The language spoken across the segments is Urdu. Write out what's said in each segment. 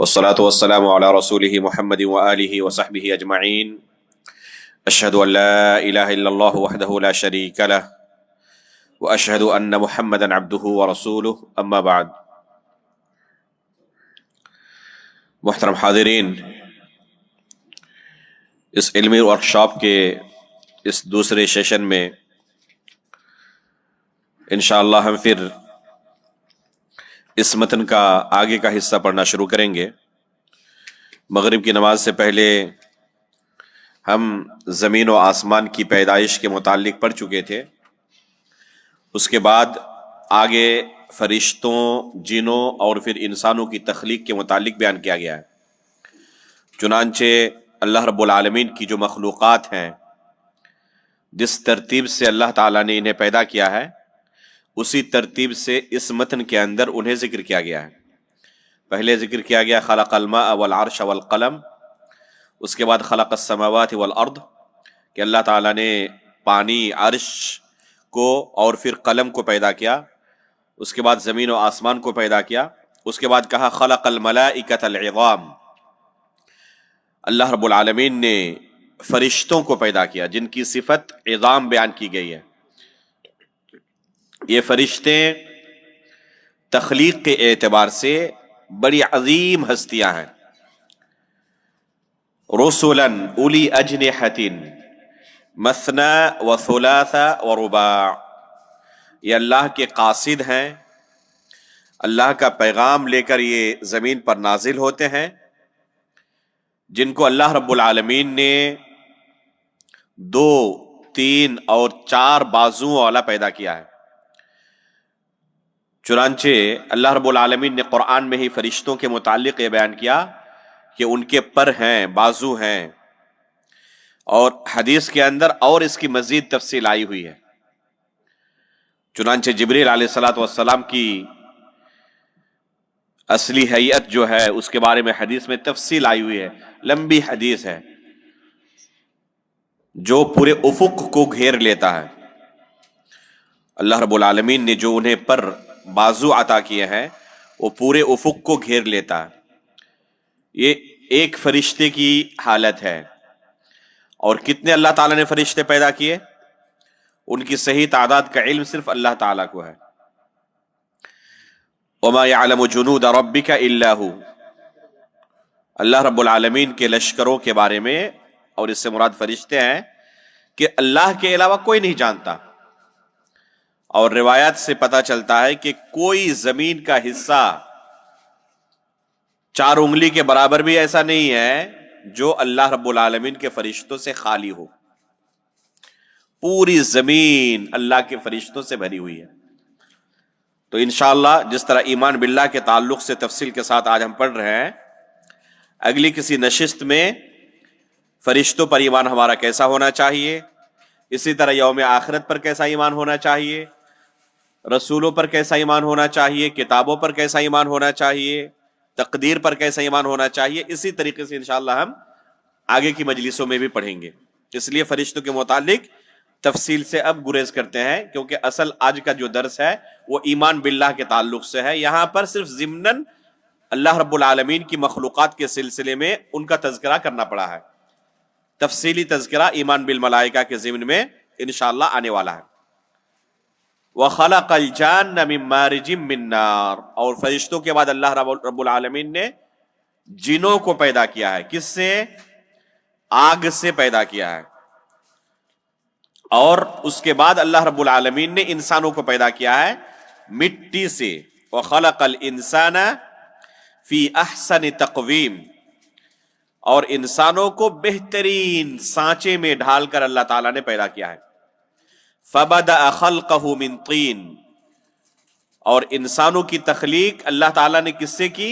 والصلاة والسلام على رسوله محمد وآله وصحبه أجمعين. أشهد أن لا إله إلا الله وحده لا شريك له وأشهد أن محمدا عبده ورسوله. أما بعد. محترم حاضرین، اس علمی ورکشاپ کے اس دوسرے سیشن میں انشاءاللہ ہم پھر اس متن کا آگے کا حصہ پڑھنا شروع کریں گے. مغرب کی نماز سے پہلے ہم زمین و آسمان کی پیدائش کے متعلق پڑھ چکے تھے. اس کے بعد آگے فرشتوں، جنوں اور پھر انسانوں کی تخلیق کے متعلق بیان کیا گیا ہے. چنانچہ اللہ رب العالمین کی جو مخلوقات ہیں، جس ترتیب سے اللہ تعالیٰ نے انہیں پیدا کیا ہے، اسی ترتیب سے اس متن کے اندر انہیں ذکر کیا گیا ہے. پہلے ذکر کیا گیا خلق الماء والعرش والقلم، اس کے بعد خلق السماوات والارض، کہ اللہ تعالیٰ نے پانی، عرش کو اور پھر قلم کو پیدا کیا. اس کے بعد زمین و آسمان کو پیدا کیا. اس کے بعد کہا خلق الملائکۃ العظام، اللہ رب العالمین نے فرشتوں کو پیدا کیا جن کی صفت عظام بیان کی گئی ہے. یہ فرشتے تخلیق کے اعتبار سے بڑی عظیم ہستیاں ہیں. رسلا اولی اجنحۃ مثنی و ثلاث و رباع، یہ اللہ کے قاصد ہیں. اللہ کا پیغام لے کر یہ زمین پر نازل ہوتے ہیں، جن کو اللہ رب العالمین نے 2، 3 اور 4 بازوؤں والا پیدا کیا ہے. چنانچہ اللہ رب العالمین نے قرآن میں ہی فرشتوں کے متعلق یہ بیان کیا کہ ان کے پر ہیں، بازو ہیں، اور حدیث کے اندر اور اس کی مزید تفصیل آئی ہوئی ہے. چنانچہ جبریل علیہ الصلاۃ والسلام کی اصلی حیت جو ہے اس کے بارے میں حدیث میں تفصیل آئی ہوئی ہے. لمبی حدیث ہے جو پورے افق کو گھیر لیتا ہے. اللہ رب العالمین نے جو انہیں پر، بازو عطا کیے ہیں، وہ پورے افق کو گھیر لیتا ہے. یہ ایک فرشتے کی حالت ہے. اور کتنے اللہ تعالیٰ نے فرشتے پیدا کیے، ان کی صحیح تعداد کا علم صرف اللہ تعالیٰ کو ہے. وَمَا يَعْلَمُ جُنُودَ رَبِّكَ إِلَّا هُ، اللہ رب العالمین کے لشکروں کے بارے میں، اور اس سے مراد فرشتے ہیں، کہ اللہ کے علاوہ کوئی نہیں جانتا. اور روایات سے پتہ چلتا ہے کہ کوئی زمین کا حصہ 4 انگلی کے برابر بھی ایسا نہیں ہے جو اللہ رب العالمین کے فرشتوں سے خالی ہو. پوری زمین اللہ کے فرشتوں سے بھری ہوئی ہے. تو انشاءاللہ جس طرح ایمان باللہ کے تعلق سے تفصیل کے ساتھ آج ہم پڑھ رہے ہیں، اگلی کسی نشست میں فرشتوں پر ایمان ہمارا کیسا ہونا چاہیے، اسی طرح یوم آخرت پر کیسا ایمان ہونا چاہیے، رسولوں پر کیسا ایمان ہونا چاہیے، کتابوں پر کیسا ایمان ہونا چاہیے، تقدیر پر کیسا ایمان ہونا چاہیے، اسی طریقے سے انشاءاللہ ہم آگے کی مجلسوں میں بھی پڑھیں گے. اس لیے فرشتوں کے متعلق تفصیل سے اب گریز کرتے ہیں، کیونکہ اصل آج کا جو درس ہے وہ ایمان باللہ کے تعلق سے ہے. یہاں پر صرف ضمناً اللہ رب العالمین کی مخلوقات کے سلسلے میں ان کا تذکرہ کرنا پڑا ہے. تفصیلی تذکرہ ایمان بالملائکہ کے ضمن میں انشاءاللہ آنے والا ہے. وَخَلَقَ الْجَانَّ مِن مَّارِجٍ مِّن نَّارٍ، اور فرشتوں کے بعد اللہ رب العالمین نے جنوں کو پیدا کیا ہے. کس سے؟ آگ سے پیدا کیا ہے. اور اس کے بعد اللہ رب العالمین نے انسانوں کو پیدا کیا ہے مٹی سے. وَخَلَقَ الْإِنسَانَ فِي أَحْسَنِ تَقْوِيمٍ، اور انسانوں کو بہترین سانچے میں ڈھال کر اللہ تعالیٰ نے پیدا کیا ہے. فَبَدَأَ خَلْقَهُ مِن طِينٍ، اور انسانوں کی تخلیق اللہ تعالیٰ نے کس سے کی؟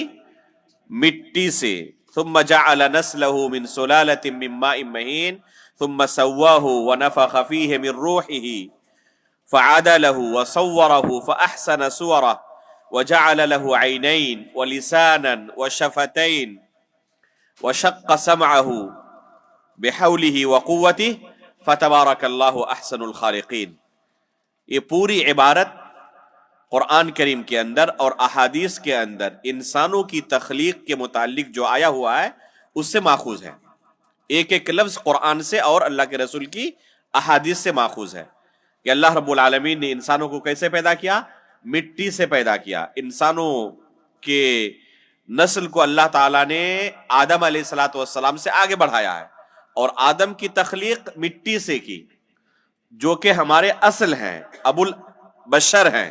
مٹی سے. ثُمَّ جَعَلَ نَسْلَهُ مِن سُلَالَةٍ مِّن مَّاءٍ مَّهِينٍ ثُمَّ سَوَّاهُ وَنَفَخَ فِيهِ مِن رُّوحِهِ فَعَدَلَهُ وَصَوَّرَهُ فَأَحْسَنَ صُوَرَهُ وَجَعَلَ لَهُ عَيْنَيْنِ وَلِسَانًا وَشَفَتَيْنِ وَشَقَّ سَمْعَهُ بِحَوْلِهِ وَقُوَّتِهِ فَتَبَارَكَ اللَّهُ أَحْسَنُ الْخَالِقِينَ. یہ پوری عبارت قرآن کریم کے اندر اور احادیث کے اندر انسانوں کی تخلیق کے متعلق جو آیا ہوا ہے اس سے ماخوذ ہے. ایک ایک لفظ قرآن سے اور اللہ کے رسول کی احادیث سے ماخوذ ہے کہ اللہ رب العالمین نے انسانوں کو کیسے پیدا کیا؟ مٹی سے پیدا کیا. انسانوں کے نسل کو اللہ تعالیٰ نے آدم علیہ الصلوۃ والسلام سے آگے بڑھایا ہے، اور آدم کی تخلیق مٹی سے کی جو کہ ہمارے اصل ہیں، ابو البشر ہیں.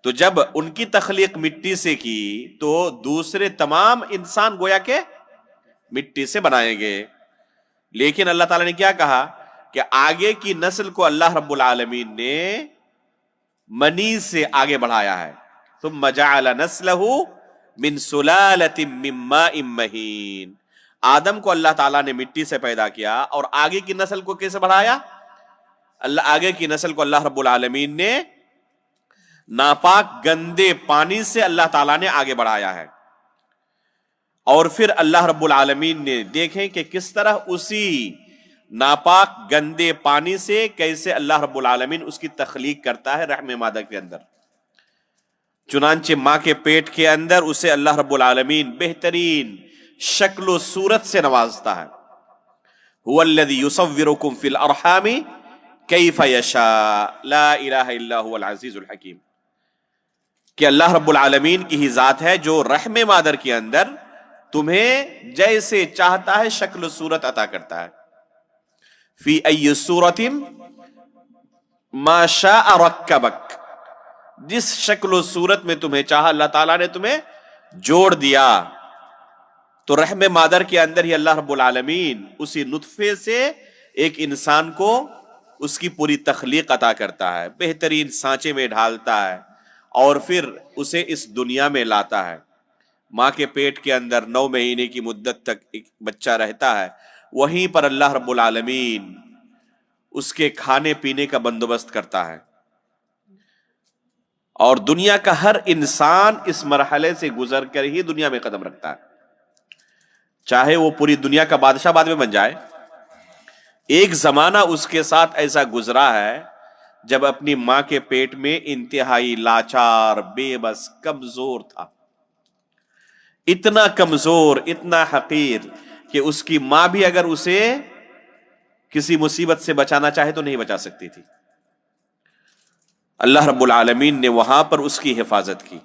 تو جب ان کی تخلیق مٹی سے کی تو دوسرے تمام انسان گویا کہ مٹی سے بنائے گئے. لیکن اللہ تعالیٰ نے کیا کہا کہ آگے کی نسل کو اللہ رب العالمین نے منی سے آگے بڑھایا ہے. ثم جعل نسلہ من سلالۃ من ماء مہین. آدم کو اللہ تعالیٰ نے مٹی سے پیدا کیا، اور آگے کی نسل کو کیسے بڑھایا؟ آگے کی نسل کو اللہ رب العالمین نے ناپاک گندے پانی سے اللہ تعالیٰ نے آگے بڑھایا ہے. اور پھر اللہ رب العالمین نے دیکھیں کہ کس طرح اسی ناپاک گندے پانی سے کیسے اللہ رب العالمین اس کی تخلیق کرتا ہے رحم مادہ کے اندر. چنانچہ ماں کے پیٹ کے اندر اسے اللہ رب العالمین بہترین شکل و صورت سے نوازتا ہے. هو الذی یصورکم فی الارحام کیف یشاء لا الہ الا هو العزیز الحکیم. کہ اللہ رب العالمین کی ہی ذات ہے جو رحم مادر کے اندر تمہیں جیسے چاہتا ہے شکل و صورت عطا کرتا ہے. فی ای صورت ما شاء رکبک. جس شکل و صورت میں تمہیں چاہا اللہ تعالیٰ نے تمہیں جوڑ دیا. تو رحم مادر کے اندر ہی اللہ رب العالمین اسی نطفے سے ایک انسان کو اس کی پوری تخلیق عطا کرتا ہے، بہترین سانچے میں ڈھالتا ہے، اور پھر اسے اس دنیا میں لاتا ہے. ماں کے پیٹ کے اندر 9 مہینے کی مدت تک ایک بچہ رہتا ہے. وہیں پر اللہ رب العالمین اس کے کھانے پینے کا بندوبست کرتا ہے. اور دنیا کا ہر انسان اس مرحلے سے گزر کر ہی دنیا میں قدم رکھتا ہے، چاہے وہ پوری دنیا کا بادشاہ بعد میں بن جائے. ایک زمانہ اس کے ساتھ ایسا گزرا ہے جب اپنی ماں کے پیٹ میں انتہائی لاچار، بے بس، کمزور تھا. اتنا کمزور، اتنا حقیر کہ اس کی ماں بھی اگر اسے کسی مصیبت سے بچانا چاہے تو نہیں بچا سکتی تھی. اللہ رب العالمین نے وہاں پر اس کی حفاظت کی.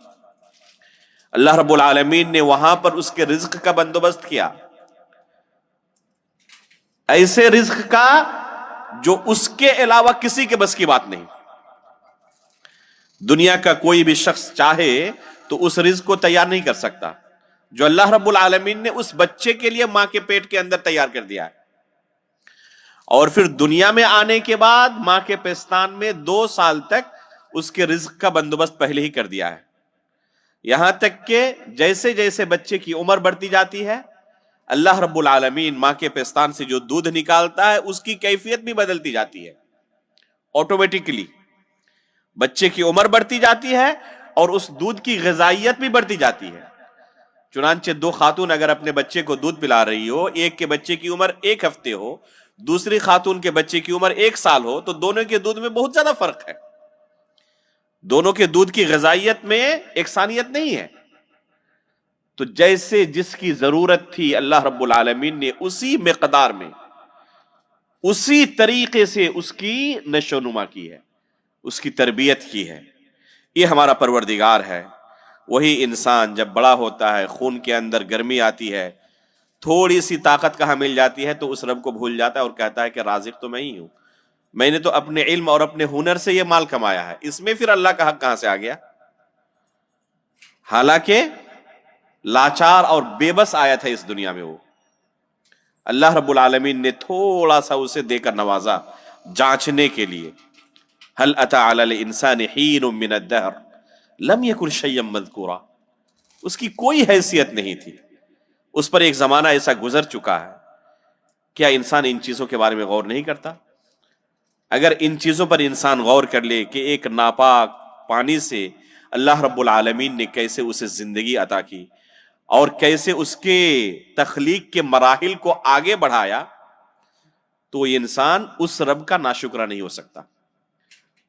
اللہ رب العالمین نے وہاں پر اس کے رزق کا بندوبست کیا، ایسے رزق کا جو اس کے علاوہ کسی کے بس کی بات نہیں. دنیا کا کوئی بھی شخص چاہے تو اس رزق کو تیار نہیں کر سکتا جو اللہ رب العالمین نے اس بچے کے لیے ماں کے پیٹ کے اندر تیار کر دیا ہے. اور پھر دنیا میں آنے کے بعد ماں کے پستان میں 2 سال تک اس کے رزق کا بندوبست پہلے ہی کر دیا ہے. یہاں تک کہ جیسے جیسے بچے کی عمر بڑھتی جاتی ہے اللہ رب العالمین ماں کے پستان سے جو دودھ نکالتا ہے اس کی کیفیت بھی بدلتی جاتی ہے آٹومیٹکلی. بچے کی عمر بڑھتی جاتی ہے اور اس دودھ کی غذائیت بھی بڑھتی جاتی ہے. چنانچہ 2 خاتون اگر اپنے بچے کو دودھ پلا رہی ہو، ایک کے بچے کی عمر 1 ہفتے ہو، دوسری خاتون کے بچے کی عمر 1 سال ہو، تو دونوں کے دودھ میں بہت زیادہ فرق ہے. دونوں کے دودھ کی غذائیت میں یکسانیت نہیں ہے. تو جیسے جس کی ضرورت تھی اللہ رب العالمین نے اسی مقدار میں، اسی طریقے سے اس کی نشو و نما کی ہے، اس کی تربیت کی ہے. یہ ہمارا پروردگار ہے. وہی انسان جب بڑا ہوتا ہے، خون کے اندر گرمی آتی ہے، تھوڑی سی طاقت کہاں مل جاتی ہے تو اس رب کو بھول جاتا ہے اور کہتا ہے کہ رازق تو میں ہی ہوں، میں نے تو اپنے علم اور اپنے ہنر سے یہ مال کمایا ہے، اس میں پھر اللہ کا حق کہاں سے آ گیا؟ حالانکہ لاچار اور بے بس آیا تھا اس دنیا میں. وہ اللہ رب العالمین نے تھوڑا سا اسے دے کر نوازا جانچنے کے لیے. هل اتى على الانسان حين من الدهر لم يكن شيئا مذكورا. اس کی کوئی حیثیت نہیں تھی، اس پر ایک زمانہ ایسا گزر چکا ہے. کیا انسان ان چیزوں کے بارے میں غور نہیں کرتا؟ اگر ان چیزوں پر انسان غور کر لے کہ ایک ناپاک پانی سے اللہ رب العالمین نے کیسے اسے زندگی عطا کی اور کیسے اس کے تخلیق کے مراحل کو آگے بڑھایا، تو یہ انسان اس رب کا ناشکرہ نہیں ہو سکتا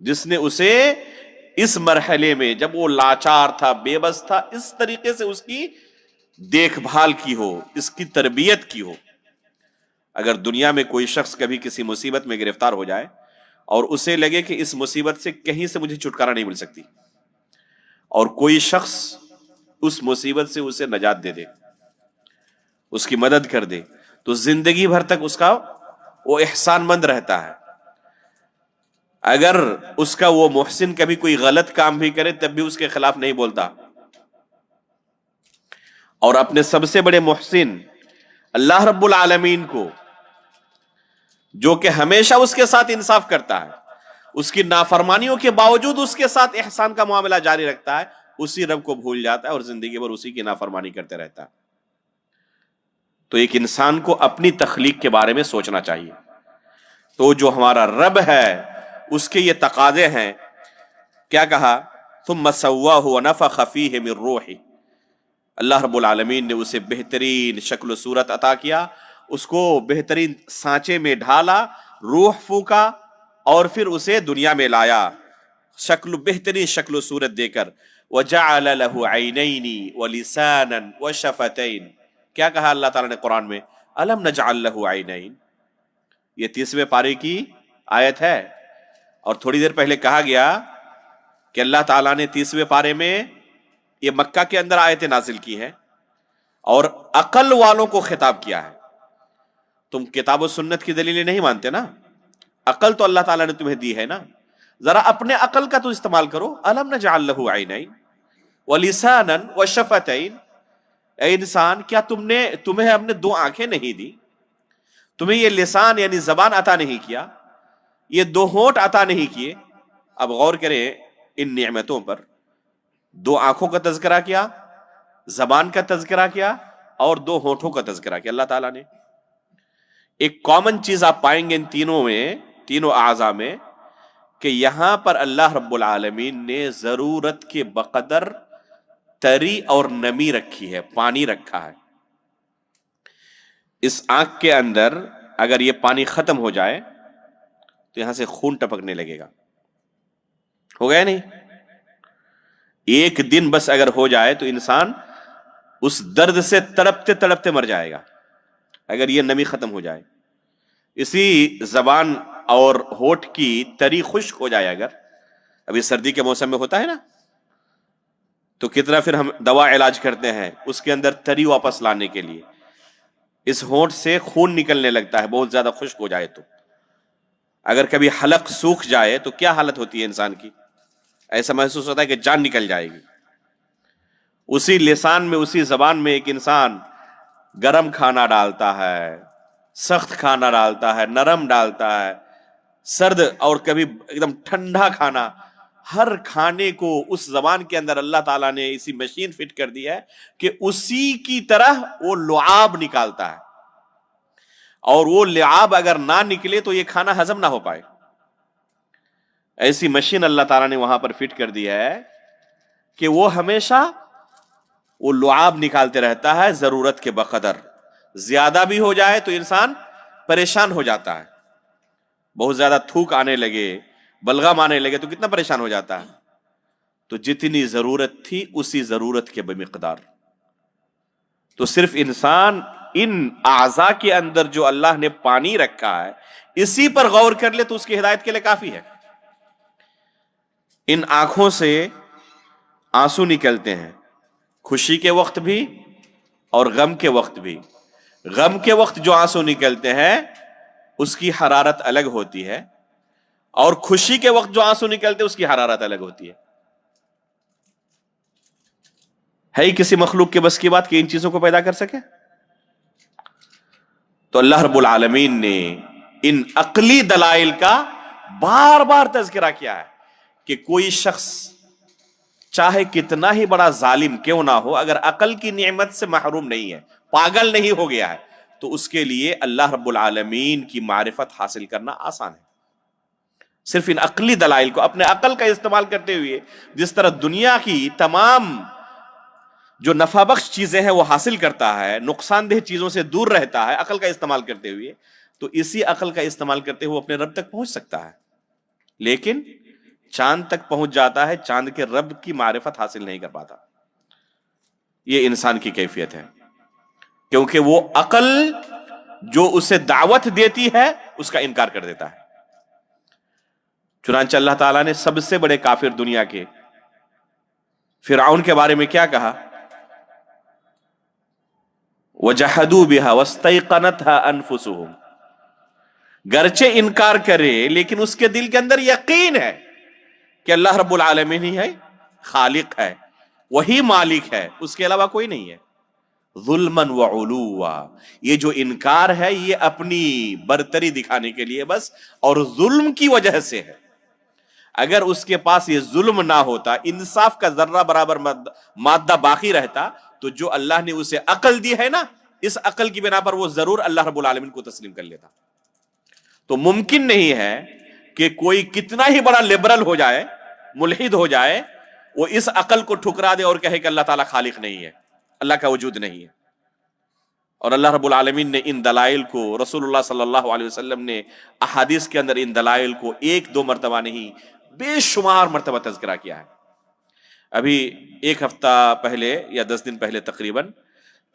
جس نے اسے اس مرحلے میں جب وہ لاچار تھا، بے بس تھا، اس طریقے سے اس کی دیکھ بھال کی ہو، اس کی تربیت کی ہو۔ اگر دنیا میں کوئی شخص کبھی کسی مصیبت میں گرفتار ہو جائے اور اسے لگے کہ اس مصیبت سے کہیں سے مجھے چھٹکارا نہیں مل سکتی، اور کوئی شخص اس مصیبت سے اسے نجات دے دے، اس کی مدد کر دے، تو زندگی بھر تک اس کا وہ احسان مند رہتا ہے۔ اگر اس کا وہ محسن کبھی کوئی غلط کام بھی کرے تب بھی اس کے خلاف نہیں بولتا، اور اپنے سب سے بڑے محسن اللہ رب العالمین کو، جو کہ ہمیشہ اس کے ساتھ انصاف کرتا ہے، اس کی نافرمانیوں کے باوجود اس کے ساتھ احسان کا معاملہ جاری رکھتا ہے، اسی رب کو بھول جاتا ہے اور زندگی بھر اسی کی نافرمانی کرتے رہتا ہے۔ تو ایک انسان کو اپنی تخلیق کے بارے میں سوچنا چاہیے۔ تو جو ہمارا رب ہے اس کے یہ تقاضے ہیں۔ کیا کہا؟ ثم سواہ ونفخ فیہ من روحہ، اللہ رب العالمین نے اسے بہترین شکل و صورت عطا کیا، اس کو بہترین سانچے میں ڈھالا، روح پھونکا، اور پھر اسے دنیا میں لایا بہترین شکل و صورت دے کر۔ وجعل له عینین ولسانا وشفتین، کیا کہا اللہ تعالیٰ نے قرآن میں؟ الم نجعل له عینین، یہ 30ویں پارے کی آیت ہے، اور تھوڑی دیر پہلے کہا گیا کہ اللہ تعالیٰ نے 30ویں پارے میں یہ مکہ کے اندر آیتیں نازل کی ہیں اور عقل والوں کو خطاب کیا ہے۔ تم کتاب و سنت کی دلیلیں نہیں مانتے نا، عقل تو اللہ تعالیٰ نے تمہیں دی ہے نا، ذرا اپنے عقل کا تو استعمال کرو۔ الم نجعل له عینین ولسانا وشفتین، اے انسان کیا تمہیں ہم نے 2 آنکھیں نہیں دی؟ تمہیں یہ لسان یعنی زبان عطا نہیں کیا؟ یہ 2 ہونٹ عطا نہیں کیے؟ اب غور کریں ان نعمتوں پر، 2 آنکھوں کا تذکرہ کیا، زبان کا تذکرہ کیا، اور 2 ہونٹوں کا تذکرہ کیا اللہ تعالیٰ نے۔ ایک کامن چیز آپ پائیں گے ان تینوں اعضاء میں، کہ یہاں پر اللہ رب العالمین نے ضرورت کے بقدر تری اور نمی رکھی ہے، پانی رکھا ہے۔ اس آنکھ کے اندر اگر یہ پانی ختم ہو جائے تو یہاں سے خون ٹپکنے لگے گا، ہو گیا نہیں؟ ایک دن بس اگر ہو جائے تو انسان اس درد سے تڑپتے تڑپتے مر جائے گا اگر یہ نمی ختم ہو جائے۔ اسی زبان اور ہونٹ کی تری خشک ہو جائے، اگر ابھی سردی کے موسم میں ہوتا ہے نا، تو کتنا پھر ہم دوا علاج کرتے ہیں اس کے اندر تری واپس لانے کے لیے۔ اس ہونٹ سے خون نکلنے لگتا ہے بہت زیادہ خشک ہو جائے تو۔ اگر کبھی حلق سوکھ جائے تو کیا حالت ہوتی ہے انسان کی؟ ایسا محسوس ہوتا ہے کہ جان نکل جائے گی۔ اسی لسان میں، اسی زبان میں ایک انسان گرم کھانا ڈالتا ہے، سخت کھانا ڈالتا ہے، نرم ڈالتا ہے، سرد اور کبھی ایک دم ٹھنڈا کھانا، ہر کھانے کو اس زبان کے اندر اللہ تعالیٰ نے اسی مشین فٹ کر دی ہے کہ اسی کی طرح وہ لعاب نکالتا ہے، اور وہ لعاب اگر نہ نکلے تو یہ کھانا ہضم نہ ہو پائے۔ ایسی مشین اللہ تعالیٰ نے وہاں پر فٹ کر دی ہے کہ وہ ہمیشہ وہ لعاب نکالتے رہتا ہے ضرورت کے بقدر۔ زیادہ بھی ہو جائے تو انسان پریشان ہو جاتا ہے، بہت زیادہ تھوک آنے لگے، بلغم آنے لگے تو کتنا پریشان ہو جاتا ہے۔ تو جتنی ضرورت تھی اسی ضرورت کے بمقدار۔ تو صرف انسان ان اعضاء کے اندر جو اللہ نے پانی رکھا ہے اسی پر غور کر لے تو اس کی ہدایت کے لیے کافی ہے۔ ان آنکھوں سے آنسو نکلتے ہیں، خوشی کے وقت بھی اور غم کے وقت بھی۔ غم کے وقت جو آنسو نکلتے ہیں اس کی حرارت الگ ہوتی ہے، اور خوشی کے وقت جو آنسو نکلتے ہیں اس کی حرارت الگ ہوتی ہے۔ ہے ہی کسی مخلوق کے بس کی بات کہ ان چیزوں کو پیدا کر سکے؟ تو اللہ رب العالمین نے ان عقلی دلائل کا بار بار تذکرہ کیا ہے کہ کوئی شخص چاہے کتنا ہی بڑا ظالم کیوں نہ ہو، اگر عقل کی نعمت سے محروم نہیں ہے، پاگل نہیں ہو گیا ہے، تو اس کے لیے اللہ رب العالمین کی معرفت حاصل کرنا آسان ہے۔ صرف ان عقلی دلائل کو اپنے عقل کا استعمال کرتے ہوئے جس طرح دنیا کی تمام جو نفع بخش چیزیں ہیں وہ حاصل کرتا ہے، نقصان دہ چیزوں سے دور رہتا ہے عقل کا استعمال کرتے ہوئے، تو اسی عقل کا استعمال کرتے ہوئے اپنے رب تک پہنچ سکتا ہے۔ لیکن چاند تک پہنچ جاتا ہے، چاند کے رب کی معرفت حاصل نہیں کر پاتا. یہ انسان کی کیفیت ہے، کیونکہ وہ عقل جو اسے دعوت دیتی ہے اس کا انکار کر دیتا ہے. چنانچہ اللہ تعالیٰ نے سب سے بڑے کافر دنیا کے فرعون کے بارے میں کیا کہا؟ وَجَحَدُوا بِهَا وَاسْتَيْقَنَتْهَا أَنفُسُهُمْ، گرچہ انکار کرے لیکن اس کے دل کے اندر یقین ہے کہ اللہ رب العالمین ہی ہے، خالق ہے، وہی مالک ہے، اس کے علاوہ کوئی نہیں ہے. ظلماً وعلوا، یہ جو انکار ہے یہ اپنی برتری دکھانے کے لیے بس، اور ظلم کی وجہ سے ہے. اگر اس کے پاس یہ ظلم نہ ہوتا، انصاف کا ذرہ برابر مادہ باقی رہتا، تو جو اللہ نے اسے عقل دی ہے نا، اس عقل کی بنا پر وہ ضرور اللہ رب العالمین کو تسلیم کر لیتا. تو ممکن نہیں ہے کہ کوئی کتنا ہی بڑا لبرل ہو جائے، ملحد ہو جائے، وہ اس عقل کو ٹھکرا دے اور کہے کہ اللہ تعالیٰ خالق نہیں ہے، اللہ کا وجود نہیں ہے. اور اللہ رب العالمین نے ان دلائل کو، رسول اللہ صلی اللہ علیہ وسلم نے احادیث کے اندر ان دلائل کو ایک دو مرتبہ نہیں، بے شمار مرتبہ تذکرہ کیا ہے. ابھی ایک ہفتہ پہلے یا 10 دن پہلے تقریباً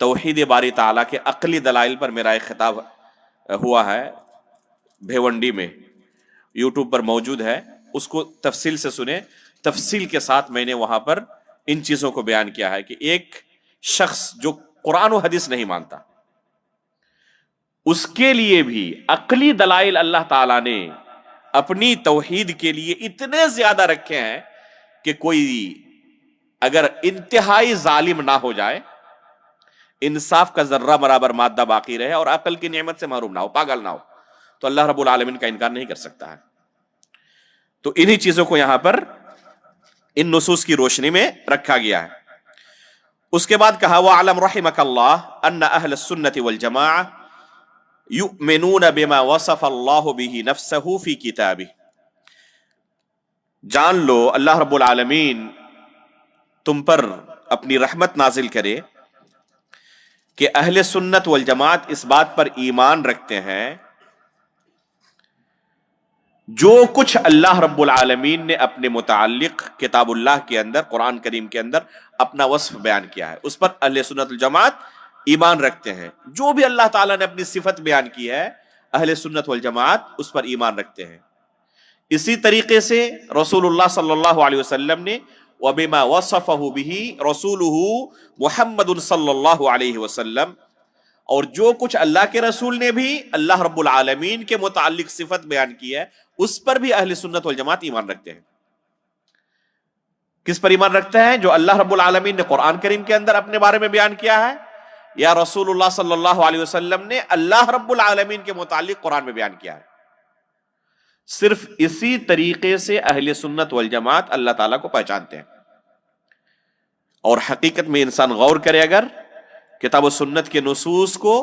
توحید باری تعالیٰ کے عقلی دلائل پر میرا ایک خطاب ہوا ہے بھیونڈی میں، یوٹیوب پر موجود ہے، اس کو تفصیل سے سنیں. تفصیل کے ساتھ میں نے وہاں پر ان چیزوں کو بیان کیا ہے کہ ایک شخص جو قرآن و حدیث نہیں مانتا، اس کے لیے بھی عقلی دلائل اللہ تعالیٰ نے اپنی توحید کے لیے اتنے زیادہ رکھے ہیں کہ کوئی اگر انتہائی ظالم نہ ہو جائے، انصاف کا ذرہ برابر مادہ باقی رہے اور عقل کی نعمت سے محروم نہ ہو، پاگل نہ ہو، تو اللہ رب العالمین کا انکار نہیں کر سکتا ہے. تو انہی چیزوں کو یہاں پر ان نصوص کی روشنی میں رکھا گیا ہے. اس کے بعد کہا وَعَلَمْ رَحِمَكَ اللَّهُ أَنَّ أَهْلَ السُّنَّةِ وَالْجَمَاعَةِ يُؤْمِنُونَ بِمَا وَصَفَ اللَّهُ بِهِ نَفْسَهُ فِي كِتَابِهِ. جان لو اللہ رب العالمین تم پر اپنی رحمت نازل کرے کہ اہل سنت والجماعت اس بات پر ایمان رکھتے ہیں جو کچھ اللہ رب العالمین نے اپنے متعلق کتاب اللہ کے اندر، قرآن کریم کے اندر اپنا وصف بیان کیا ہے، اس پر اہل سنت والجماعت ایمان رکھتے ہیں. جو بھی اللہ تعالیٰ نے اپنی صفت بیان کی ہے، اہل سنت والجماعت اس پر ایمان رکھتے ہیں. اسی طریقے سے رسول اللہ صلی اللہ علیہ وسلم نے وَبِمَا وَصَفَهُ بِهِ رَسُولُهُ محمد صلی اللہ علیہ وسلم، اور جو کچھ اللہ کے رسول نے بھی اللہ رب العالمین کے متعلق صفت بیان کی ہے، اس پر بھی اہل سنت والجماعت ایمان رکھتے ہیں. کس پر ایمان رکھتے ہیں؟ جو اللہ رب العالمین نے قرآن کریم کے اندر اپنے بارے میں بیان کیا ہے، یا رسول اللہ صلی اللہ علیہ وسلم نے اللہ رب العالمین کے متعلق قرآن میں بیان کیا ہے. صرف اسی طریقے سے اہل سنت والجماعت اللہ تعالیٰ کو پہچانتے ہیں. اور حقیقت میں انسان غور کرے، اگر کتاب و سنت کے نصوص کو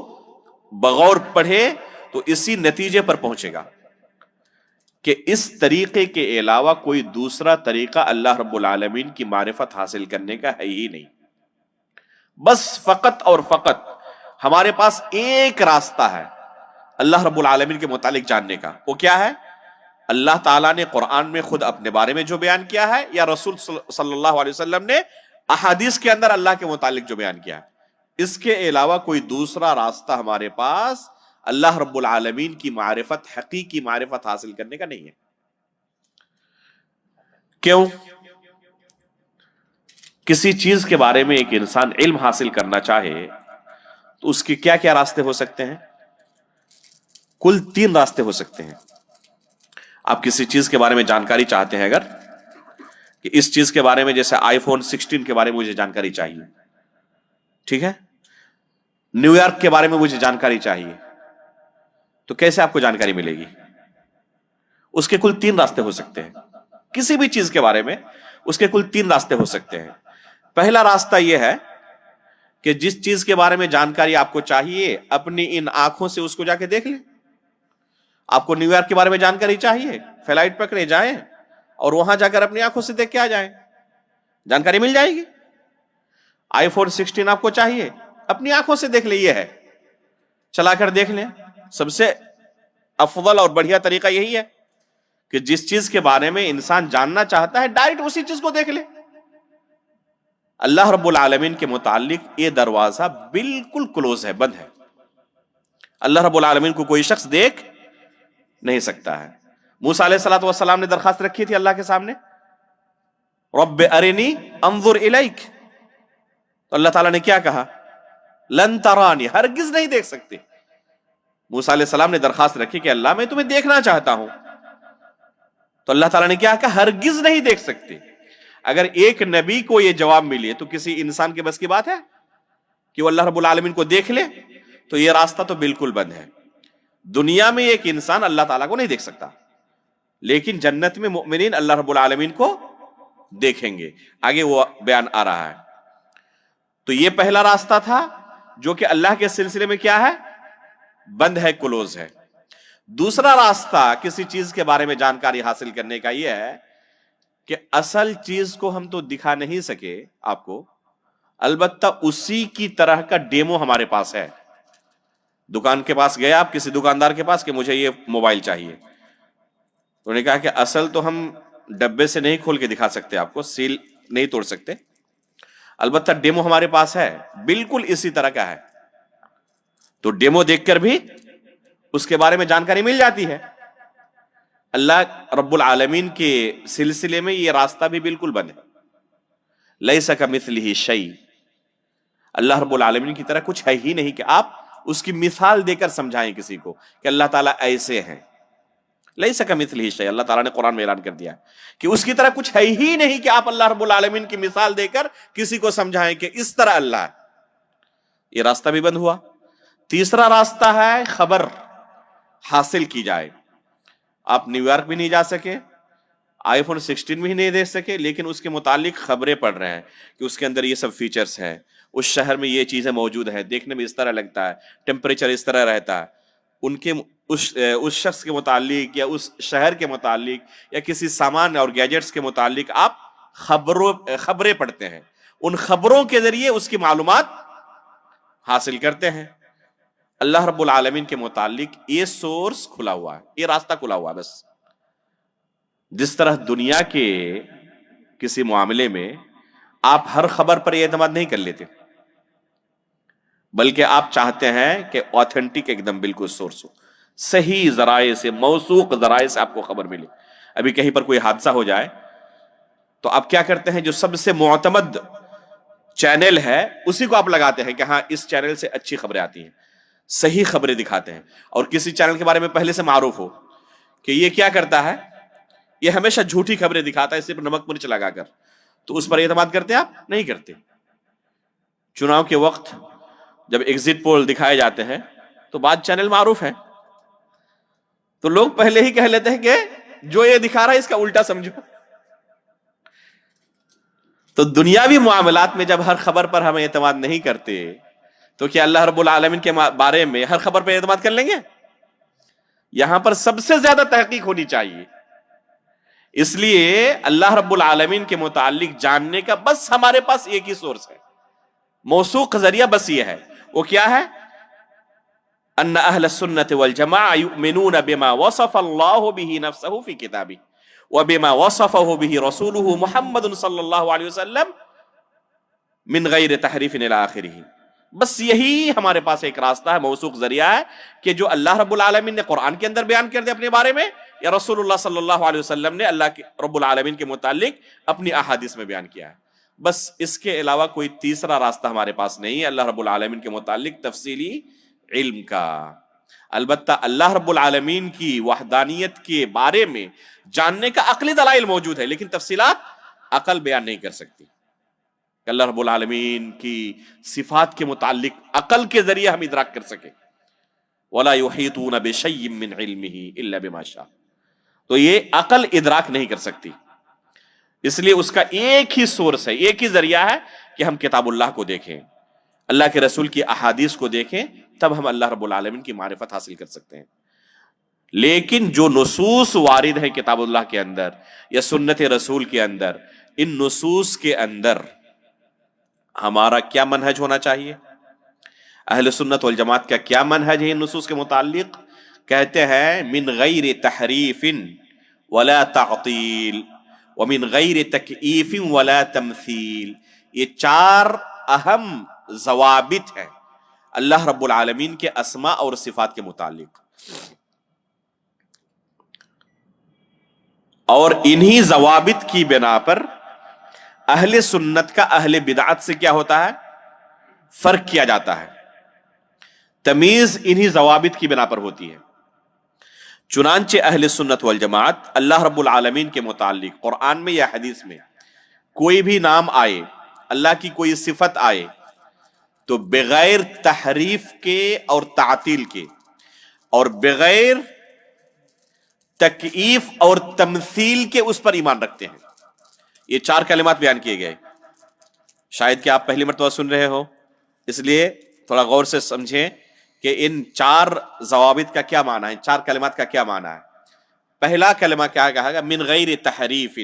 بغور پڑھے تو اسی نتیجے پر پہنچے گا کہ اس طریقے کے علاوہ کوئی دوسرا طریقہ اللہ رب العالمین کی معرفت حاصل کرنے کا ہے ہی نہیں. بس فقط اور فقط ہمارے پاس ایک راستہ ہے اللہ رب العالمین کے متعلق جاننے کا. وہ کیا ہے؟ اللہ تعالیٰ نے قرآن میں خود اپنے بارے میں جو بیان کیا ہے، یا رسول صلی اللہ علیہ وسلم نے احادیث کے اندر اللہ کے متعلق جو بیان کیا ہے. اس کے علاوہ کوئی دوسرا راستہ ہمارے پاس اللہ رب العالمین کی معرفت، حقیقی معرفت حاصل کرنے کا نہیں ہے. کیوں؟ کسی چیز کے بارے میں ایک انسان علم حاصل کرنا چاہے تو اس کے کیا کیا راستے ہو سکتے ہیں؟ کل 3 راستے ہو سکتے ہیں. آپ کسی چیز کے بارے میں جانکاری چاہتے ہیں، اگر کہ اس چیز کے بارے میں، جیسے آئی فون 16 کے بارے میں مجھے جانکاری چاہیے، ٹھیک ہے، نیو یارک کے بارے میں مجھے جانکاری چاہیے، تو کیسے آپ کو جانکاری ملے گی؟ اس کے کل 3 راستے ہو سکتے ہیں. کسی بھی چیز کے بارے میں اس کے کل 3 راستے ہو سکتے ہیں. پہلا راستہ یہ ہے کہ جس چیز کے بارے میں جانکاری آپ کو چاہیے، اپنی ان آنکھوں سے اس کو جا کے دیکھ لیں. آپ کو نیو یارک کے بارے میں جانکاری چاہیے، فلائٹ پکڑے جائیں اور وہاں جا کر اپنی آنکھوں سے دیکھ کے آ جائیں، جانکاری مل جائے گی. آئی فون 16 آپ کو چاہیے، اپنی آنکھوں سے دیکھ لیں، یہ ہے، چلا کر دیکھ لیں. سب سے افضل اور بڑھیا طریقہ یہی ہے کہ جس چیز کے بارے میں انسان جاننا چاہتا ہے ڈائریکٹ اسی چیز کو دیکھ لے. اللہ رب العالمین کے متعلق یہ دروازہ بالکل کلوز ہے، بند ہے. اللہ رب العالمین کو کوئی شخص دیکھ نہیں سکتا ہے. موسیٰ علیہ الصلوۃ والسلام نے درخواست رکھی تھی اللہ کے سامنے، رب ارنی انظر الیک، تو اللہ تعالیٰ نے کیا کہا؟ لن ترانی، ہرگز نہیں دیکھ سکتے. موسیٰ علیہ السلام نے درخواست رکھی کہ اللہ میں تمہیں دیکھنا چاہتا ہوں، تو اللہ تعالیٰ نے کیا کہا؟ ہرگز نہیں دیکھ سکتے. اگر ایک نبی کو یہ جواب ملے تو کسی انسان کے بس کی بات ہے کہ وہ اللہ رب العالمین کو دیکھ لے؟ تو یہ راستہ تو بالکل بند ہے. دنیا میں ایک انسان اللہ تعالیٰ کو نہیں دیکھ سکتا، لیکن جنت میں مؤمنین اللہ رب العالمین کو دیکھیں گے. آگے وہ بیان آ رہا ہے. تو یہ پہلا راستہ تھا جو کہ اللہ کے سلسلے میں کیا ہے؟ بند ہے، کلوز ہے. دوسرا راستہ کسی چیز کے بارے میں جانکاری حاصل کرنے کا یہ ہے کہ اصل چیز کو ہم تو دکھا نہیں سکے آپ کو، البتہ اسی کی طرح کا ڈیمو ہمارے پاس ہے. دکان کے پاس گیا آپ، کسی دکاندار کے پاس کہ مجھے یہ موبائل چاہیے، انہوں نے کہا کہ اصل تو ہم ڈبے سے نہیں کھول کے دکھا سکتے آپ کو، سیل نہیں توڑ سکتے، البتہ ڈیمو ہمارے پاس ہے، بالکل اسی طرح کا ہے. تو ڈیمو دیکھ کر بھی اس کے بارے میں جانکاری مل جاتی ہے. اللہ رب العالمین کے سلسلے میں یہ راستہ بھی بالکل بند ہے. لیس کمثلہ شیء، اللہ رب العالمین کی طرح کچھ ہے ہی نہیں کہ آپ اس کی مثال دے کر سمجھائیں کسی کو کہ اللہ تعالیٰ ایسے ہیں. لیس کمثلہ شیء، اللہ تعالیٰ نے قرآن میں اعلان کر دیا کہ اس کی طرح کچھ ہے ہی نہیں کہ آپ اللہ رب العالمین کی مثال دے کر کسی کو سمجھائیں کہ اس طرح اللہ ہے. یہ راستہ بھی بند ہوا. تیسرا راستہ ہے خبر حاصل کی جائے. آپ نیو یارک بھی نہیں جا سکے، آئی فون 16 بھی نہیں دیکھ سکے، لیکن اس کے متعلق خبریں پڑھ رہے ہیں کہ اس کے اندر یہ سب فیچرز ہیں، اس شہر میں یہ چیزیں موجود ہیں، دیکھنے میں اس طرح لگتا ہے، ٹیمپریچر اس طرح رہتا ہے. ان کے اس شخص کے متعلق یا اس شہر کے متعلق یا کسی سامان اور گیجٹس کے متعلق آپ خبریں پڑھتے ہیں. ان خبروں کے ذریعے اس کی معلومات حاصل کرتے ہیں. اللہ رب العالمین کے متعلق یہ سورس کھلا ہوا ہے، یہ راستہ کھلا ہوا ہے. بس جس طرح دنیا کے کسی معاملے میں آپ ہر خبر پر یہ اعتماد نہیں کر لیتے، بلکہ آپ چاہتے ہیں کہ آتھینٹک ایک دم بالکل سورس ہو، صحیح ذرائع سے، موثوق ذرائع سے آپ کو خبر ملے. ابھی کہیں پر کوئی حادثہ ہو جائے تو آپ کیا کرتے ہیں؟ جو سب سے معتمد چینل ہے اسی کو آپ لگاتے ہیں کہ ہاں اس چینل سے اچھی خبریں آتی ہیں، صحیح خبریں دکھاتے ہیں. اور کسی چینل کے بارے میں پہلے سے معروف ہو کہ یہ کیا کرتا ہے، یہ ہمیشہ جھوٹی خبریں دکھاتا ہے صرف نمک مرچ لگا کر، تو اس پر اعتماد کرتے ہیں آپ؟ نہیں کرتے. چناؤ کے وقت جب ایگزٹ پول دکھائے جاتے ہیں تو بعض چینل معروف ہیں، تو لوگ پہلے ہی کہہ لیتے ہیں کہ جو یہ دکھا رہا ہے اس کا الٹا سمجھو. تو دنیاوی معاملات میں جب ہر خبر پر ہم اعتماد نہیں کرتے تو کیا اللہ رب العالمین کے بارے میں ہر خبر پر اعتماد کر لیں گے؟ یہاں پر سب سے زیادہ تحقیق ہونی چاہیے. اس لیے اللہ رب العالمین کے متعلق جاننے کا بس ہمارے پاس ایک ہی سورس ہے، موثوق ذریعہ بس یہ ہے. وہ کیا ہے؟ ان اہل السنت والجماعہ یؤمنون بما وصف اللہ بہ نفسہ فی کتابہ وبما وصفہ بہ رسولہ محمد صلی اللہ علیہ وسلم من غیر تحریف الی آخرہ. بس یہی ہمارے پاس ایک راستہ ہے، موثوق ذریعہ ہے کہ جو اللہ رب العالمین نے قرآن کے اندر بیان کر دیا اپنے بارے میں، یا رسول اللہ صلی اللہ علیہ وسلم نے اللہ کے رب العالمین کے متعلق اپنی احادیث میں بیان کیا ہے. بس اس کے علاوہ کوئی تیسرا راستہ ہمارے پاس نہیں ہے اللہ رب العالمین کے متعلق تفصیلی علم کا. البتہ اللہ رب العالمین کی وحدانیت کے بارے میں جاننے کا عقلی دلائل موجود ہے، لیکن تفصیلات عقل بیان نہیں کر سکتی. کہ اللہ رب العالمین کی صفات کے متعلق عقل کے ذریعے ہم ادراک کر سکیں. وَلَا يُحِيطُونَ بِشَيْءٍ مِّنْ عِلْمِهِ إِلَّا بِمَا شَاءَ. تو یہ عقل ادراک نہیں کر سکتی. اس لیے اس کا ایک ہی سورس ہے، ایک ہی ذریعہ ہے کہ ہم کتاب اللہ کو دیکھیں، اللہ کے رسول کی احادیث کو دیکھیں، تب ہم اللہ رب العالمین کی معرفت حاصل کر سکتے ہیں. لیکن جو نصوص وارد ہیں کتاب اللہ کے اندر یا سنت رسول کے اندر، ان نصوص کے اندر ہمارا کیا منہج ہونا چاہیے؟ اہل سنت والجماعت کا کیا منہج ہے ان نصوص کے متعلق؟ کہتے ہیں من غیر تحریف ولا تعطیل ومن غیر تکییف ولا تمثیل. یہ چار اہم ضوابط ہیں اللہ رب العالمین کے اسماء اور صفات کے متعلق، اور انہی ضوابط کی بنا پر اہل سنت کا اہل بدعت سے کیا ہوتا ہے؟ فرق کیا جاتا ہے. تمیز انہی ضوابط کی بنا پر ہوتی ہے. چنانچہ اہل سنت والجماعت اللہ رب العالمین کے متعلق قرآن میں یا حدیث میں کوئی بھی نام آئے، اللہ کی کوئی صفت آئے، تو بغیر تحریف کے اور تعطیل کے اور بغیر تکییف اور تمثیل کے اس پر ایمان رکھتے ہیں. یہ چار کلمات بیان کیے گئے. شاید کہ آپ پہلی مرتبہ سن رہے ہو، اس لیے تھوڑا غور سے سمجھیں کہ ان چار ضوابط کا کیا معنی ہے، چار کلمات کا کیا معنی ہے. پہلا کلمہ کیا کہا گا؟ من غیر تحریف.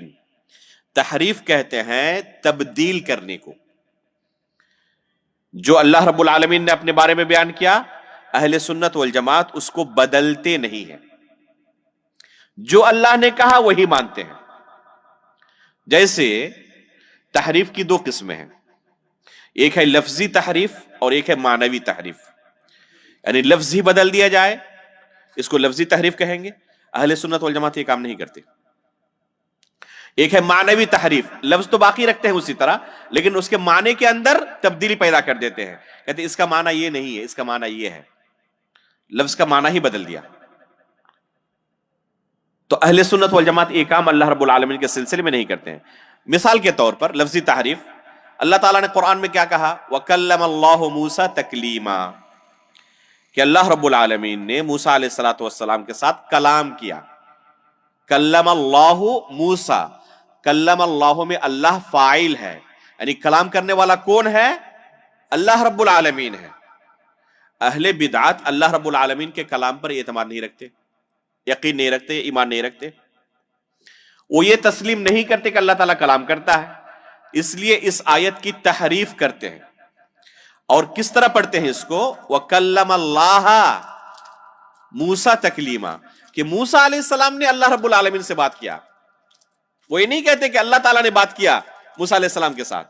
تحریف کہتے ہیں تبدیل کرنے کو. جو اللہ رب العالمین نے اپنے بارے میں بیان کیا، اہل سنت والجماعت اس کو بدلتے نہیں ہیں. جو اللہ نے کہا وہی مانتے ہیں. جیسے تحریف کی دو قسمیں ہیں، ایک ہے لفظی تحریف اور ایک ہے معنوی تحریف. یعنی لفظ ہی بدل دیا جائے، اس کو لفظی تحریف کہیں گے. اہل سنت والجماعت یہ کام نہیں کرتے. ایک ہے معنوی تحریف، لفظ تو باقی رکھتے ہیں اسی طرح، لیکن اس کے معنی کے اندر تبدیلی پیدا کر دیتے ہیں. کہتے ہیں اس کا معنی یہ نہیں ہے، اس کا معنی یہ ہے، لفظ کا معنی ہی بدل دیا. تو اہل سنت والجماعت یہ کام اللہ رب العالمین کے سلسلے میں نہیں کرتے ہیں. مثال کے طور پر لفظی تحریف، اللہ تعالیٰ نے قرآن میں کیا کہا؟ وَكَلَّمَ اللَّهُ مُوسَى تَكْلِيمًا، کہ اللہ رب العالمین نے موسیٰ علیہ الصلوۃ والسلام کے ساتھ کلام کیا. کلم اللہ موسیٰ، کلم اللہ میں اللہ فاعل ہے، یعنی کلام کرنے والا کون ہے؟ اللہ رب العالمین ہے. اہل بدعت اللہ رب العالمین کے کلام پر اعتماد نہیں رکھتے، یقین نہیں رکھتے، ایمان نہیں رکھتے. وہ یہ تسلیم نہیں کرتے کہ اللہ تعالیٰ کلام کرتا ہے، اس لیے اس آیت کی تحریف کرتے ہیں. اور کس طرح پڑھتے ہیں اس کو؟ وَكَلَّمَ اللَّهَ مُوسَى تَكْلِيمًا، کہ موسیٰ علیہ السلام نے اللہ رب العالمین سے بات کیا. وہ یہ نہیں کہتے کہ اللہ تعالیٰ نے بات کیا موسیٰ علیہ السلام کے ساتھ،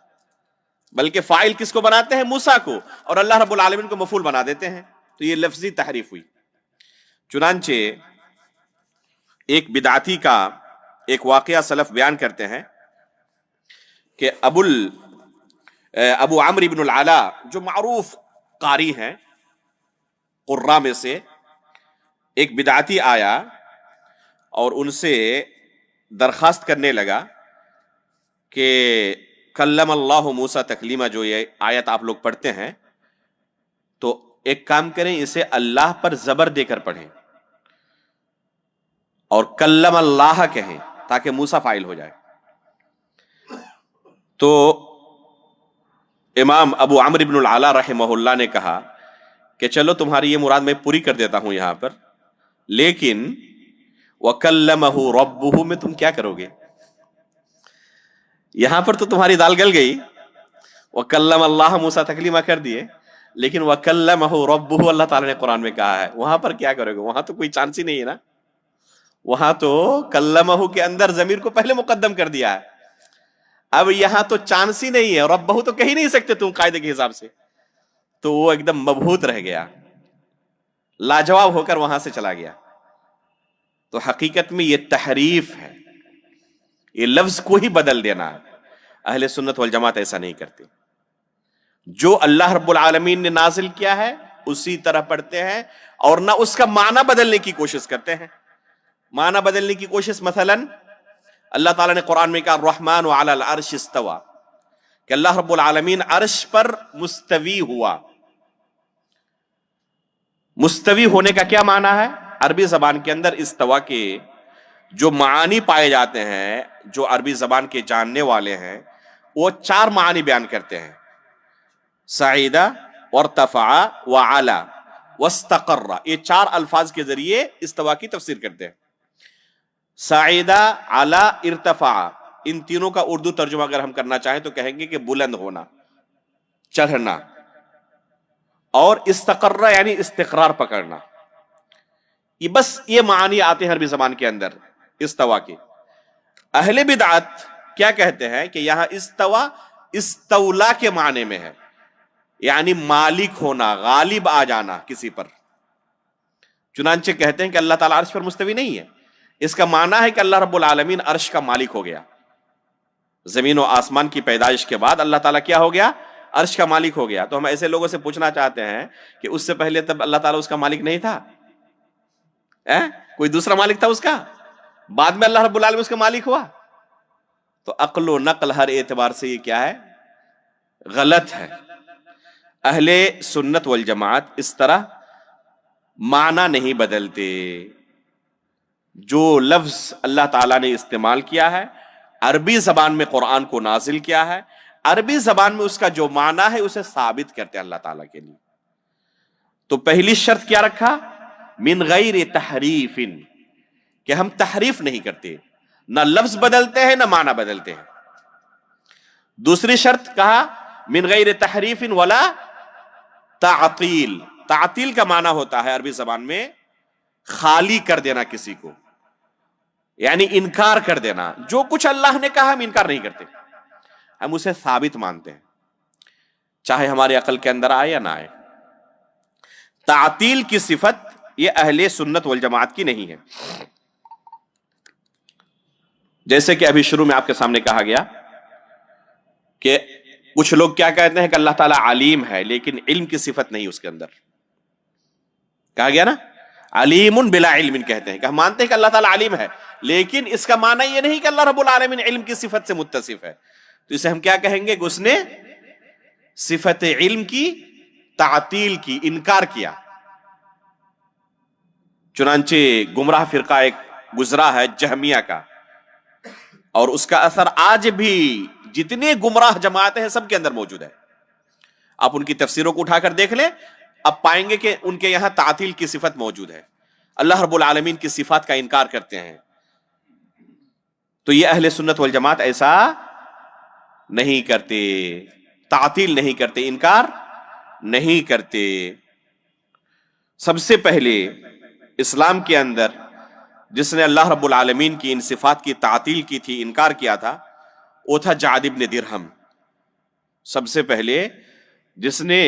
بلکہ فاعل کس کو بناتے ہیں؟ موسیٰ کو، اور اللہ رب العالمین کو مفعول بنا دیتے ہیں. تو یہ لفظی تحریف ہوئی. چنانچہ ایک بدعتی کا ایک واقعہ سلف بیان کرتے ہیں کہ ابو عمرو بن العلا جو معروف قاری ہیں قراء میں سے، ایک بدعتی آیا اور ان سے درخواست کرنے لگا کہ کلم اللہ موسیٰ تکلیما، جو یہ آیت آپ لوگ پڑھتے ہیں، تو ایک کام کریں، اسے اللہ پر زبر دے کر پڑھیں اور کلم اللہ کہیں تاکہ موسیٰ فاعل ہو جائے. تو امام ابو عمرو بن العلا رحمہ اللہ نے کہا کہ چلو تمہاری یہ مراد میں پوری کر دیتا ہوں یہاں پر، لیکن وَكَلَّمَهُ رَبُّهُ میں تم کیا کرو گے؟ یہاں پر تو تمہاری دال گل گئی، وَكَلَّمَ اللَّهَ موسیٰ تکلیمہ کر دیے، لیکن وَكَلَّمَهُ رَبُّهُ اللہ تعالیٰ نے قرآن میں کہا ہے، وہاں پر کیا کرو گے؟ وہاں تو کوئی چانس ہی نہیں ہے نا. وہاں تو کلمہ کے اندر ضمیر کو پہلے مقدم کر دیا ہے. اب یہاں تو چانس ہی نہیں ہے، ربہ تو کہہ نہیں سکتے تم قاعدے کے حساب سے. تو وہ ایک دم مبہوت رہ گیا، لاجواب ہو کر وہاں سے چلا گیا. تو حقیقت میں یہ تحریف ہے، یہ لفظ کو ہی بدل دینا. اہل سنت والجماعت ایسا نہیں کرتے. جو اللہ رب العالمین نے نازل کیا ہے اسی طرح پڑھتے ہیں، اور نہ اس کا معنی بدلنے کی کوشش کرتے ہیں. معنی بدلنے کی کوشش، مثلا اللہ تعالیٰ نے قرآن میں کہا الرحمن علی العرش استوى، کہ اللہ رب العالمین عرش پر مستوی ہوا. مستوی ہونے کا کیا معنی ہے؟ عربی زبان کے اندر استوا کے جو معانی پائے جاتے ہیں، جو عربی زبان کے جاننے والے ہیں، وہ چار معانی بیان کرتے ہیں: صعیدہ، وارتفع، وعلا، واستقر. یہ چار الفاظ کے ذریعے استوا کی تفسیر کرتے ہیں. صعیدہ، علا، ارتفع، ان تینوں کا اردو ترجمہ اگر ہم کرنا چاہیں تو کہیں گے کہ بلند ہونا، چڑھنا. اور استقر یعنی استقرار پکڑنا. یہ بس یہ معانی آتے ہیں عربی زبان کے اندر. استوا کی. اہل بدعت کیا کہتے ہیں کہ یہاں استوا استولا کے معنی میں ہے، یعنی مالک ہونا، غالب آ جانا کسی پر. چنانچہ کہتے ہیں کہ اللہ تعالیٰ عرش پر مستوی نہیں ہے، اس کا معنی ہے کہ اللہ رب العالمین عرش کا مالک ہو گیا. زمین و آسمان کی پیدائش کے بعد اللہ تعالیٰ کیا ہو گیا؟ عرش کا مالک ہو گیا. تو ہم ایسے لوگوں سے پوچھنا چاہتے ہیں کہ اس سے پہلے تب اللہ تعالیٰ اس کا مالک نہیں تھا؟ کوئی دوسرا مالک تھا اس کا؟ بعد میں اللہ رب العالمین اس کا مالک ہوا؟ تو عقل و نقل ہر اعتبار سے یہ کیا ہے؟ غلط ہے. اہل سنت والجماعت اس طرح معنی نہیں بدلتے. جو لفظ اللہ تعالیٰ نے استعمال کیا ہے، عربی زبان میں قرآن کو نازل کیا ہے، عربی زبان میں اس کا جو معنی ہے اسے ثابت کرتے ہیں اللہ تعالیٰ کے لیے. تو پہلی شرط کیا رکھا؟ من غیر تحریف، کہ ہم تحریف نہیں کرتے، نہ لفظ بدلتے ہیں نہ معنی بدلتے ہیں. دوسری شرط کہا من غیر تحریف ولا تعطیل. تعطیل کا معنی ہوتا ہے عربی زبان میں خالی کر دینا کسی کو، یعنی انکار کر دینا. جو کچھ اللہ نے کہا ہم انکار نہیں کرتے، ہم اسے ثابت مانتے ہیں، چاہے ہماری عقل کے اندر آئے یا نہ آئے. تعطیل کی صفت یہ اہل سنت والجماعت کی نہیں ہے. جیسے کہ ابھی شروع میں آپ کے سامنے کہا گیا کہ کچھ لوگ کیا کہتے ہیں کہ اللہ تعالیٰ علیم ہے لیکن علم کی صفت نہیں اس کے اندر. کہا گیا نا علیم بلا علم، کہتے ہیں کہ ہم مانتے ہیں کہ اللہ تعالیٰ علیم ہے لیکن اس کا معنی یہ نہیں کہ اللہ رب العالمین علم کی صفت سے متصف ہے. تو اسے ہم کیا کہیں گے کہ اس نے صفت علم کی تعطیل کی، انکار کیا. چنانچہ گمراہ فرقہ ایک گزرا ہے جہمیہ کا، اور اس کا اثر آج بھی جتنے گمراہ جماعتیں ہیں سب کے اندر موجود ہے. آپ ان کی تفسیروں کو اٹھا کر دیکھ لیں، اب پائیں گے کہ ان کے یہاں تعطیل کی صفت موجود ہے، اللہ رب العالمین کی صفات کا انکار کرتے ہیں. تو یہ اہل سنت والجماعت ایسا نہیں کرتے، تعطیل نہیں کرتے، انکار نہیں کرتے. سب سے پہلے اسلام کے اندر جس نے اللہ رب العالمین کی ان صفات کی تعطیل کی تھی، انکار کیا تھا، وہ تھا جعد ابن درہم. سب سے پہلے جس نے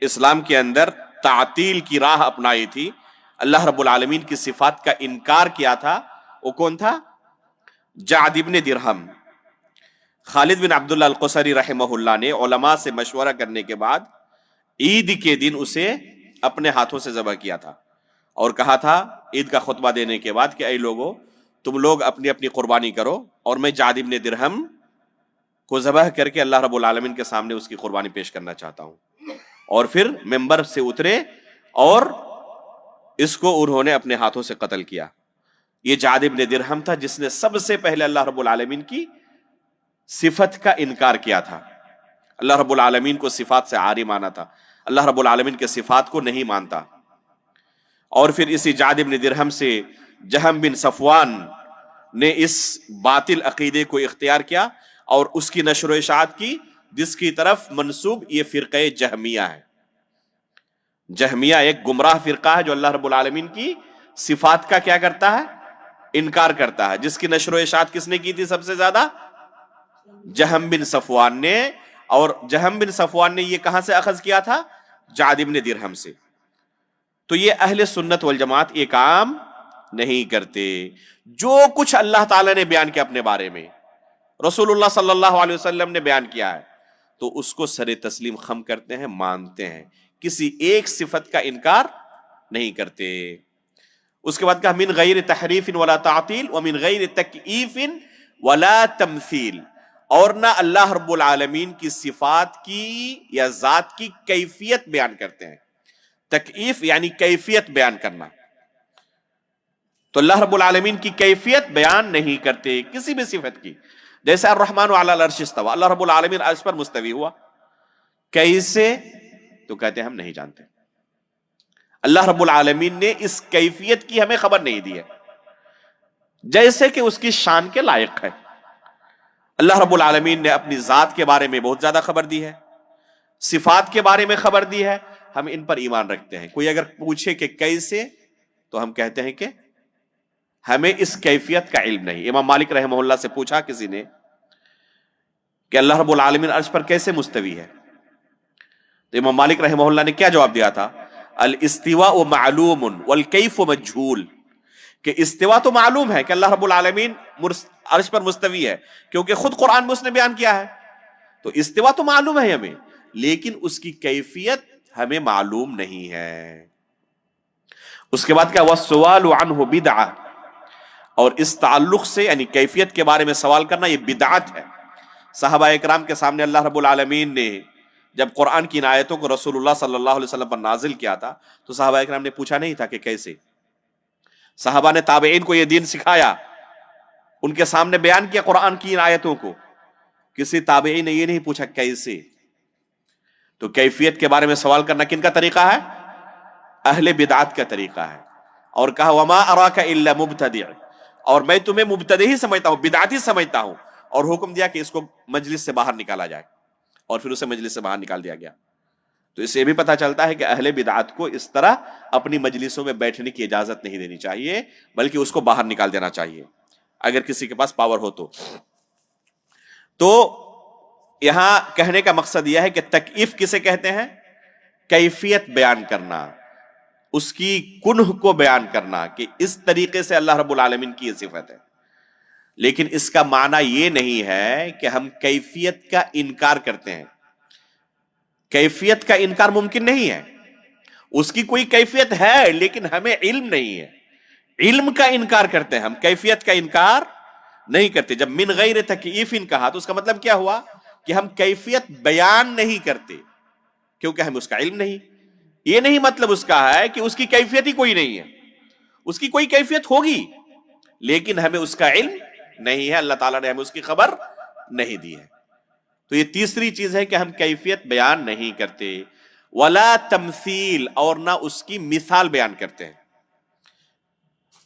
اسلام کے اندر تعطیل کی راہ اپنائی تھی، اللہ رب العالمین کی صفات کا انکار کیا تھا، وہ کون تھا؟ جعد ابن درہم. خالد بن عبداللہ القصری رحمہ اللہ نے علماء سے مشورہ کرنے کے بعد عید کے دن اسے اپنے ہاتھوں سے ذبح کیا تھا، اور کہا تھا عید کا خطبہ دینے کے بعد کہ اے لوگو، تم لوگ اپنی اپنی قربانی کرو اور میں جعد ابن درہم کو ذبح کر کے اللہ رب العالمین کے سامنے اس کی قربانی پیش کرنا چاہتا ہوں. اور پھر ممبر سے اترے اور اس کو انہوں نے اپنے ہاتھوں سے قتل کیا. یہ جعد ابن درہم تھا جس نے سب سے پہلے اللہ رب العالمین کی صفت کا انکار کیا تھا. اللہ رب العالمین کو صفات سے عاری مانا تھا، اللہ رب العالمین کے صفات کو نہیں مانتا. اور پھر اسی جعد ابن درہم سے جہم بن صفوان نے اس باطل عقیدے کو اختیار کیا اور اس کی نشر و اشاعت کی، جس کی طرف منسوب یہ فرقہ جہمیہ ہے. جہمیہ ایک گمراہ فرقہ ہے جو اللہ رب العالمین کی صفات کا کیا کرتا ہے؟ انکار کرتا ہے. جس کی نشر و اشاعت کس نے کی تھی سب سے زیادہ؟ جہم بن صفوان نے. اور جہم بن صفوان نے یہ کہاں سے اخذ کیا تھا؟ جعد ابن درہم سے. تو یہ اہل سنت والجماعت یہ کام نہیں کرتے. جو کچھ اللہ تعالیٰ نے بیان کیا اپنے بارے میں، رسول اللہ صلی اللہ علیہ وسلم نے بیان کیا ہے، تو اس کو سر تسلیم خم کرتے ہیں، مانتے ہیں، کسی ایک صفت کا انکار نہیں کرتے. اس کے بعد کہا من غیر تحریف ولا تعطیل ومن غیر تکییف ولا تمثیل. اور نہ اللہ رب العالمین کی صفات کی یا ذات کی کیفیت بیان کرتے ہیں. تکییف یعنی کیفیت بیان کرنا، تو اللہ رب العالمین کی کیفیت بیان نہیں کرتے کسی بھی صفت کی. جیسے الرحمن علی العرش استوى، اللہ رب العالمین عرش پر مستوی ہوا، کیسے؟ تو کہتے ہیں ہم نہیں جانتے. اللہ رب العالمین نے اس کیفیت کی ہمیں خبر نہیں دی ہے، جیسے کہ اس کی شان کے لائق ہے. اللہ رب العالمین نے اپنی ذات کے بارے میں بہت زیادہ خبر دی ہے، صفات کے بارے میں خبر دی ہے، ہم ان پر ایمان رکھتے ہیں. کوئی اگر پوچھے کہ کیسے، تو ہم کہتے ہیں کہ ہمیں اس کیفیت کا علم نہیں. امام مالک رحمہ اللہ سے پوچھا کسی نے کہ اللہ رب العالمین عرش پر کیسے مستوی ہے؟ تو امام مالک رحمہ اللہ نے کیا جواب دیا تھا؟ الاستواء معلوم والکیف مجہول. کہ استوا تو معلوم ہے کہ اللہ رب العالمین عرش پر مستوی ہے، کیونکہ خود قرآن میں اس نے بیان کیا ہے. تو استوا تو معلوم ہے ہمیں، لیکن اس کی کیفیت ہمیں معلوم نہیں ہے. اس کے بعد کیا؟ والسؤال عنہ بدعہ. اور اس تعلق سے یعنی کیفیت کے بارے میں سوال کرنا یہ بدعت ہے. صحابہ اکرام کے سامنے اللہ رب العالمین نے جب قرآن کی ان آیتوں کو رسول اللہ صلی اللہ علیہ وسلم پر نازل کیا تھا تو صحابہ اکرام نے پوچھا نہیں تھا کہ کیسے. صحابہ نے تابعین کو یہ دین سکھایا، ان کے سامنے بیان کیا قرآن کی ان آیتوں کو. کسی تابعی نے یہ نہیں پوچھا کیسے. تو کیفیت کے بارے میں سوال کرنا کن کا طریقہ ہے؟ اہل بدعت کا طریقہ ہے. اور کہا وما اراک الا مبتدع، اور میں تمہیں مبتدع ہی سمجھتا ہوں، بدعتی سمجھتا ہوں. اور حکم دیا کہ اس کو مجلس سے باہر نکالا جائے، اور پھر اسے مجلس سے باہر نکال دیا گیا. تو اس سے بھی پتہ چلتا ہے کہ اہل بدعت کو اس طرح اپنی مجلسوں میں بیٹھنے کی اجازت نہیں دینی چاہیے، بلکہ اس کو باہر نکال دینا چاہیے اگر کسی کے پاس پاور ہو تو. تو یہاں کہنے کا مقصد یہ ہے کہ تکییف کسے کہتے ہیں؟ کیفیت بیان کرنا، اس کی کنہ کو بیان کرنا کہ اس طریقے سے اللہ رب العالمین کی یہ صفت ہے. لیکن اس کا معنی یہ نہیں ہے کہ ہم کیفیت کا انکار کرتے ہیں. کیفیت کا انکار ممکن نہیں ہے. اس کی کوئی کیفیت ہے لیکن ہمیں علم نہیں ہے. علم کا انکار کرتے ہیں ہم، کیفیت کا انکار نہیں کرتے. جب من غیر تکییف کہا تو اس کا مطلب کیا ہوا؟ کہ ہم کیفیت بیان نہیں کرتے کیونکہ ہمیں اس کا علم نہیں. یہ نہیں مطلب اس کا ہے کہ اس کی کیفیت ہی کوئی نہیں ہے. اس کی کوئی کیفیت ہوگی لیکن ہمیں اس کا علم نہیں ہے، اللہ تعالیٰ نے ہمیں اس کی خبر نہیں دی ہے. تو یہ تیسری چیز ہے کہ ہم کیفیت بیان نہیں کرتے. ولا تمثیل، اور نہ اس کی مثال بیان کرتے ہیں.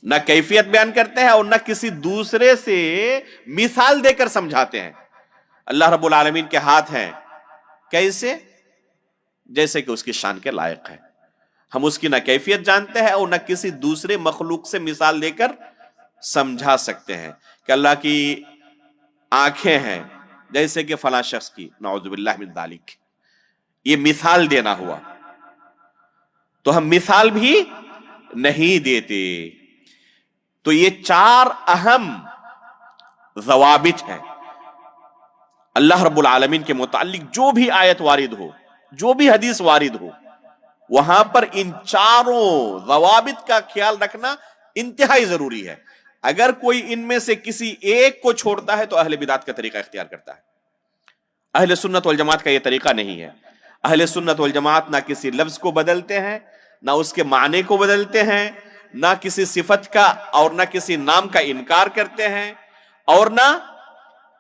نہ کیفیت بیان کرتے ہیں اور نہ کسی دوسرے سے مثال دے کر سمجھاتے ہیں. اللہ رب العالمین کے ہاتھ ہیں، کیسے؟ جیسے کہ اس کی شان کے لائق ہے. ہم اس کی نہ کیفیت جانتے ہیں اور نہ کسی دوسرے مخلوق سے مثال دے کر سمجھا سکتے ہیں کہ اللہ کی آنکھیں ہیں جیسے کہ فلاں شخص کی، نعوذ باللہ من ذالک. یہ مثال دینا ہوا، تو ہم مثال بھی نہیں دیتے. تو یہ چار اہم ضوابط ہیں. اللہ رب العالمین کے متعلق جو بھی آیت وارد ہو، جو بھی حدیث وارد ہو، وہاں پر ان چاروں ضوابط کا خیال رکھنا انتہائی ضروری ہے. اگر کوئی ان میں سے کسی ایک کو چھوڑتا ہے تو اہل بدعت کا طریقہ اختیار کرتا ہے. اہل سنت والجماعت کا یہ طریقہ نہیں ہے. اہل سنت والجماعت نہ کسی لفظ کو بدلتے ہیں، نہ اس کے معنی کو بدلتے ہیں، نہ کسی صفت کا اور نہ کسی نام کا انکار کرتے ہیں، اور نہ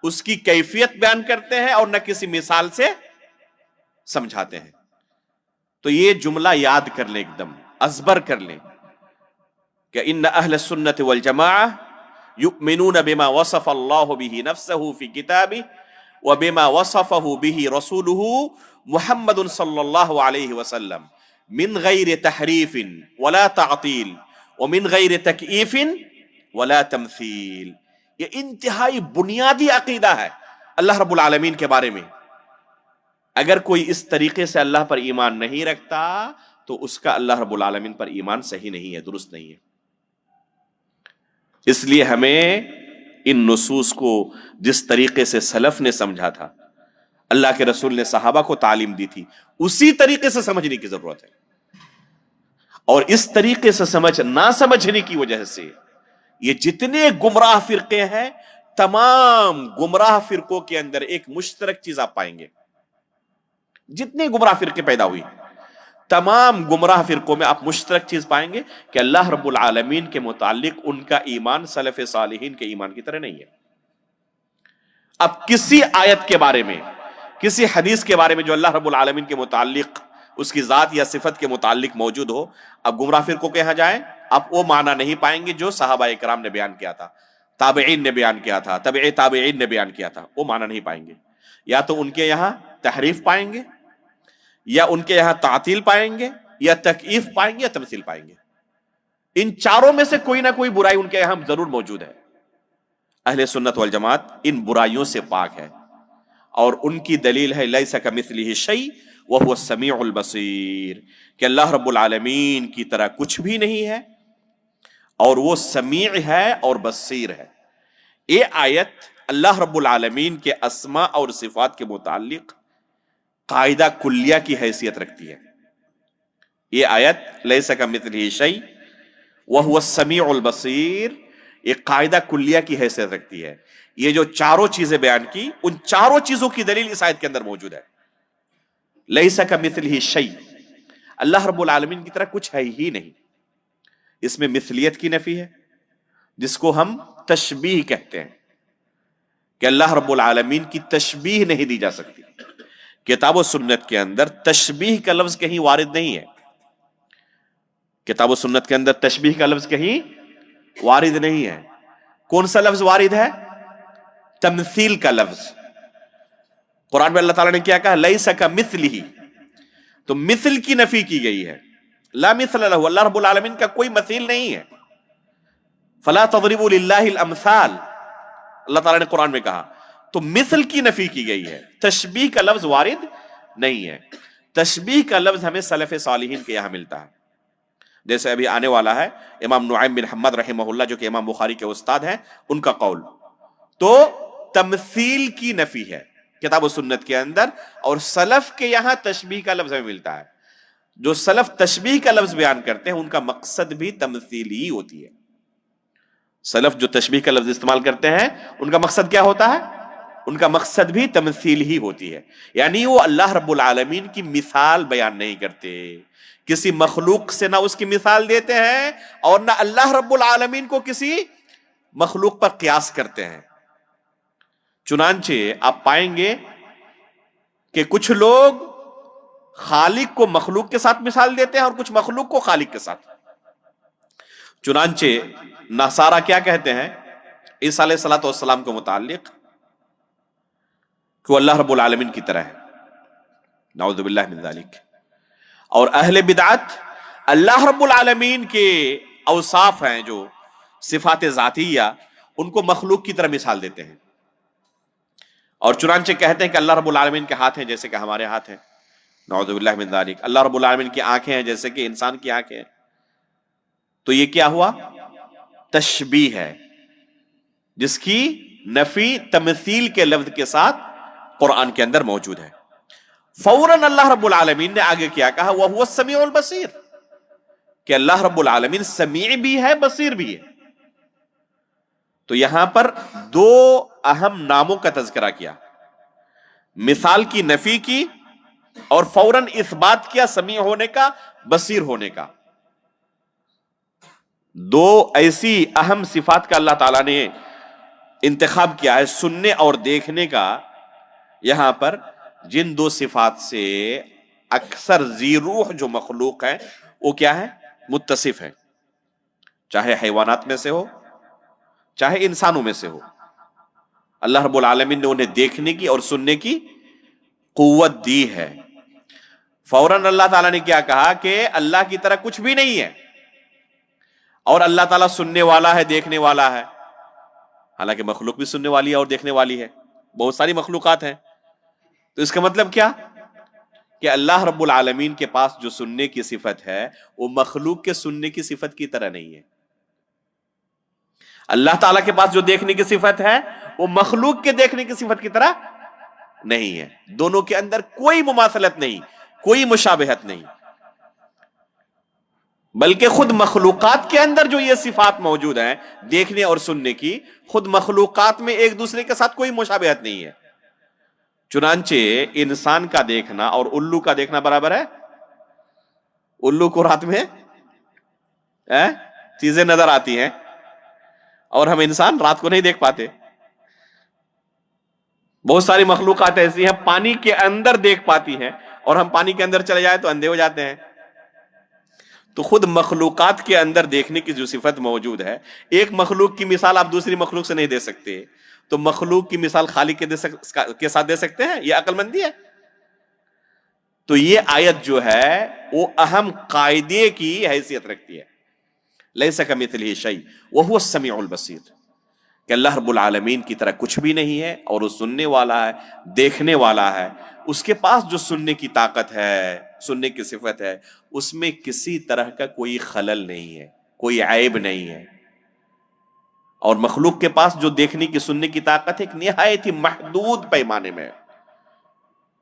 اس کی کیفیت بیان کرتے ہیں، اور نہ کسی مثال سے سمجھاتے ہیں. تو یہ جملہ یاد کر لیں، ایک دم ازبر کر لیں کہ ان اہل السنت والجماعہ یؤمنون بما وصف اللہ بہ نفسہ فی کتابہ وبما وصفہ بہ رسولہ محمد صلی اللہ علیہ وسلم من غیر تحریف ولا تعطیل ومن غیر تکییف ولا تمثیل. یہ انتہائی بنیادی عقیدہ ہے اللہ رب العالمین کے بارے میں. اگر کوئی اس طریقے سے اللہ پر ایمان نہیں رکھتا تو اس کا اللہ رب العالمین پر ایمان صحیح نہیں ہے، درست نہیں ہے. اس لیے ہمیں ان نصوص کو جس طریقے سے سلف نے سمجھا تھا، اللہ کے رسول نے صحابہ کو تعلیم دی تھی، اسی طریقے سے سمجھنے کی ضرورت ہے. اور اس طریقے سے نہ سمجھنے کی وجہ سے یہ جتنے گمراہ فرقے ہیں، تمام گمراہ فرقوں کے اندر ایک مشترک چیز آپ پائیں گے. جتنے گمراہ فرقے پیدا ہوئی، تمام گمراہ فرقوں میں آپ مشترک چیز پائیں گے کہ اللہ رب العالمین کے متعلق ان کا ایمان سلف صالحین کے ایمان کی طرح نہیں ہے. اب کسی آیت کے بارے میں، کسی حدیث کے بارے میں جو اللہ رب العالمین کے متعلق، اس کی ذات یا صفت کے متعلق موجود ہو، اب گمراہ فرقوں کے یہاں جائیں، آپ وہ معنی نہیں پائیں گے جو صحابہ اکرام نے بیان کیا تھا، تابعین نے بیان کیا تھا، تبع تابعین نے بیان کیا تھا. وہ معنی نہیں پائیں گے. یا تو ان کے یہاں تحریف پائیں گے، یا ان کے یہاں تعطیل پائیں گے، یا تکییف پائیں گے، یا تمثیل پائیں گے. ان چاروں میں سے کوئی نہ کوئی برائی ان کے یہاں ضرور موجود ہے. اہل سنت والجماعت ان برائیوں سے پاک ہے اور ان کی دلیل ہے لیس کمثلہ شیء وہو السمیع البصیر، کہ اللہ رب العالمین کی طرح کچھ بھی نہیں ہے اور وہ سمیع ہے اور بصیر ہے. یہ آیت اللہ رب العالمین کے اسماء اور صفات کے متعلق قاعدہ کلیہ کی حیثیت رکھتی ہے. یہ آیت لیس کمثلہ شیء وہو السمیع البصیر ایک قاعدہ کلیہ کی حیثیت رکھتی ہے. یہ جو چاروں چیزیں بیان کی ان چاروں چیزوں کی دلیل اس آیت کے اندر موجود ہے. لیس کمثلہ شیء، اللہ رب العالمین کی طرح کچھ ہے ہی نہیں. اس میں مثلیت کی نفی ہے جس کو ہم تشبیہ کہتے ہیں کہ اللہ رب العالمین کی تشبیہ نہیں دی جا سکتی. کتاب و سنت کے اندر تشبیہ کا لفظ کہیں وارد نہیں ہے. کتاب و سنت کے اندر تشبیہ کا لفظ کہیں وارد نہیں ہے. کون سا لفظ وارد ہے؟ تمثیل کا لفظ. قرآن میں اللہ تعالیٰ نے کیا کہا؟ لیس کمثلہ، تو مثل کی نفی کی گئی ہے. لا مثل لہ، اللہ رب العالمین کا کوئی مثیل نہیں ہے. فلا تضربوا للہ الامثال، اللہ تعالیٰ نے قرآن میں کہا. تو مثل کی نفی کی گئی ہے، تشبیہ کا لفظ وارد نہیں ہے. تشبیہ کا لفظ ہمیں سلف صالحین کے یہاں ملتا ہے. جیسے ابھی آنے والا ہے امام نعیم بن حمد رحمہ اللہ جو کہ امام بخاری کے استاد ہیں، ان کا قول. تو تمثیل کی نفی ہے کتاب و سنت کے اندر، اور سلف کے یہاں تشبیہ کا لفظ ہمیں ملتا ہے. جو سلف تشبیہ کا لفظ بیان کرتے ہیں ان کا مقصد بھی تمثیل ہی ہوتی ہے. سلف جو تشبیہ کا لفظ استعمال کرتے ہیں ان کا مقصد کیا ہوتا ہے؟ ان کا مقصد بھی تمثیل ہی ہوتی ہے. یعنی وہ اللہ رب العالمین کی مثال بیان نہیں کرتے، کسی مخلوق سے نہ اس کی مثال دیتے ہیں اور نہ اللہ رب العالمین کو کسی مخلوق پر قیاس کرتے ہیں. چنانچہ آپ پائیں گے کہ کچھ لوگ خالق کو مخلوق کے ساتھ مثال دیتے ہیں اور کچھ مخلوق کو خالق کے ساتھ. چنانچہ نصارہ کیا کہتے ہیں عیسیٰ علیہ الصلوۃ والسلام کو متعلق کہ وہ اللہ رب العالمین کی طرح ہے، نعوذ باللہ من ذالک. اور اہل بدعت اللہ رب العالمین کے اوصاف ہیں جو صفات ذاتیہ ان کو مخلوق کی طرح مثال دیتے ہیں، اور چنانچہ کہتے ہیں کہ اللہ رب العالمین کے ہاتھ ہیں جیسے کہ ہمارے ہاتھ ہیں، نعوذ باللہ من ذالک. اللہ رب العالمین کی آنکھیں ہیں جیسے کہ انسان کی آنکھیں ہیں. تو یہ کیا ہوا؟ تشبیہ ہے جس کی نفی تمثیل کے لفظ کے ساتھ قرآن کے اندر موجود ہے. فوراً اللہ رب العالمین نے آگے کیا کہا؟ وَهُوَ السَّمِيعُ الْبَصِيرُ، کہ اللہ رب العالمین سمیع بھی ہے بصیر بھی ہے. تو یہاں پر دو اہم ناموں کا تذکرہ کیا، مثال کی نفی کی اور فوراً اس بات کیا سمیع ہونے کا، بصیر ہونے کا. دو ایسی اہم صفات کا اللہ تعالیٰ نے انتخاب کیا ہے سننے اور دیکھنے کا، یہاں پر جن دو صفات سے اکثر ذی روح جو مخلوق ہیں وہ کیا ہے؟ متصف ہے، چاہے حیوانات میں سے ہو چاہے انسانوں میں سے ہو. اللہ رب العالمین نے انہیں دیکھنے کی اور سننے کی قوت دی ہے. فوراً اللہ تعالیٰ نے کیا کہا کہ اللہ کی طرح کچھ بھی نہیں ہے، اور اللہ تعالیٰ سننے والا ہے، دیکھنے والا ہے. حالانکہ مخلوق بھی سننے والی ہے اور دیکھنے والی ہے، بہت ساری مخلوقات ہیں. تو اس کا مطلب کیا کہ اللہ رب العالمین کے پاس جو سننے کی صفت ہے وہ مخلوق کے سننے کی صفت کی طرح نہیں ہے. اللہ تعالیٰ کے پاس جو دیکھنے کی صفت ہے وہ مخلوق کے دیکھنے کی صفت کی طرح نہیں ہے. دونوں کے اندر کوئی مماثلت نہیں، کوئی مشابہت نہیں، بلکہ خود مخلوقات کے اندر جو یہ صفات موجود ہیں دیکھنے اور سننے کی، خود مخلوقات میں ایک دوسرے کے ساتھ کوئی مشابہت نہیں ہے. چنانچہ انسان کا دیکھنا اور الو کا دیکھنا برابر ہے. الو کو رات میں چیزیں نظر آتی ہیں اور ہم انسان رات کو نہیں دیکھ پاتے. بہت ساری مخلوقات ایسی ہیں پانی کے اندر دیکھ پاتی ہیں اور ہم پانی کے اندر چلے جائیں تو اندھے ہو جاتے ہیں. تو خود مخلوقات کے اندر دیکھنے کی جو صفت موجود ہے، ایک مخلوق کی مثال آپ دوسری مخلوق سے نہیں دے سکتے، تو مخلوق کی مثال خالق کے ساتھ دے سکتے ہیں؟ یہ عقل مندی ہے. تو یہ آیت جو ہے وہ اہم قاعدے کی حیثیت رکھتی ہے. ليس كمثله شيء وهو السميع البصير، کہ اللہ رب العالمین کی طرح کچھ بھی نہیں ہے اور وہ سننے والا ہے، دیکھنے والا ہے۔ اس کے پاس جو سننے کی طاقت ہے، سننے کی صفت ہے، اس میں کسی طرح کا کوئی خلل نہیں ہے، کوئی عیب نہیں ہے۔ اور مخلوق کے پاس جو دیکھنے کی سننے کی طاقت ہے ایک نہایت ہی محدود پیمانے میں،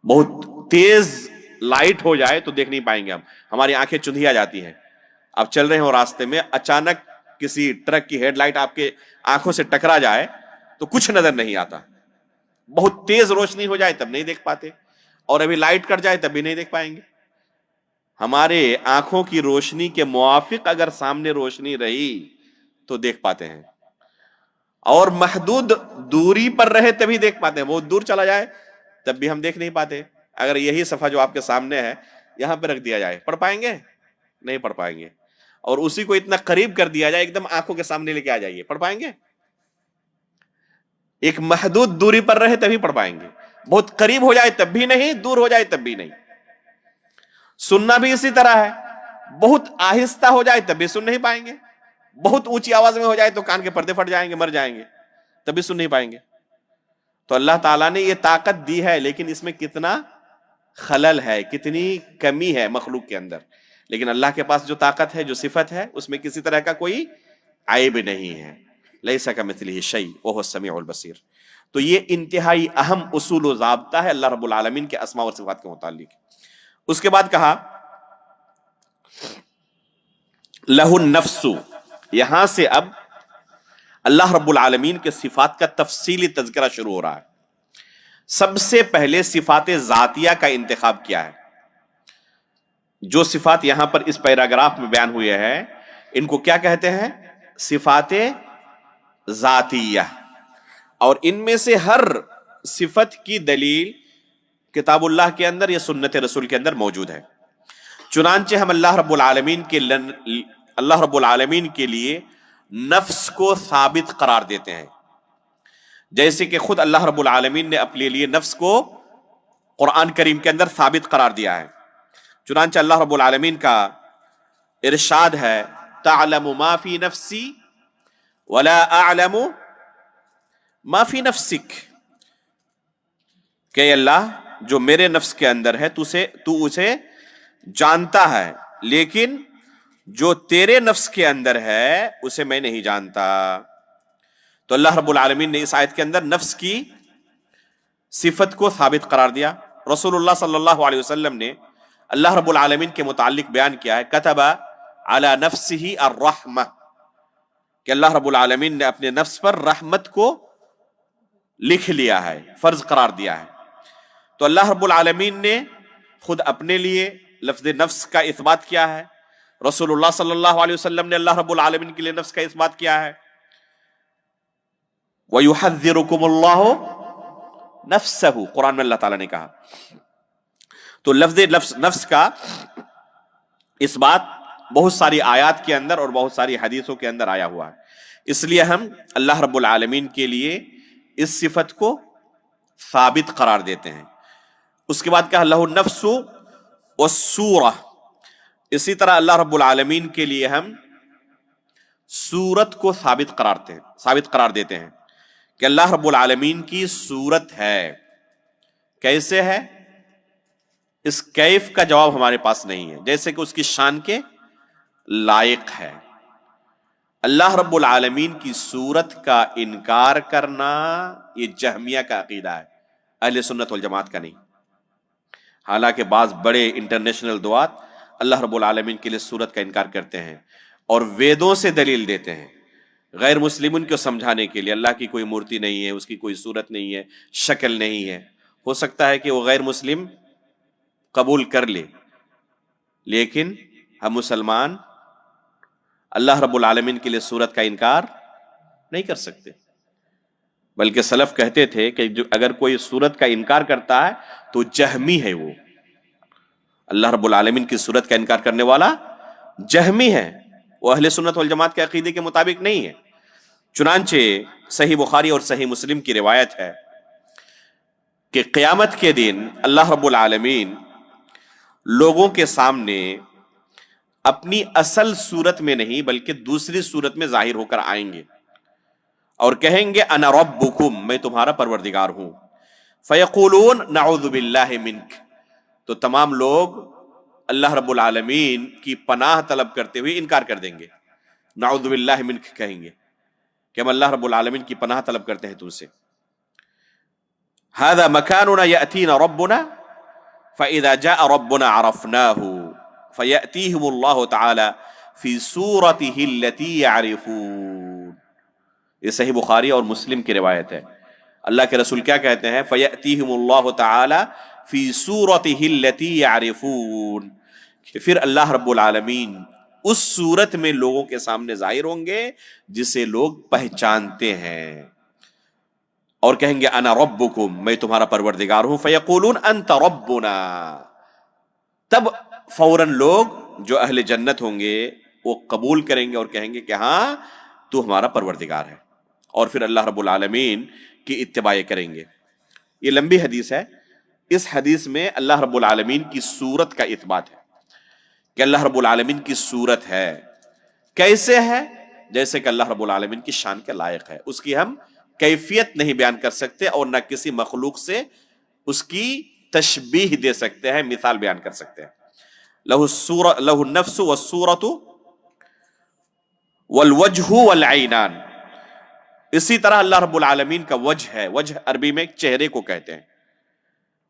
بہت تیز لائٹ ہو جائے تو دیکھ نہیں پائیں گے ہم، ہماری آنکھیں چندھیا جاتی ہیں۔ آپ چل رہے ہو راستے میں، اچانک کسی ٹرک کی ہیڈ لائٹ آپ کے آنکھوں سے ٹکرا جائے تو کچھ نظر نہیں آتا، بہت تیز روشنی ہو جائے تب نہیں دیکھ پاتے، اور ابھی لائٹ کٹ جائے تب بھی نہیں دیکھ پائیں گے۔ ہمارے آنکھوں کی روشنی کے موافق اگر سامنے روشنی رہی تو دیکھ پاتے ہیں، اور محدود دوری پر رہے تبھی دیکھ پاتے ہیں، بہت دور چلا جائے تب بھی ہم دیکھ نہیں پاتے۔ اگر یہی صفحہ جو آپ کے سامنے ہے یہاں پہ رکھ دیا جائے، پڑھ پائیں گے؟ نہیں پڑھ پائیں گے۔ اور اسی کو اتنا قریب کر دیا جائے، ایک دم آنکھوں کے سامنے لے کے آ جائیے، پڑھ پائیں گے؟ ایک محدود دوری پر رہے تبھی پڑھ پائیں گے، بہت قریب ہو جائے تب بھی نہیں، دور ہو جائے تب بھی نہیں۔ سننا بھی اسی طرح ہے، بہت آہستہ ہو جائے تب بھی سن نہیں پائیں گے، بہت اونچی آواز میں ہو جائے تو کان کے پردے پھٹ جائیں گے، مر جائیں گے، تب بھی سن نہیں پائیں گے۔ تو اللہ تعالیٰ نے یہ طاقت دی ہے، لیکن اس میں کتنا خلل ہے، کتنی کمی ہے مخلوق کے اندر۔ لیکن اللہ کے پاس جو طاقت ہے، جو صفت ہے، اس میں کسی طرح کا کوئی عیب نہیں ہے۔ لیس کمثلہ شیء وہو السمیع البصیر۔ تو یہ انتہائی اہم اصول و ضابطہ ہے اللہ رب العالمین کے اسماء اور صفات کے متعلق۔ اس کے بعد کہا لہ النفس، یہاں سے اب اللہ رب العالمین کے صفات کا تفصیلی تذکرہ شروع ہو رہا ہے۔ سب سے پہلے صفات ذاتیہ کا انتخاب کیا ہے؟ جو صفات یہاں پر اس پیراگراف میں بیان ہوئے ہیں ان کو کیا کہتے ہیں؟ صفات ذاتیہ۔ اور ان میں سے ہر صفت کی دلیل کتاب اللہ کے اندر یا سنت رسول کے اندر موجود ہے۔ چنانچہ ہم اللہ رب العالمین کے لیے نفس کو ثابت قرار دیتے ہیں، جیسے کہ خود اللہ رب العالمین نے اپنے لیے نفس کو قرآن کریم کے اندر ثابت قرار دیا ہے۔ چنانچہ اللہ رب العالمین کا ارشاد ہے تعلم ما فی نفسی ولا اعلم ما فی نفسک، کہ اللہ جو میرے نفس کے اندر ہے تو اسے جانتا ہے، لیکن جو تیرے نفس کے اندر ہے اسے میں نہیں جانتا۔ تو اللہ رب العالمین نے اس آیت کے اندر نفس کی صفت کو ثابت قرار دیا۔ رسول اللہ صلی اللہ علیہ وسلم نے اللہ رب العالمین کے متعلق بیان کیا ہے کتب علی نفسہ الرحمہ، کہ اللہ رب العالمین نے اپنے نفس پر رحمت کو لکھ لیا ہے، فرض قرار دیا ہے۔ تو اللہ رب العالمین نے خود اپنے لیے لفظ نفس کا اثبات کیا ہے، رسول اللہ صلی اللہ علیہ وسلم نے اللہ رب العالمین کے لیے نفس کا اثبات کیا ہے۔ وَيُحَذِّرُكُمُ اللَّهُ نَفْسَهُ، قرآن میں اللہ تعالیٰ نے کہا۔ تو لفظ نفس کا اس بات بہت ساری آیات کے اندر اور بہت ساری حدیثوں کے اندر آیا ہوا ہے، اس لیے ہم اللہ رب العالمین کے لیے اس صفت کو ثابت قرار دیتے ہیں۔ اس کے بعد کہا لہ النفس والصورہ، اسی طرح اللہ رب العالمین کے لیے ہم صورت کو ثابت قرار دیتے ہیں کہ اللہ رب العالمین کی صورت ہے۔ کیسے ہے؟ اس کیف کا جواب ہمارے پاس نہیں ہے، جیسے کہ اس کی شان کے لائق ہے۔ اللہ رب العالمین کی صورت کا انکار کرنا یہ جہمیہ کا عقیدہ ہے، اہل سنت والجماعت کا نہیں۔ حالانکہ بعض بڑے انٹرنیشنل دعات اللہ رب العالمین کے لیے صورت کا انکار کرتے ہیں اور ویدوں سے دلیل دیتے ہیں غیر مسلمین کو سمجھانے کے لیے، اللہ کی کوئی مورتی نہیں ہے، اس کی کوئی صورت نہیں ہے، شکل نہیں ہے۔ ہو سکتا ہے کہ وہ غیر مسلم قبول کر لے، لیکن ہم مسلمان اللہ رب العالمین کے لیے صورت کا انکار نہیں کر سکتے۔ بلکہ سلف کہتے تھے کہ اگر کوئی صورت کا انکار کرتا ہے تو جہمی ہے، وہ اللہ رب العالمین کی صورت کا انکار کرنے والا جہمی ہے، وہ اہل سنت والجماعت کے عقیدے کے مطابق نہیں ہے۔ چنانچہ صحیح بخاری اور صحیح مسلم کی روایت ہے کہ قیامت کے دن اللہ رب العالمین لوگوں کے سامنے اپنی اصل صورت میں نہیں بلکہ دوسری صورت میں ظاہر ہو کر آئیں گے اور کہیں گے انا ربکم، میں تمہارا پروردگار ہوں. فیقولون نعوذ باللہ منک، تو تمام لوگ اللہ رب العالمین کی پناہ طلب کرتے ہوئے انکار کر دیں گے. نعوذ باللہ منک کہیں گے کہ ہم اللہ رب العالمین کی پناہ طلب کرتے ہیں تم سے. هذا مكاننا يأتينا ربنا فإذا جاء ربنا عرفناه فيأتيهم الله تعالى في صورته التي يعرفون. یہ صحیح بخاری اور مسلم کی روایت ہے. اللہ کے رسول کیا کہتے ہیں؟ فَيَأْتِيهِمُ اللَّهُ تَعَالَى فِي صُورَتِهِ الَّتِي يَعْرِفُونَ، کہ پھر اللہ رب العالمین اس صورت میں لوگوں کے سامنے ظاہر ہوں گے جسے لوگ پہچانتے ہیں، اور کہیں گے انا ربکم، میں تمہارا پروردگار ہوں. فیقولون انت ربنا، تب فوراً لوگ جو اہل جنت ہوں گے وہ قبول کریں گے اور کہیں گے کہ ہاں تو ہمارا پروردگار ہے، اور پھر اللہ رب العالمین کی اتباع کریں گے. یہ لمبی حدیث ہے. اس حدیث میں اللہ رب العالمین کی صورت کا اثبات ہے کہ اللہ رب العالمین کی صورت ہے. کیسے ہے؟ جیسے کہ اللہ رب العالمین کی شان کے لائق ہے. اس کی ہم کیفیت نہیں بیان کر سکتے اور نہ کسی مخلوق سے اس کی تشبیہ دے سکتے ہیں، مثال بیان کر سکتے ہیں. لہ النفس والصورت والوجہ والعینان. اسی طرح اللہ رب العالمین کا وجہ ہے. وجہ عربی میں چہرے کو کہتے ہیں.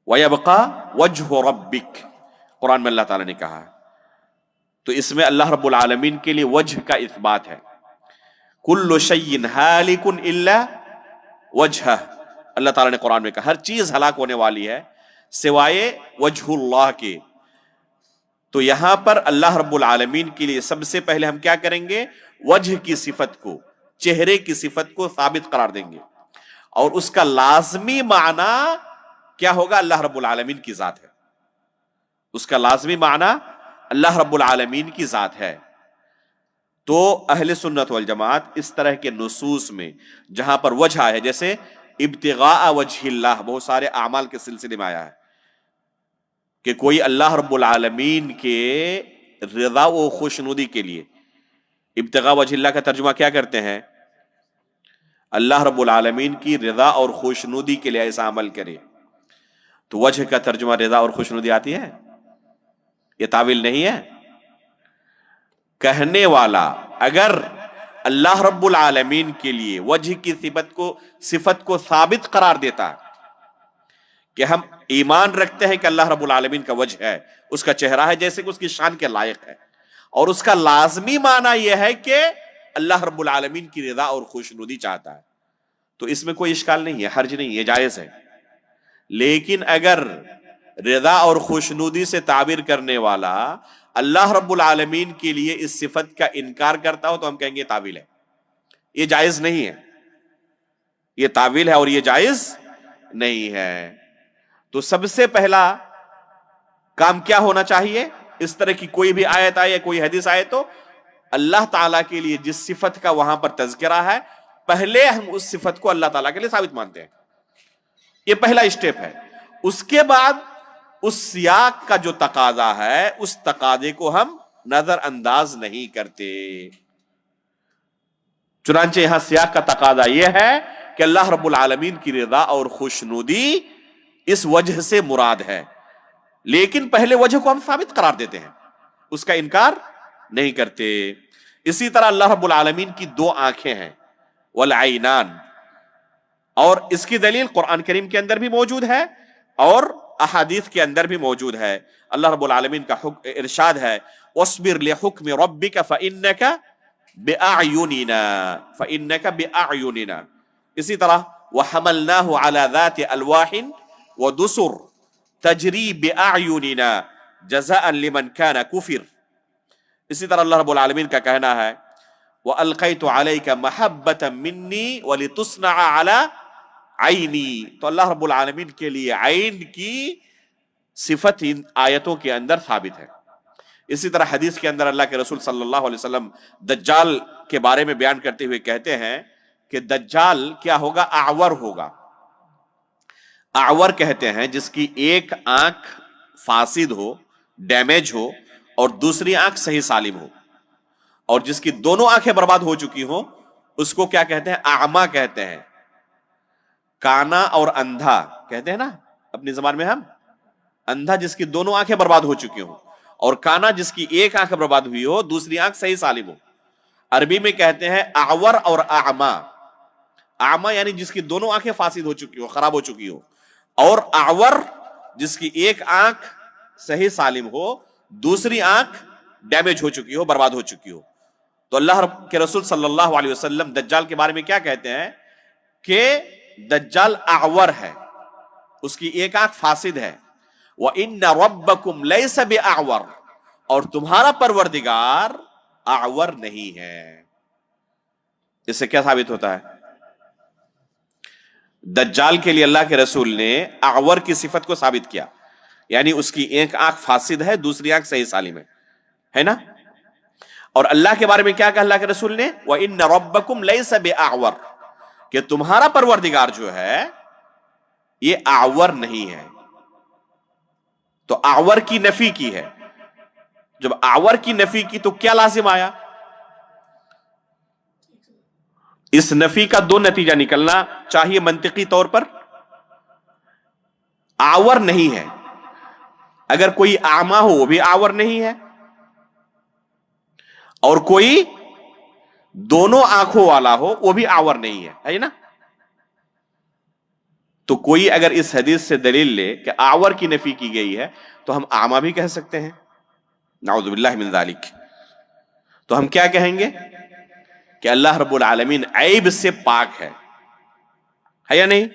وَيَبْقَى وَجْهُ رَبِّكَ، قرآن میں اللہ تعالیٰ نے کہا. تو اس میں اللہ رب العالمین کے لیے وجہ کا اثبات ہے. کل شیء ہالک الا وجہہ، اللہ تعالیٰ نے قرآن میں کہا ہر چیز ہلاک ہونے والی ہے سوائے وجہ اللہ کے. تو یہاں پر اللہ رب العالمین کے لیے سب سے پہلے ہم کیا کریں گے؟ وجہ کی صفت کو، چہرے کی صفت کو ثابت قرار دیں گے، اور اس کا لازمی معنی کیا ہوگا؟ اللہ رب العالمین کی ذات ہے. اس کا لازمی معنی اللہ رب العالمین کی ذات ہے. تو اہل سنت والجماعت اس طرح کے نصوص میں جہاں پر وجہ ہے، جیسے ابتغاء وجہ اللہ، بہت سارے اعمال کے سلسلے میں آیا ہے کہ کوئی اللہ رب العالمین کے رضا و خوشنودی کے لیے، ابتغاء وجہ اللہ کا ترجمہ کیا کرتے ہیں؟ اللہ رب العالمین کی رضا اور خوشنودی کے لیے ایسا عمل کرے. تو وجہ کا ترجمہ رضا اور خوشنودی آتی ہے؟ یہ تعویل نہیں ہے. کہنے والا اگر اللہ رب العالمین کے لیے وجہ کی صفت کو ثابت قرار دیتا کہ ہم ایمان رکھتے ہیں کہ اللہ رب العالمین کا وجہ ہے، اس کا چہرہ ہے جیسے کہ اس کی شان کے لائق ہے، اور اس کا لازمی معنی یہ ہے کہ اللہ رب العالمین کی رضا اور خوشنودی چاہتا ہے، تو اس میں کوئی اشکال نہیں ہے، حرج نہیں، یہ جائز ہے. لیکن اگر رضا اور خوشنودی سے تعبیر کرنے والا اللہ رب العالمین کے لیے اس صفت کا انکار کرتا ہو تو ہم کہیں گے تعویل ہے. یہ جائز نہیں ہے، یہ تعویل ہے اور یہ جائز نہیں ہے. تو سب سے پہلا کام کیا ہونا چاہیے؟ اس طرح کی کوئی بھی آیت آئے، کوئی حدیث آئے، تو اللہ تعالیٰ کے لیے جس صفت کا وہاں پر تذکرہ ہے پہلے ہم اس صفت کو اللہ تعالیٰ کے لیے ثابت مانتے ہیں. یہ پہلا اسٹیپ ہے. اس کے بعد اس سیاق کا جو تقاضا ہے اس تقاضے کو ہم نظر انداز نہیں کرتے. چنانچہ یہاں سیاق کا تقاضا یہ ہے کہ اللہ رب العالمین کی رضا اور خوشنودی اس وجہ سے مراد ہے، لیکن پہلے وجہ کو ہم ثابت قرار دیتے ہیں، اس کا انکار نہیں کرتے. اسی طرح اللہ رب العالمین کی دو آنکھیں ہیں، والعینان، اور اس کی دلیل قرآن کریم کے اندر بھی موجود ہے اور احادیث کے اندر بھی موجود ہے. اللہ رب العالمین کا ارشاد ہے وَاصْبِرْ لِحُكْمِ رَبِّكَ فَإِنَّكَ بِأَعْيُنِنَا. اسی طرح وَحَمَلْنَاهُ عَلَى ذَاتِ أَلْوَاحٍ وَدُسُرٍ تَجْرِي بِأَعْيُنِنَا جَزَاءً لِمَنْ كَانَ كُفِرٍ. اسی طرح اللہ رب العالمین کا کہنا ہے وَأَلْقَيْتُ عَلَيْكَ مَحَبَّةً مِّنِّي وَلِتُصْنَعَ عَلَى عَيْنِي. تو اللہ رب العالمین کے لیے عین کی صفت ان آیتوں کے اندر ثابت ہے. اسی طرح حدیث کے اندر اللہ کے رسول صلی اللہ علیہ وسلم دجال کے بارے میں بیان کرتے ہوئے کہتے ہیں کہ دجال کیا ہوگا؟ اعور ہوگا. اعور کہتے ہیں جس کی ایک آنکھ فاسد ہو، ڈیمیج ہو، اور دوسری آنکھ صحیح سالم ہو، اور جس کی دونوں آنکھیں برباد ہو چکی ہوں اس کو کیا کہتے ہیں؟ اعمیٰ کہتے ہیں. کانا اور اندھا کہتے ہیں نا اپنی زبان میں ہم. اندھا جس کی دونوں آنکھیں برباد ہو چکی ہوں، اور کانا جس کی ایک آنکھ برباد ہوئی ہو دوسری آنکھ صحیح سالم ہو. عربی میں کہتے ہیں اعور اور اعمیٰ. اعمیٰ یعنی جس کی دونوں آنکھیں فاسد ہو چکی ہو، خراب ہو چکی ہو، اور اعور جس کی ایک آنکھ صحیح سالم ہو دوسری آنکھ ڈیمیج ہو چکی ہو، برباد ہو چکی ہو. تو اللہ کے رسول صلی اللہ علیہ وسلم دجال کے بارے میں کیا کہتے ہیں کہ دجال اعور ہے، اس کی ایک آنکھ فاسد ہے. وَإِنَّ رَبَّكُمْ لَيْسَ بِأَعْوَرٍ، اور تمہارا پروردگار اعور نہیں ہے. اس سے کیا ثابت ہوتا ہے؟ دجال کے لیے اللہ کے رسول نے اعور کی صفت کو ثابت کیا، یعنی اس کی ایک آنکھ فاسد ہے دوسری آنکھ صحیح سالم ہے نا. اور اللہ کے بارے میں کیا کہا اللہ کے رسول نے؟ وَإِنَّ رَبَّكُمْ لَيْسَ بِأَعْوَرٍ، کہ تمہارا پروردگار جو ہے یہ اعور نہیں ہے. تو اعور کی نفی کی ہے. جب اعور کی نفی کی تو کیا لازم آیا؟ اس نفی کا دو نتیجہ نکلنا چاہیے منطقی طور پر. اعور نہیں ہے، اگر کوئی اعمیٰ ہو وہ بھی اعور نہیں ہے، اور کوئی دونوں آنکھوں والا ہو وہ بھی اعور نہیں ہے نا. تو کوئی اگر اس حدیث سے دلیل لے کہ اعور کی نفی کی گئی ہے تو ہم اعمیٰ بھی کہہ سکتے ہیں، نعوذ باللہ من ذالک. تو ہم کیا کہیں گے کہ اللہ رب العالمین عیب سے پاک ہے یا نہیں؟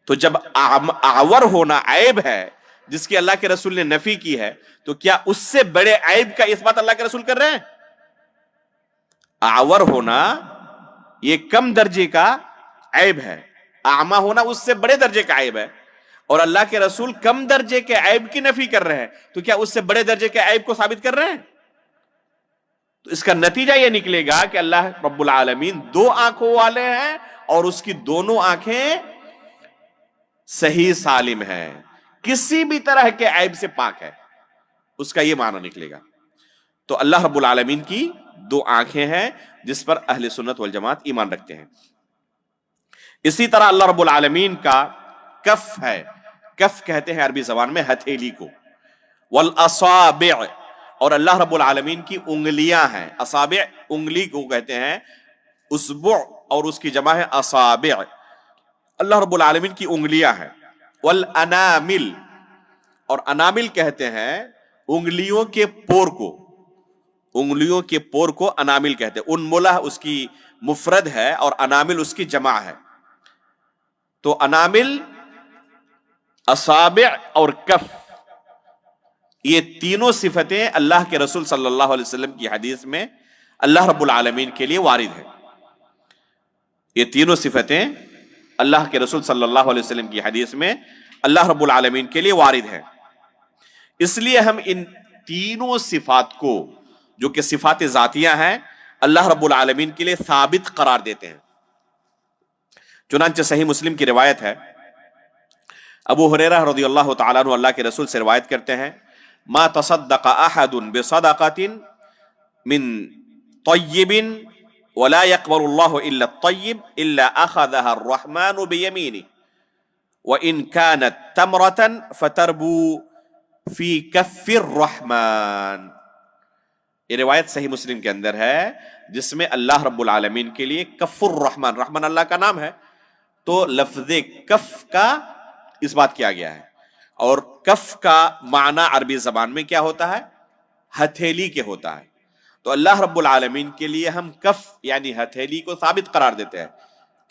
تو جب اعور ہونا عیب ہے جس کی اللہ کے رسول نے نفی کی ہے، تو کیا اس سے بڑے عیب کا اس بات اللہ کے رسول کر رہے ہیں؟ اعور ہونا یہ کم درجے کا عیب ہے، اعمیٰ ہونا اس سے بڑے درجے کا عیب ہے، اور اللہ کے رسول کم درجے کے عیب کی نفی کر رہے ہیں، تو کیا اس سے بڑے درجے کے عیب کو ثابت کر رہے ہیں؟ تو اس کا نتیجہ یہ نکلے گا کہ اللہ رب العالمین دو آنکھوں والے ہیں اور اس کی دونوں آنکھیں صحیح سالم ہیں، کسی بھی طرح کے عیب سے پاک ہے. اس کا یہ معنی نکلے گا. تو اللہ رب العالمین کی دو آنکھیں ہیں جس پر اہل سنت والجماعت ایمان رکھتے ہیں. اسی طرح اللہ رب العالمین کا کف ہے. کف کہتے ہیں عربی زبان میں ہتھیلی کو. والاصابع، اور اللہ رب العالمین کی انگلیاں ہیں. اصابع انگلی کو کہتے ہیں، اصبع اور اس کی جمع ہے اصابع. اللہ رب العالمین کی انگلیاں ہیں. والانامل، اور انامل کہتے ہیں انگلیوں کے پور کو. انگلیوں کے پور کو انامل کہتے ہیں. انملہ اس کی مفرد ہے اور انامل اس کی جمع ہے. تو انامل، اصابع اور کف، یہ تینوں صفتیں اللہ کے رسول صلی اللہ علیہ وسلم کی حدیث میں اللہ رب العالمین کے لیے وارد ہیں. یہ تینوں صفتیں اللہ کے رسول صلی اللہ علیہ وسلم کی حدیث میں اللہ رب العالمین کے لیے وارد ہیں. اس لیے ہم ان تینوں صفات کو جو کہ صفات ذاتیہ ہیں اللہ رب العالمین کے لیے ثابت قرار دیتے ہیں. چنانچہ صحیح مسلم کی روایت ہے، ابو ہریرہ رضی اللہ تعالیٰ عنہ اللہ کے رسول سے روایت کرتے ہیں، ما تصدق احد بصدقۃ من طیب ولا يقبل اللہ الا الطیب الا اخذها الرحمن بیمینہ وان كانت تمرة فتربو فی کف الرحمن. یہ روایت صحیح مسلم کے اندر ہے جس میں اللہ رب العالمین کے لیے کف الرحمن، رحمان اللہ کا نام ہے، تو لفظ کف کا اس بات کیا گیا ہے. اور کف کا معنی عربی زبان میں کیا ہوتا ہے؟ ہتھیلی کے ہوتا ہے. تو اللہ رب العالمین کے لیے ہم کف یعنی ہتھیلی کو ثابت قرار دیتے ہیں.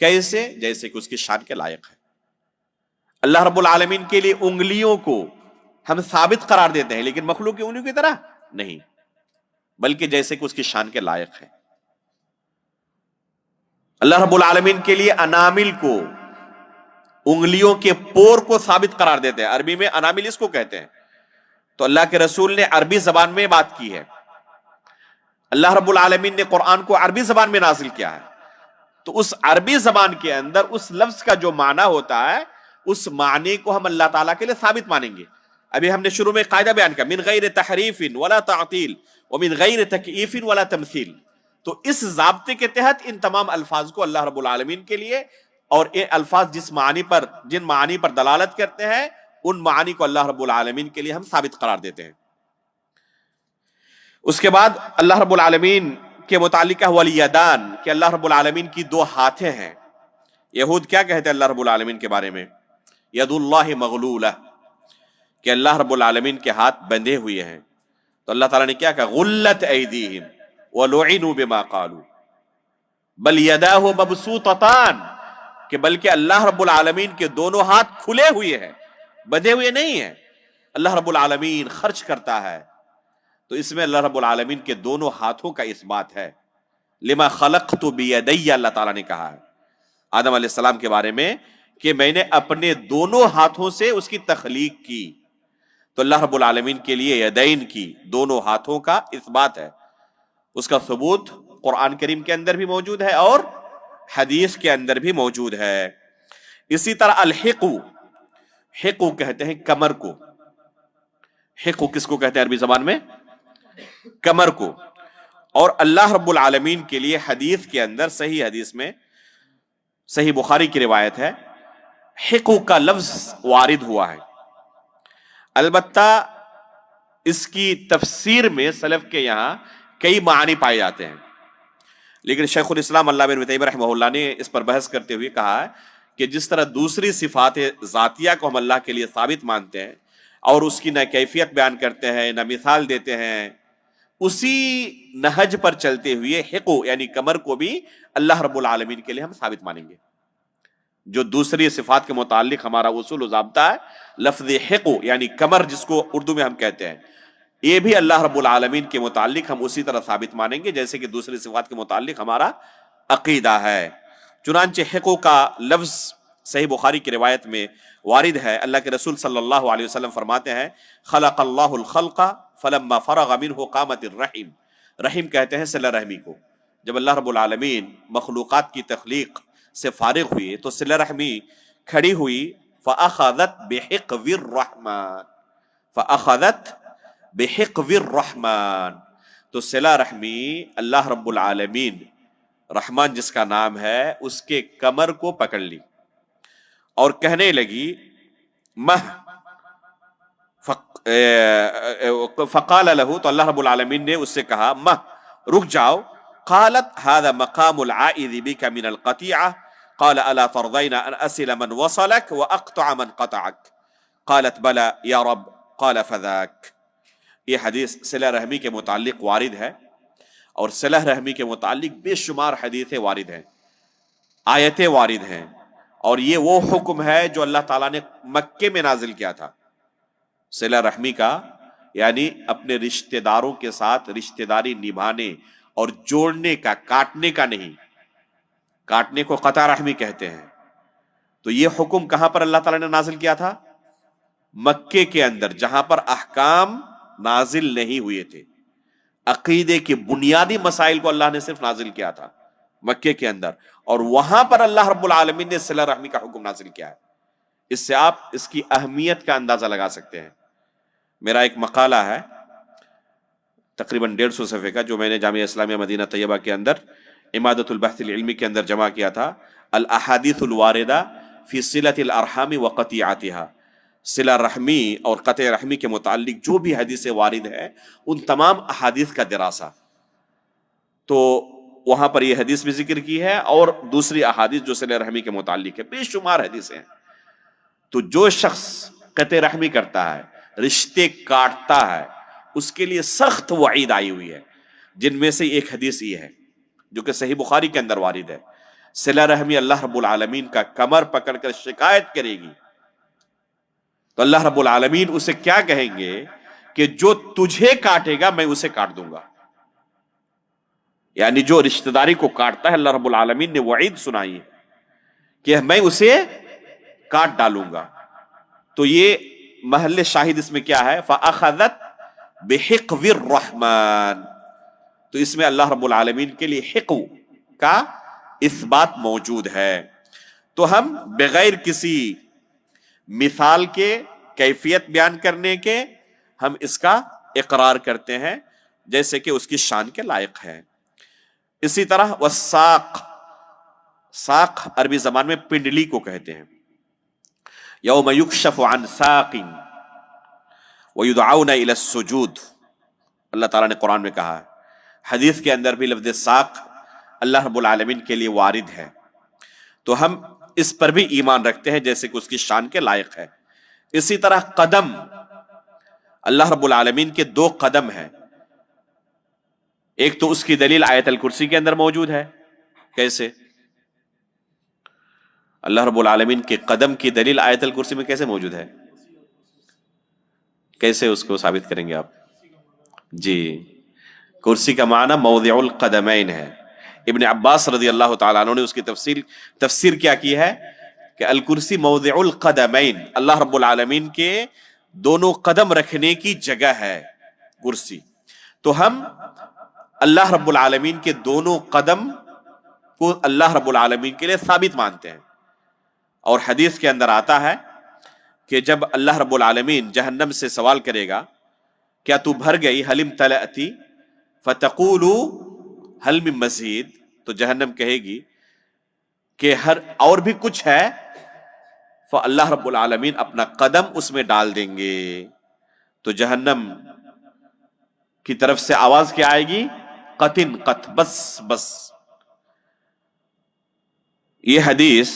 کیسے؟ جیسے کہ اس کی شان کے لائق ہے. اللہ رب العالمین کے لیے انگلیوں کو ہم ثابت قرار دیتے ہیں، لیکن مخلوق کی انگلیوں کی طرح نہیں، بلکہ جیسے کہ اس کی شان کے لائق ہے. اللہ رب العالمین کے لیے انامل کو، انگلیوں کے پور کو ثابت قرار دیتے ہیں. عربی میں انامل اس کو کہتے ہیں. تو اللہ کے رسول نے عربی زبان میں بات کی ہے. اللہ رب العالمین نے قرآن کو عربی زبان میں نازل کیا ہے، تو اس عربی زبان کے اندر اس لفظ کا جو معنی ہوتا ہے اس معنی کو ہم اللہ تعالیٰ کے لیے ثابت مانیں گے. ابھی ہم نے شروع میں قاعدہ بیان کیا، من غیر تحریف ولا تعطیل ومن غیر تکییف ولا تمثیل. تو اس ضابطے کے تحت ان تمام الفاظ کو اللہ رب العالمین کے لیے، اور یہ الفاظ جن معانی پر دلالت کرتے ہیں ان معانی کو اللہ رب العالمین کے لیے ہم ثابت قرار دیتے ہیں. اس کے بعد اللہ رب العالمین کے متعلق ولیدان، کہ اللہ رب العالمین کی دو ہاتھیں ہیں. یہود کیا کہتے ہیں اللہ رب العالمین کے بارے میں؟ ید اللہ مغلولہ، کہ اللہ رب العالمین کے ہاتھ بندھے ہوئے ہیں. تو اللہ تعالیٰ نے کیا کہا؟ غلت ایدیہم ولعنوا بما قالوا بل یداہ مبسوطتان، کہ بلکہ اللہ رب العالمین کے دونوں ہاتھ کھلے ہوئے ہیں، بندھے ہوئے نہیں ہیں. اللہ رب العالمین خرچ کرتا ہے، تو اس میں اللہ رب العالمین کے دونوں ہاتھوں کا اثبات ہے. لما خلقت بیدی، اللہ تعالیٰ نے کہا ہے آدم علیہ السلام کے بارے میں کہ میں نے اپنے دونوں ہاتھوں سے اس کی تخلیق کی. تو اللہ رب العالمین کے لیے یدین کی، دونوں ہاتھوں کا اثبات ہے. اس کا ثبوت قرآن کریم کے اندر بھی موجود ہے اور حدیث کے اندر بھی موجود ہے. اسی طرح الحقو، حقو کہتے ہیں کمر کو. حقو کس کو کہتے ہیں عربی زبان میں؟ کمر کو. اور اللہ رب العالمین کے لیے حدیث کے اندر، صحیح حدیث میں، صحیح بخاری کی روایت ہے، حقو کا لفظ وارد ہوا ہے. البتہ اس کی تفسیر میں سلف کے یہاں کئی معنی پائے جاتے ہیں، لیکن شیخ الاسلام علامہ ابن تیمیہ رحمہ اللہ نے اس پر بحث کرتے ہوئے کہا ہے کہ جس طرح دوسری صفات ذاتیہ کو ہم اللہ کے لیے ثابت مانتے ہیں اور اس کی نہ کیفیت بیان کرتے ہیں نہ مثال دیتے ہیں، اسی نہج پر چلتے ہوئے حقو یعنی کمر کو بھی اللہ رب العالمین کے لیے ہم ثابت مانیں گے. جو دوسری صفات کے متعلق ہمارا اصول و ضابطہ ہے، لفظ حقو یعنی کمر جس کو اردو میں ہم کہتے ہیں، یہ بھی اللہ رب العالمین کے متعلق ہم اسی طرح ثابت مانیں گے جیسے کہ دوسری صفات کے متعلق ہمارا عقیدہ ہے. چنانچہ حقو کا لفظ صحیح بخاری کی روایت میں وارد ہے. اللہ کے رسول صلی اللہ علیہ وسلم فرماتے ہیں خلق اللہ الخلق فلما فرغ منہ قامت الرحم. رحم کہتے ہیں صلہ رحمی کو. جب اللہ رب العالمین مخلوقات کی تخلیق سے فارغ ہوئے تو صلہ رحمی کھڑی ہوئی. فأخذت بحقو الرحمن، فأخذت بحقو الرحمن، تو صلہ رحمی اللہ رب العالمین، رحمان جس کا نام ہے، اس کے کمر کو پکڑ لی اور کہنے لگی مہ، فقال له، تو اللہ رب العالمین نے اس سے کہا مہ، رک جاؤ. قالت هذا مقام العائذ بك من القطيعة قال الا ترضين ان اصل من وصلك واقطع من قطعك قالت بلى يا رب قال فذاك. یہ حدیث صلہ رحمی کے متعلق وارد ہے، اور صلہ رحمی کے متعلق بے شمار حدیثیں وارد ہیں، آیتیں وارد ہیں، اور یہ وہ حکم ہے جو اللہ تعالیٰ نے مکے میں نازل کیا تھا صلہ رحمی کا، یعنی اپنے رشتہ داروں کے ساتھ رشتہ داری نبھانے اور جوڑنے کا، کاٹنے کا نہیں. کاٹنے کو قطع رحمی کہتے ہیں. تو یہ حکم کہاں پر اللہ تعالیٰ نے نازل کیا تھا؟ مکے کے اندر، جہاں پر احکام نازل نہیں ہوئے تھے. عقیدے کے بنیادی مسائل کو اللہ نے صرف نازل کیا تھا مکے کے اندر، اور وہاں پر اللہ رب العالمین نے صلہ رحمی کا حکم نازل کیا ہے. اس سے آپ اس کی اہمیت کا اندازہ لگا سکتے ہیں. میرا ایک مقالہ ہے تقریباً 150 صفحے کا، جو میں نے جامعہ اسلامیہ مدینہ طیبہ کے اندر امادۃ البحث العلمی کے اندر جمع کیا تھا، الاحادیث الواردہ فی صلۃ الارحام وقطیعتها. صلہ رحمی اور قطع رحمی کے متعلق جو بھی حدیث وارد ہے ان تمام احادیث کا دراسہ. تو وہاں پر یہ حدیث بھی ذکر کی ہے اور دوسری احادیث جو صلہ رحمی کے متعلق ہے، بے شمار حدیثیں ہیں. تو جو شخص قطع رحمی کرتا ہے، رشتے کاٹتا ہے، اس کے لیے سخت وعید آئی ہوئی ہے، جن میں سے ایک حدیث یہ ہے جو کہ صحیح بخاری کے اندر وارد ہے. صلہ رحمی اللہ رب العالمین کا کمر پکڑ کر شکایت کرے گی تو اللہ رب العالمین اسے کیا کہیں گے کہ جو تجھے کاٹے گا میں اسے کاٹ دوں گا. یعنی جو رشتہ داری کو کاٹتا ہے، اللہ رب العالمین نے وعید سنائی ہے کہ میں اسے کاٹ ڈالوں گا. تو یہ محل شاہد اس میں کیا ہے؟ فَأَخَذَتْ بِحِقْوِ الرَّحْمَانِ. تو اس میں اللہ رب العالمین کے لیے حقو کا اثبات موجود ہے. تو ہم بغیر کسی مثال کے، کیفیت بیان کرنے کے ہم اس کا اقرار کرتے ہیں جیسے کہ اس کی شان کے لائق ہے. اسی طرح والساق، ساق عربی زبان میں پنڈلی کو کہتے ہیں. یوم یکشف عن ساق ویدعون الی السجود، اللہ تعالیٰ نے قرآن میں کہا ہے. حدیث کے اندر بھی لفظ ساق اللہ رب العالمین کے لیے وارد ہے، تو ہم اس پر بھی ایمان رکھتے ہیں جیسے کہ اس کی شان کے لائق ہے. اسی طرح قدم، اللہ رب العالمین کے 2 قدم ہیں. ایک تو اس کی دلیل آیت الکرسی کے اندر موجود ہے. کیسے؟ اللہ رب العالمین کے قدم کی دلیل آیت الکرسی میں کیسے موجود ہے؟ کیسے اس کو ثابت کریں گے آپ؟ جی، کرسی کا معنی موضع القدمین ہے. ابن عباس رضی اللہ تعالیٰ عنہ نے اس کی تفسیر کیا کی ہے کہ الکرسی موضع القدمین، اللہ رب العالمین کے دونوں قدم رکھنے کی جگہ ہے کرسی. تو ہم اللہ رب العالمین کے دونوں قدم کو اللہ رب العالمین کے لیے ثابت مانتے ہیں. اور حدیث کے اندر آتا ہے کہ جب اللہ رب العالمین جہنم سے سوال کرے گا کیا تو بھر گئی، حل امتلأتی فتقول حل من مزید، تو جہنم کہے گی کہ اور بھی کچھ ہے، فاللہ رب العالمین اپنا قدم اس میں ڈال دیں گے. تو جہنم کی طرف سے آواز کیا آئے گی؟ قطن قط، بس بس. یہ حدیث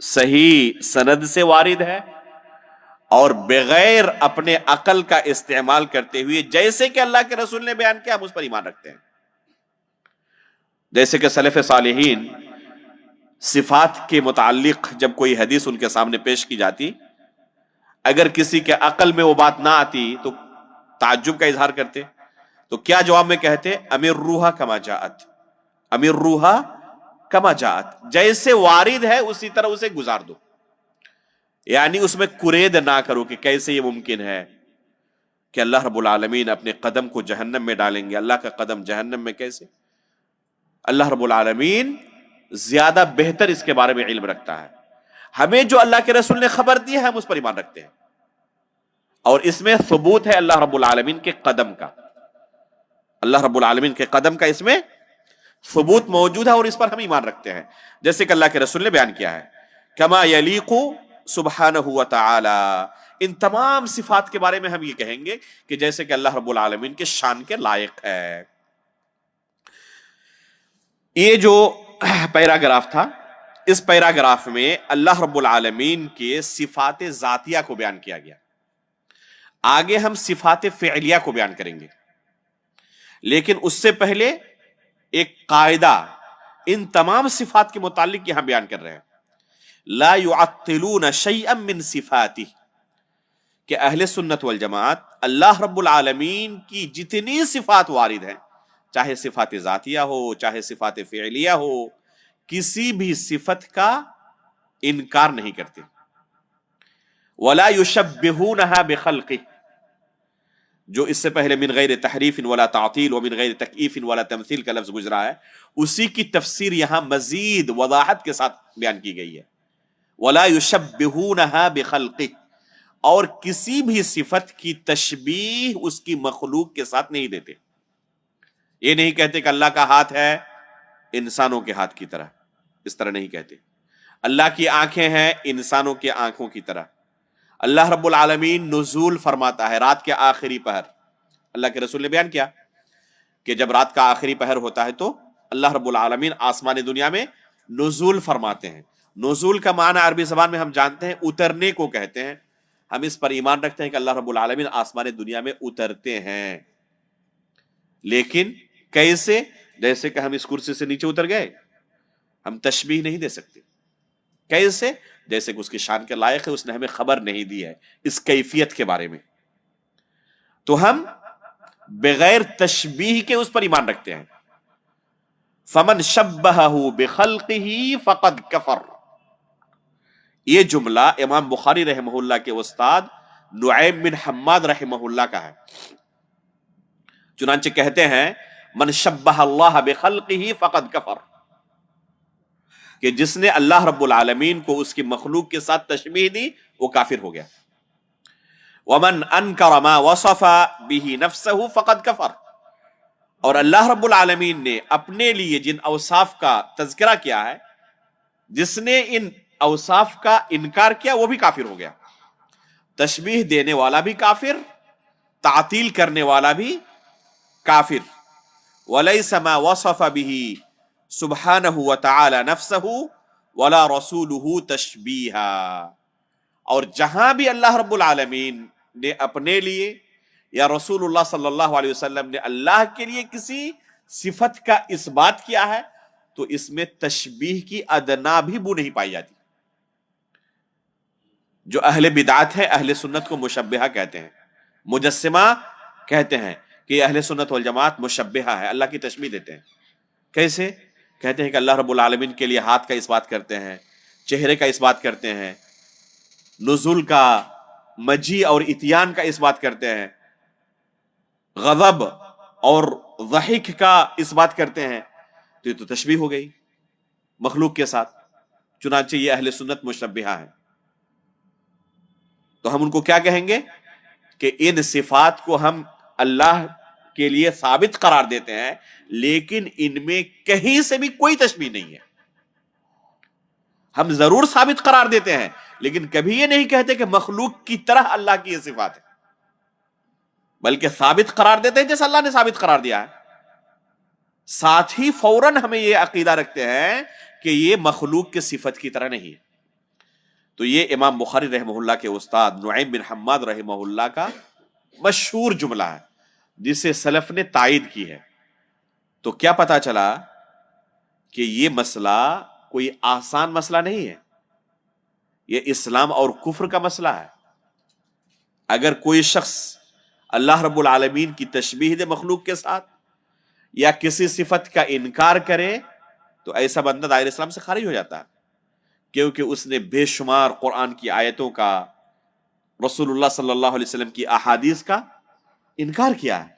صحیح سند سے وارد ہے اور بغیر اپنے عقل کا استعمال کرتے ہوئے جیسے کہ اللہ کے رسول نے بیان کیا ہم اس پر ایمان رکھتے ہیں. جیسے کہ سلف صالحین صفات کے متعلق جب کوئی حدیث ان کے سامنے پیش کی جاتی، اگر کسی کے عقل میں وہ بات نہ آتی تو تعجب کا اظہار کرتے. تو کیا جواب میں کہتے؟ امر روحا کما جاءت، امر روحا کما جاءت، جیسے وارد ہے اسی طرح اسے گزار دو. یعنی اس میں کرید نہ کرو کہ کیسے یہ ممکن ہے کہ اللہ رب العالمین اپنے قدم کو جہنم میں ڈالیں گے. اللہ کا قدم جہنم میں کیسے؟ اللہ رب العالمین زیادہ بہتر اس کے بارے میں علم رکھتا ہے. ہمیں جو اللہ کے رسول نے خبر دی ہے ہم اس پر ایمان رکھتے ہیں، اور اس میں ثبوت ہے اللہ رب العالمین کے قدم کا. اللہ رب العالمین کے قدم کا اس میں ثبوت موجود ہے اور اس پر ہم ایمان رکھتے ہیں جیسے کہ اللہ کے رسول نے بیان کیا ہے. کما یلیق سبحانہ و تعالی، ان تمام صفات کے بارے میں ہم یہ کہیں گے کہ جیسے کہ اللہ رب العالمین کے شان کے لائق ہے. یہ جو پیراگراف تھا، اس پیراگراف میں اللہ رب العالمین کے صفات ذاتیہ کو بیان کیا گیا. آگے ہم صفات فعلیہ کو بیان کریں گے، لیکن اس سے پہلے ایک قاعدہ ان تمام صفات کے متعلق یہاں بیان کر رہے ہیں. لا يعطلون شيئا من صفاته، کہ اہل سنت والجماعت اللہ رب العالمین کی جتنی صفات وارد ہیں، چاہے صفات ذاتیہ ہو چاہے صفات فعلیہ ہو، کسی بھی صفت کا انکار نہیں کرتے. ولا يشبهونها بخلقه، جو اس سے پہلے من غیر تحریف ولا تعطیل ومن غیر تکییف ولا تمثیل کا لفظ گزرا ہے، اسی کی تفسیر یہاں مزید وضاحت کے ساتھ بیان کی گئی ہے. ولا يشبهونها بخلقه، اور کسی بھی صفت کی تشبیہ اس کی مخلوق کے ساتھ نہیں دیتے. یہ نہیں کہتے کہ اللہ کا ہاتھ ہے انسانوں کے ہاتھ کی طرح، اس طرح نہیں کہتے. اللہ کی آنکھیں ہیں انسانوں کے آنکھوں کی طرح. اللہ رب العالمین نزول فرماتا ہے رات کے آخری پہر. اللہ کے رسول نے بیان کیا کہ جب رات کا آخری پہر ہوتا ہے تو اللہ رب العالمین آسمان دنیا میں نزول فرماتے ہیں. نزول کا معنی عربی زبان میں ہم جانتے ہیں اترنے کو کہتے ہیں. ہم اس پر ایمان رکھتے ہیں کہ اللہ رب العالمین آسمان دنیا میں اترتے ہیں، لیکن کیسے؟ جیسے کہ ہم اس کرسی سے نیچے اتر گئے، ہم تشبیہ نہیں دے سکتے. کیسے؟ جیسے کہ اس کی شان کے لائق ہے، اس نے ہمیں خبر نہیں دی ہے اس کیفیت کے بارے میں. تو ہم بغیر تشبیہ کے اس پر ایمان رکھتے ہیں. فمن شبہہ بخلقہ فقد کفر، یہ جملہ امام بخاری رحمہ اللہ کے استاد نعیم بن حماد رحمہ اللہ کا ہے. چنانچہ کہتے ہیں من شبہ اللہ بخلقہ فقد کفر، کہ جس نے اللہ رب العالمین کو اس کی مخلوق کے ساتھ تشبیہ دی وہ کافر ہو گیا. ومن انکر ما وصف به نفسه فقد کفر، اور اللہ رب العالمین نے اپنے لیے جن اوصاف کا تذکرہ کیا ہے، جس نے ان اوصاف کا انکار کیا وہ بھی کافر ہو گیا۔ تشبیہ دینے والا بھی کافر، تعطیل کرنے والا بھی کافر۔ وَلَيْسَ مَا وَصَفَ بِهِ سُبْحَانَهُ وَتَعَالَى نَفْسَهُ وَلَا رَسُولُهُ تَشْبِيهًا، اور جہاں بھی اللہ رب العالمین نے اپنے لیے یا رسول اللہ صلی اللہ علیہ وسلم نے اللہ کے لیے کسی صفت کا اثبات کیا ہے تو اس میں تشبیہ کی ادنا بھی بو نہیں پائی جاتی۔ جو اہل بدعت ہے، اہل سنت کو مشبہہ کہتے ہیں، مجسمہ کہتے ہیں کہ اہل سنت والجماعت مشبہہ ہے، اللہ کی تشبیہ دیتے ہیں۔ کیسے؟ کہتے ہیں کہ اللہ رب العالمین کے لیے ہاتھ کا اثبات کرتے ہیں، چہرے کا اثبات کرتے ہیں، نزول کا، مجیء اور اتیان کا اثبات کرتے ہیں، غضب اور ضحک کا اثبات کرتے ہیں، تو یہ تو تشبیہ ہو گئی مخلوق کے ساتھ۔ چنانچہ یہ اہل سنت مشبہہ ہے۔ تو ہم ان کو کیا کہیں گے کہ ان صفات کو ہم اللہ کے لیے ثابت قرار دیتے ہیں، لیکن ان میں کہیں سے بھی کوئی تشبیہ نہیں ہے۔ ہم ضرور ثابت قرار دیتے ہیں، لیکن کبھی یہ نہیں کہتے کہ مخلوق کی طرح اللہ کی یہ صفات ہے، بلکہ ثابت قرار دیتے ہیں جیسے اللہ نے ثابت قرار دیا ہے۔ ساتھ ہی فوراً ہمیں یہ عقیدہ رکھتے ہیں کہ یہ مخلوق کے صفت کی طرح نہیں ہے۔ تو یہ امام بخاری رحمہ اللہ کے استاد نعیم بن حماد رحمہ اللہ کا مشہور جملہ ہے، جسے سلف نے تائید کی ہے۔ تو کیا پتا چلا کہ یہ مسئلہ کوئی آسان مسئلہ نہیں ہے، یہ اسلام اور کفر کا مسئلہ ہے۔ اگر کوئی شخص اللہ رب العالمین کی تشبیہ دے مخلوق کے ساتھ یا کسی صفت کا انکار کرے تو ایسا بندہ دائرہ اسلام سے خارج ہو جاتا ہے، کیونکہ اس نے بے شمار قرآن کی آیتوں کا، رسول اللہ صلی اللہ علیہ وسلم کی احادیث کا انکار کیا ہے۔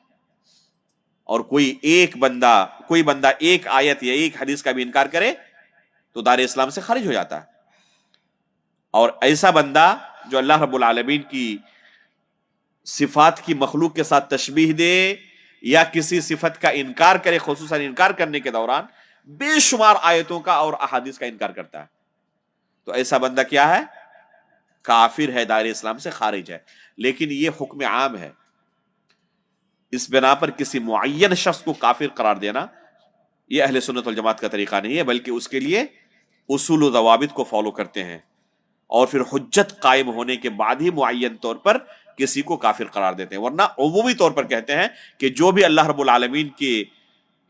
اور کوئی بندہ ایک آیت یا ایک حدیث کا بھی انکار کرے تو دائرہ اسلام سے خارج ہو جاتا ہے۔ اور ایسا بندہ جو اللہ رب العالمین کی صفات کی مخلوق کے ساتھ تشبیہ دے یا کسی صفت کا انکار کرے، خصوصاً انکار کرنے کے دوران بے شمار آیتوں کا اور احادیث کا انکار کرتا ہے، تو ایسا بندہ کیا ہے؟ کافر ہے، دائرہ اسلام سے خارج ہے۔ لیکن یہ حکم عام ہے، اس بنا پر کسی معین شخص کو کافر قرار دینا یہ اہل سنت والجماعت کا طریقہ نہیں ہے، بلکہ اس کے لیے اصول و ضوابط کو فالو کرتے ہیں اور پھر حجت قائم ہونے کے بعد ہی معین طور پر کسی کو کافر قرار دیتے ہیں، ورنہ عمومی طور پر کہتے ہیں کہ جو بھی اللہ رب العالمین کی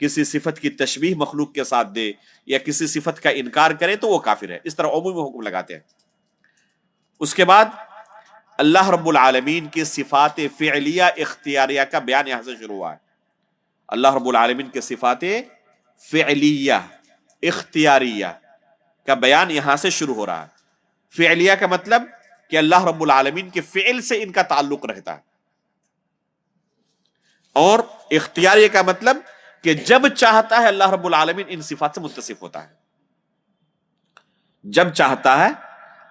کسی صفت کی تشبیہ مخلوق کے ساتھ دے یا کسی صفت کا انکار کرے تو وہ کافر ہے، اس طرح عمومی حکم لگاتے ہیں۔ اس کے بعد اللہ رب العالمین کی صفات فعلیہ اختیاریہ کا بیان یہاں سے شروع ہوا ہے۔ اللہ رب العالمین کے صفات فعلیہ اختیاریہ کا بیان یہاں سے شروع ہو رہا ہے۔ فعلیہ کا مطلب کہ اللہ رب العالمین کے فعل سے ان کا تعلق رہتا ہے، اور اختیاریہ کا مطلب کہ جب چاہتا ہے اللہ رب العالمین ان صفات سے متصف ہوتا ہے، جب چاہتا ہے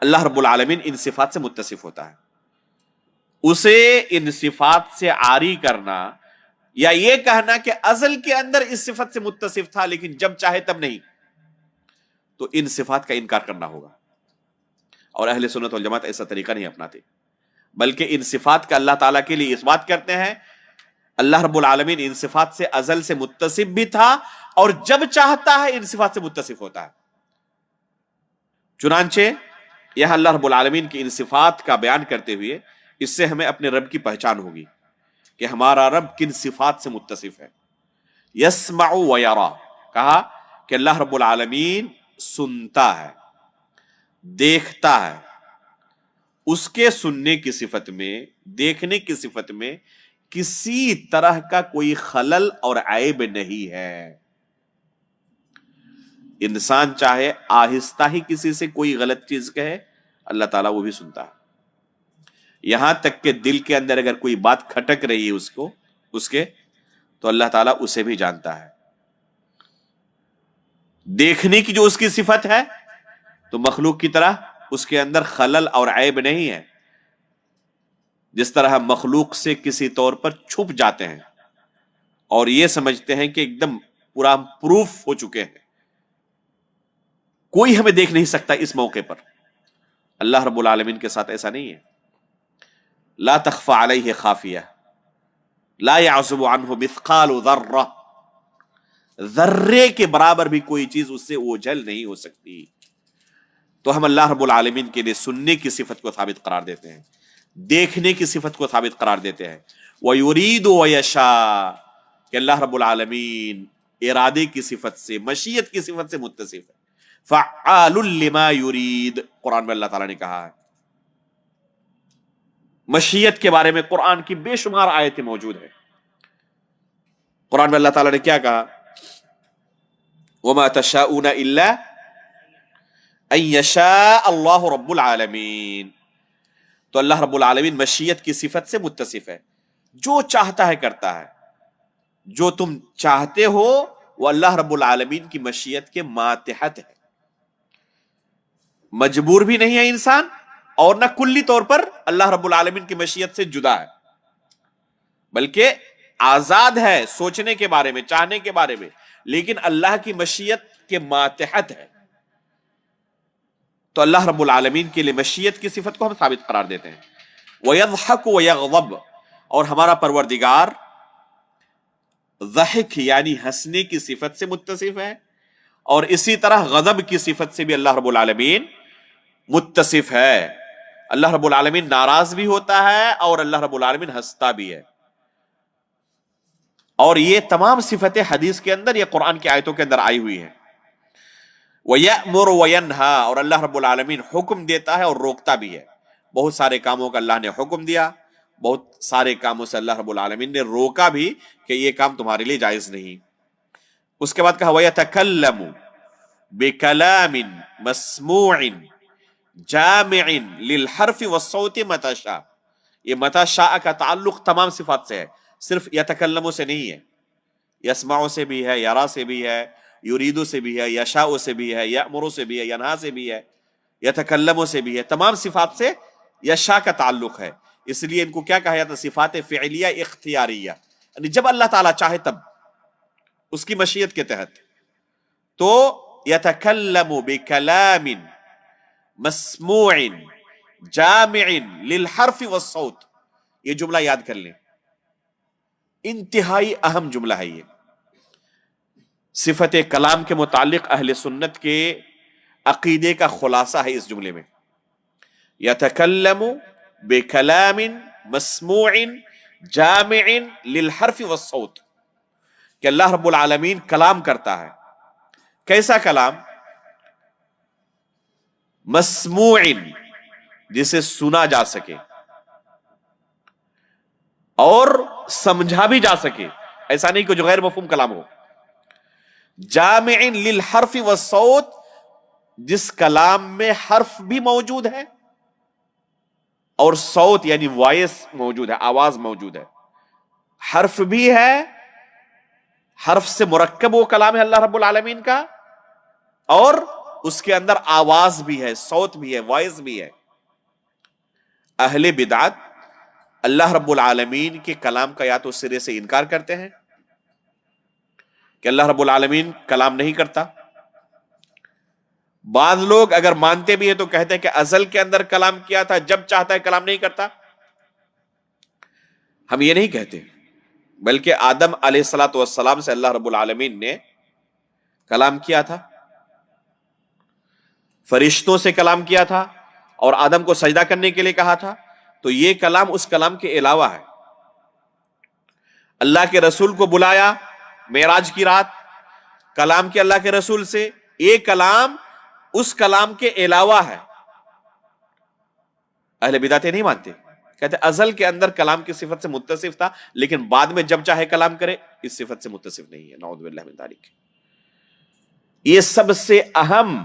اللہ رب العالمین ان صفات سے متصف ہوتا ہے۔ اسے ان صفات سے عاری کرنا یا یہ کہنا کہ ازل کے اندر اس صفت سے متصف تھا لیکن جب چاہے تب نہیں، تو ان صفات کا انکار کرنا ہوگا۔ اور اہل سنت والجماعت ایسا طریقہ نہیں اپناتے، بلکہ ان صفات کا اللہ تعالیٰ کے لیے اثبات کرتے ہیں۔ اللہ رب العالمین ان صفات سے ازل سے متصف بھی تھا اور جب چاہتا ہے ان صفات سے متصف ہوتا ہے۔ چنانچہ یہاں اللہ رب العالمین کی ان صفات کا بیان کرتے ہوئے اس سے ہمیں اپنے رب کی پہچان ہوگی کہ ہمارا رب کن صفات سے متصف ہے۔ یسمع و یرا، کہا کہ اللہ رب العالمین سنتا ہے، دیکھتا ہے۔ اس کے سننے کی صفت میں، دیکھنے کی صفت میں کسی طرح کا کوئی خلل اور عیب نہیں ہے۔ انسان چاہے آہستہ ہی کسی سے کوئی غلط چیز کہے، اللہ تعالیٰ وہ بھی سنتا ہے۔ یہاں تک کہ دل کے اندر اگر کوئی بات کھٹک رہی ہے اس کے تو اللہ تعالیٰ اسے بھی جانتا ہے۔ دیکھنے کی جو اس کی صفت ہے تو مخلوق کی طرح اس کے اندر خلل اور عیب نہیں ہے۔ جس طرح ہم مخلوق سے کسی طور پر چھپ جاتے ہیں اور یہ سمجھتے ہیں کہ ایک دم پورا ہم پروف ہو چکے ہیں، کوئی ہمیں دیکھ نہیں سکتا اس موقع پر، اللہ رب العالمین کے ساتھ ایسا نہیں ہے. لا تخفى علیہ خافیہ، لا يعزب عنہ مثقال ذرہ، ذرے کے برابر بھی کوئی چیز اس سے اوجھل نہیں ہو سکتی. تو ہم اللہ رب العالمین کے لیے سننے کی صفت کو ثابت قرار دیتے ہیں، دیکھنے کی صفت کو ثابت قرار دیتے ہیں. وَيُرِيدُ وَيَشَاءُ کہ اللہ رب العالمین ارادے کی صفت سے، مشیت کی صفت سے متصف ہے. فَعَّالٌ لِمَا يُرِيدُ قرآن میں اللہ تعالیٰ نے کہا ہے. مشیت کے بارے میں قرآن کی بے شمار آیتیں موجود ہیں. قرآن میں اللہ تعالیٰ نے کیا کہا؟ وَمَا تَشَاءُونَ إِلَّا أَن يَشَاءَ اللَّهُ رَبُّ الْعَالَمِينَ. تو اللہ رب العالمین مشیت کی صفت سے متصف ہے، جو چاہتا ہے کرتا ہے. جو تم چاہتے ہو وہ اللہ رب العالمین کی مشیت کے ماتحت ہے. مجبور بھی نہیں ہے انسان، اور نہ کلی طور پر اللہ رب العالمین کی مشیت سے جدا ہے، بلکہ آزاد ہے سوچنے کے بارے میں، چاہنے کے بارے میں، لیکن اللہ کی مشیت کے ماتحت ہے. تو اللہ رب العالمین کے لیے مشیت کی صفت کو ہم ثابت قرار دیتے ہیں. وَيَضْحَكُ وَيَغْضَبُ اور ہمارا پروردگار ضحک یعنی ہنسنے کی صفت سے متصف ہے، اور اسی طرح غضب کی صفت سے بھی اللہ رب العالمین متصف ہے. اللہ رب العالمین ناراض بھی ہوتا ہے اور اللہ رب العالمین ہنستا بھی ہے. اور یہ تمام صفتیں حدیث کے اندر یا قرآن کی آیتوں کے اندر آئی ہوئی ہیں. وَيَأْمُرُ وَيَنْهَى اور اللہ رب العالمین حکم دیتا ہے اور روکتا بھی ہے. بہت سارے کاموں کا اللہ نے حکم دیا، بہت سارے کاموں سے اللہ رب العالمین نے روکا بھی کہ یہ کام تمہارے لیے جائز نہیں. اس کے بعد کہا وَيَتَكَلَّمُ بِكَلَامٍ مَسْمُوعٍ جَامِعٍ لِلْحَرْفِ وَالصَّوْتِ مَتَى شَاءَ. یہ مَتَى شَاءَ کا تعلق تمام صفات سے ہے، صرف یتکلم سے نہیں ہے. یسمع سے بھی ہے، یرا سے بھی ہے، یریدو سے بھی ہے، یشاء سے بھی ہے، یأمر سے بھی ہے، ینہا سے بھی ہے، یتکلم سے بھی ہے. تمام صفات سے یشاء کا تعلق ہے. اس لیے ان کو کیا کہا جاتا ہے؟ صفات فعلیہ اختیاریہ، یعنی جب اللہ تعالیٰ چاہے تب، اس کی مشیت کے تحت. تو یتکلم بکلام مسموع جامع للحرف والصوت، یہ جملہ یاد کر لیں، انتہائی اہم جملہ ہے. یہ صفت کلام کے متعلق اہل سنت کے عقیدے کا خلاصہ ہے اس جملے میں. یتکلم بکلام مسموع جامع للحرف والصوت کہ اللہ رب العالمین کلام کرتا ہے. کیسا کلام؟ مسموع جسے سنا جا سکے اور سمجھا بھی جا سکے، ایسا نہیں کہ جو غیر مفہوم کلام ہو. جامع للحرف والصوت جس کلام میں حرف بھی موجود ہے اور صوت یعنی وائس موجود ہے، آواز موجود ہے. حرف بھی ہے، حرف سے مرکب وہ کلام ہے اللہ رب العالمین کا، اور اس کے اندر آواز بھی ہے، صوت بھی ہے، وائس بھی ہے. اہل بدعت اللہ رب العالمین کے کلام کا یا تو سرے سے انکار کرتے ہیں کہ اللہ رب العالمین کلام نہیں کرتا. بعض لوگ اگر مانتے بھی ہیں تو کہتے ہیں کہ ازل کے اندر کلام کیا تھا، جب چاہتا ہے کلام نہیں کرتا. ہم یہ نہیں کہتے، بلکہ آدم علیہ الصلوۃ والسلام سے اللہ رب العالمین نے کلام کیا تھا، فرشتوں سے کلام کیا تھا، اور آدم کو سجدہ کرنے کے لیے کہا تھا. تو یہ کلام اس کلام کے علاوہ ہے. اللہ کے رسول کو بلایا معراج کی رات، کلام کے اللہ کے رسول سے، یہ کلام اس کلام کے علاوہ ہے. اہل بدعت نہیں مانتے، کہتے ازل کے اندر کلام کی صفت سے متصف تھا، لیکن بعد میں جب چاہے کلام کرے اس صفت سے متصف نہیں ہے. نعوذ باللہ من ذالک. یہ سب سے اہم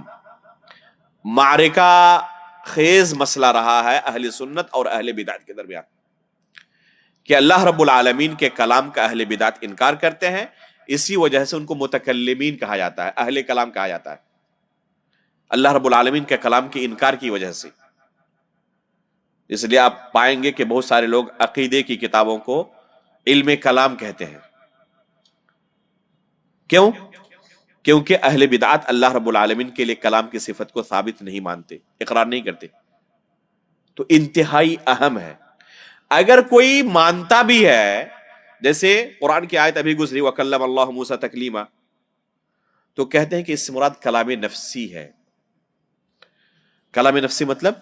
معرکہ خیز مسئلہ رہا ہے اہل سنت اور اہل بدعت کے درمیان کہ اللہ رب العالمین کے کلام کا اہل بدعت انکار کرتے ہیں. اسی وجہ سے ان کو متکلمین کہا جاتا ہے، اہل کلام کہا جاتا ہے، اللہ رب العالمین کے کلام کے انکار کی وجہ سے. اس لیے آپ پائیں گے کہ بہت سارے لوگ عقیدے کی کتابوں کو علم کلام کہتے ہیں. کیوں؟ کیونکہ اہل بدعت اللہ رب العالمین کے لیے کلام کی صفت کو ثابت نہیں مانتے، اقرار نہیں کرتے. تو انتہائی اہم ہے. اگر کوئی مانتا بھی ہے، جیسے قرآن کی آیت ابھی گزری وَكَلَّمَ اللَّهُ مُوسَىٰ تَكْلِيمًا، تو کہتے ہیں کہ اس سے مراد کلام نفسی ہے. کلام نفسی مطلب،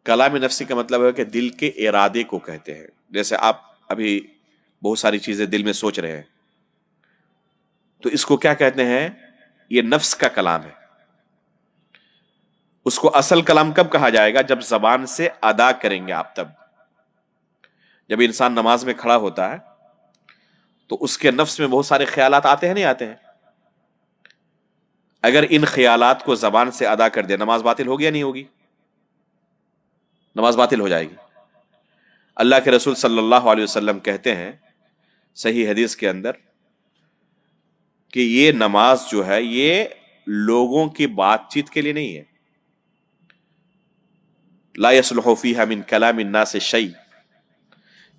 کلام نفسی کا مطلب ہے کہ دل کے ارادے کو کہتے ہیں. جیسے آپ ابھی بہت ساری چیزیں دل میں سوچ رہے ہیں، تو اس کو کیا کہتے ہیں؟ یہ نفس کا کلام ہے. اس کو اصل کلام کب کہا جائے گا؟ جب زبان سے ادا کریں گے آپ. تب جب انسان نماز میں کھڑا ہوتا ہے تو اس کے نفس میں بہت سارے خیالات آتے ہیں، نہیں آتے ہیں؟ اگر ان خیالات کو زبان سے ادا کر دے، نماز باطل ہوگی یا نہیں ہوگی؟ نماز باطل ہو جائے گی. اللہ کے رسول صلی اللہ علیہ وسلم کہتے ہیں صحیح حدیث کے اندر کہ یہ نماز جو ہے یہ لوگوں کی بات چیت کے لیے نہیں ہے. لا يصلح فيها من كلام الناس شيء،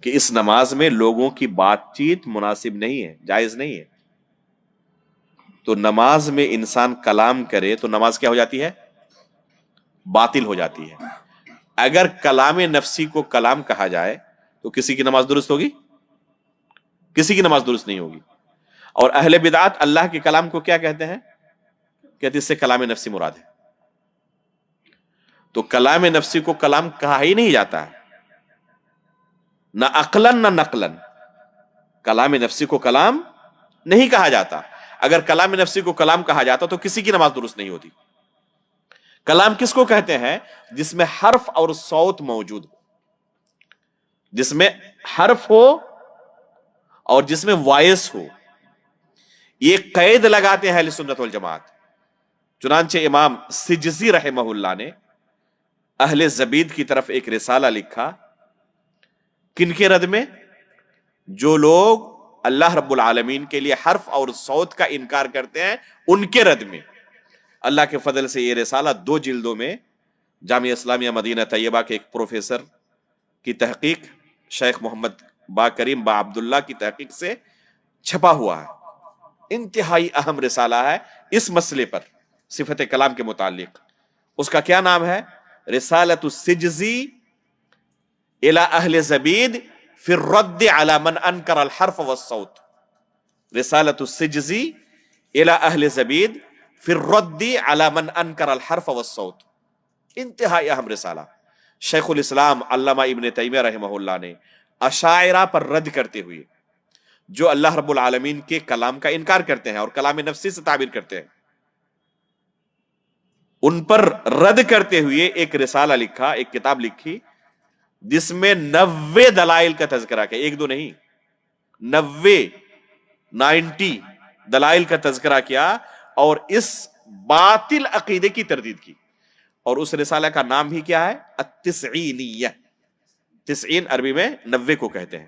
کہ اس نماز میں لوگوں کی بات چیت مناسب نہیں ہے، جائز نہیں ہے. تو نماز میں انسان کلام کرے تو نماز کیا ہو جاتی ہے؟ باطل ہو جاتی ہے. اگر کلام نفسی کو کلام کہا جائے تو کسی کی نماز درست ہوگی؟ کسی کی نماز درست نہیں ہوگی. اور اہل بدعت اللہ کے کلام کو کیا کہتے ہیں؟ کہتے اس سے کلام نفسی مراد ہے. تو کلام نفسی کو کلام کہا ہی نہیں جاتا ہے، نہ عقلاً نہ نقلاً. کلام نفسی کو کلام نہیں کہا جاتا. اگر کلام نفسی کو کلام کہا جاتا تو کسی کی نماز درست نہیں ہوتی. کلام کس کو کہتے ہیں؟ جس میں حرف اور صوت موجود ہو، جس میں حرف ہو اور جس میں وائس ہو. یہ قید لگاتے ہیں اہل سنت والجماعت. چنانچہ امام سجزی رحمہ اللہ نے اہل زبید کی طرف ایک رسالہ لکھا. کن کے رد میں؟ جو لوگ اللہ رب العالمین کے لیے حرف اور صوت کا انکار کرتے ہیں، ان کے رد میں. اللہ کے فضل سے یہ رسالہ 2 جلدوں میں جامعہ اسلامیہ مدینہ طیبہ کے ایک پروفیسر کی تحقیق، شیخ محمد با کریم با عبداللہ کی تحقیق سے چھپا ہوا ہے. انتہائی اہم رسالہ ہے اس مسئلے پر، صفت کلام کے متعلق. اس کا کیا نام ہے؟ رسالۃ السجزی الی اہل زبید فی الرد علی من انکر الحرف والصوت. رسالۃ السجزی الی اہل زبید فی الرد علی من انکر الحرف والصوت. انتہائی اہم رسالہ. شیخ الاسلام علامہ ابن تیمیہ رحمہ اللہ نے اشاعرہ پر رد کرتے ہوئے، جو اللہ رب العالمین کے کلام کا انکار کرتے ہیں اور کلام نفسی سے تعبیر کرتے ہیں، ان پر رد کرتے ہوئے ایک رسالہ لکھا، ایک کتاب لکھی جس میں 90 دلائل کا تذکرہ کیا. 1 2 نہیں، 90 دلائل کا تذکرہ کیا اور اس باطل عقیدے کی تردید کی. اور اس رسالہ کا نام بھی کیا ہے؟ التسعینیہ. 90 عربی میں 90 کو کہتے ہیں.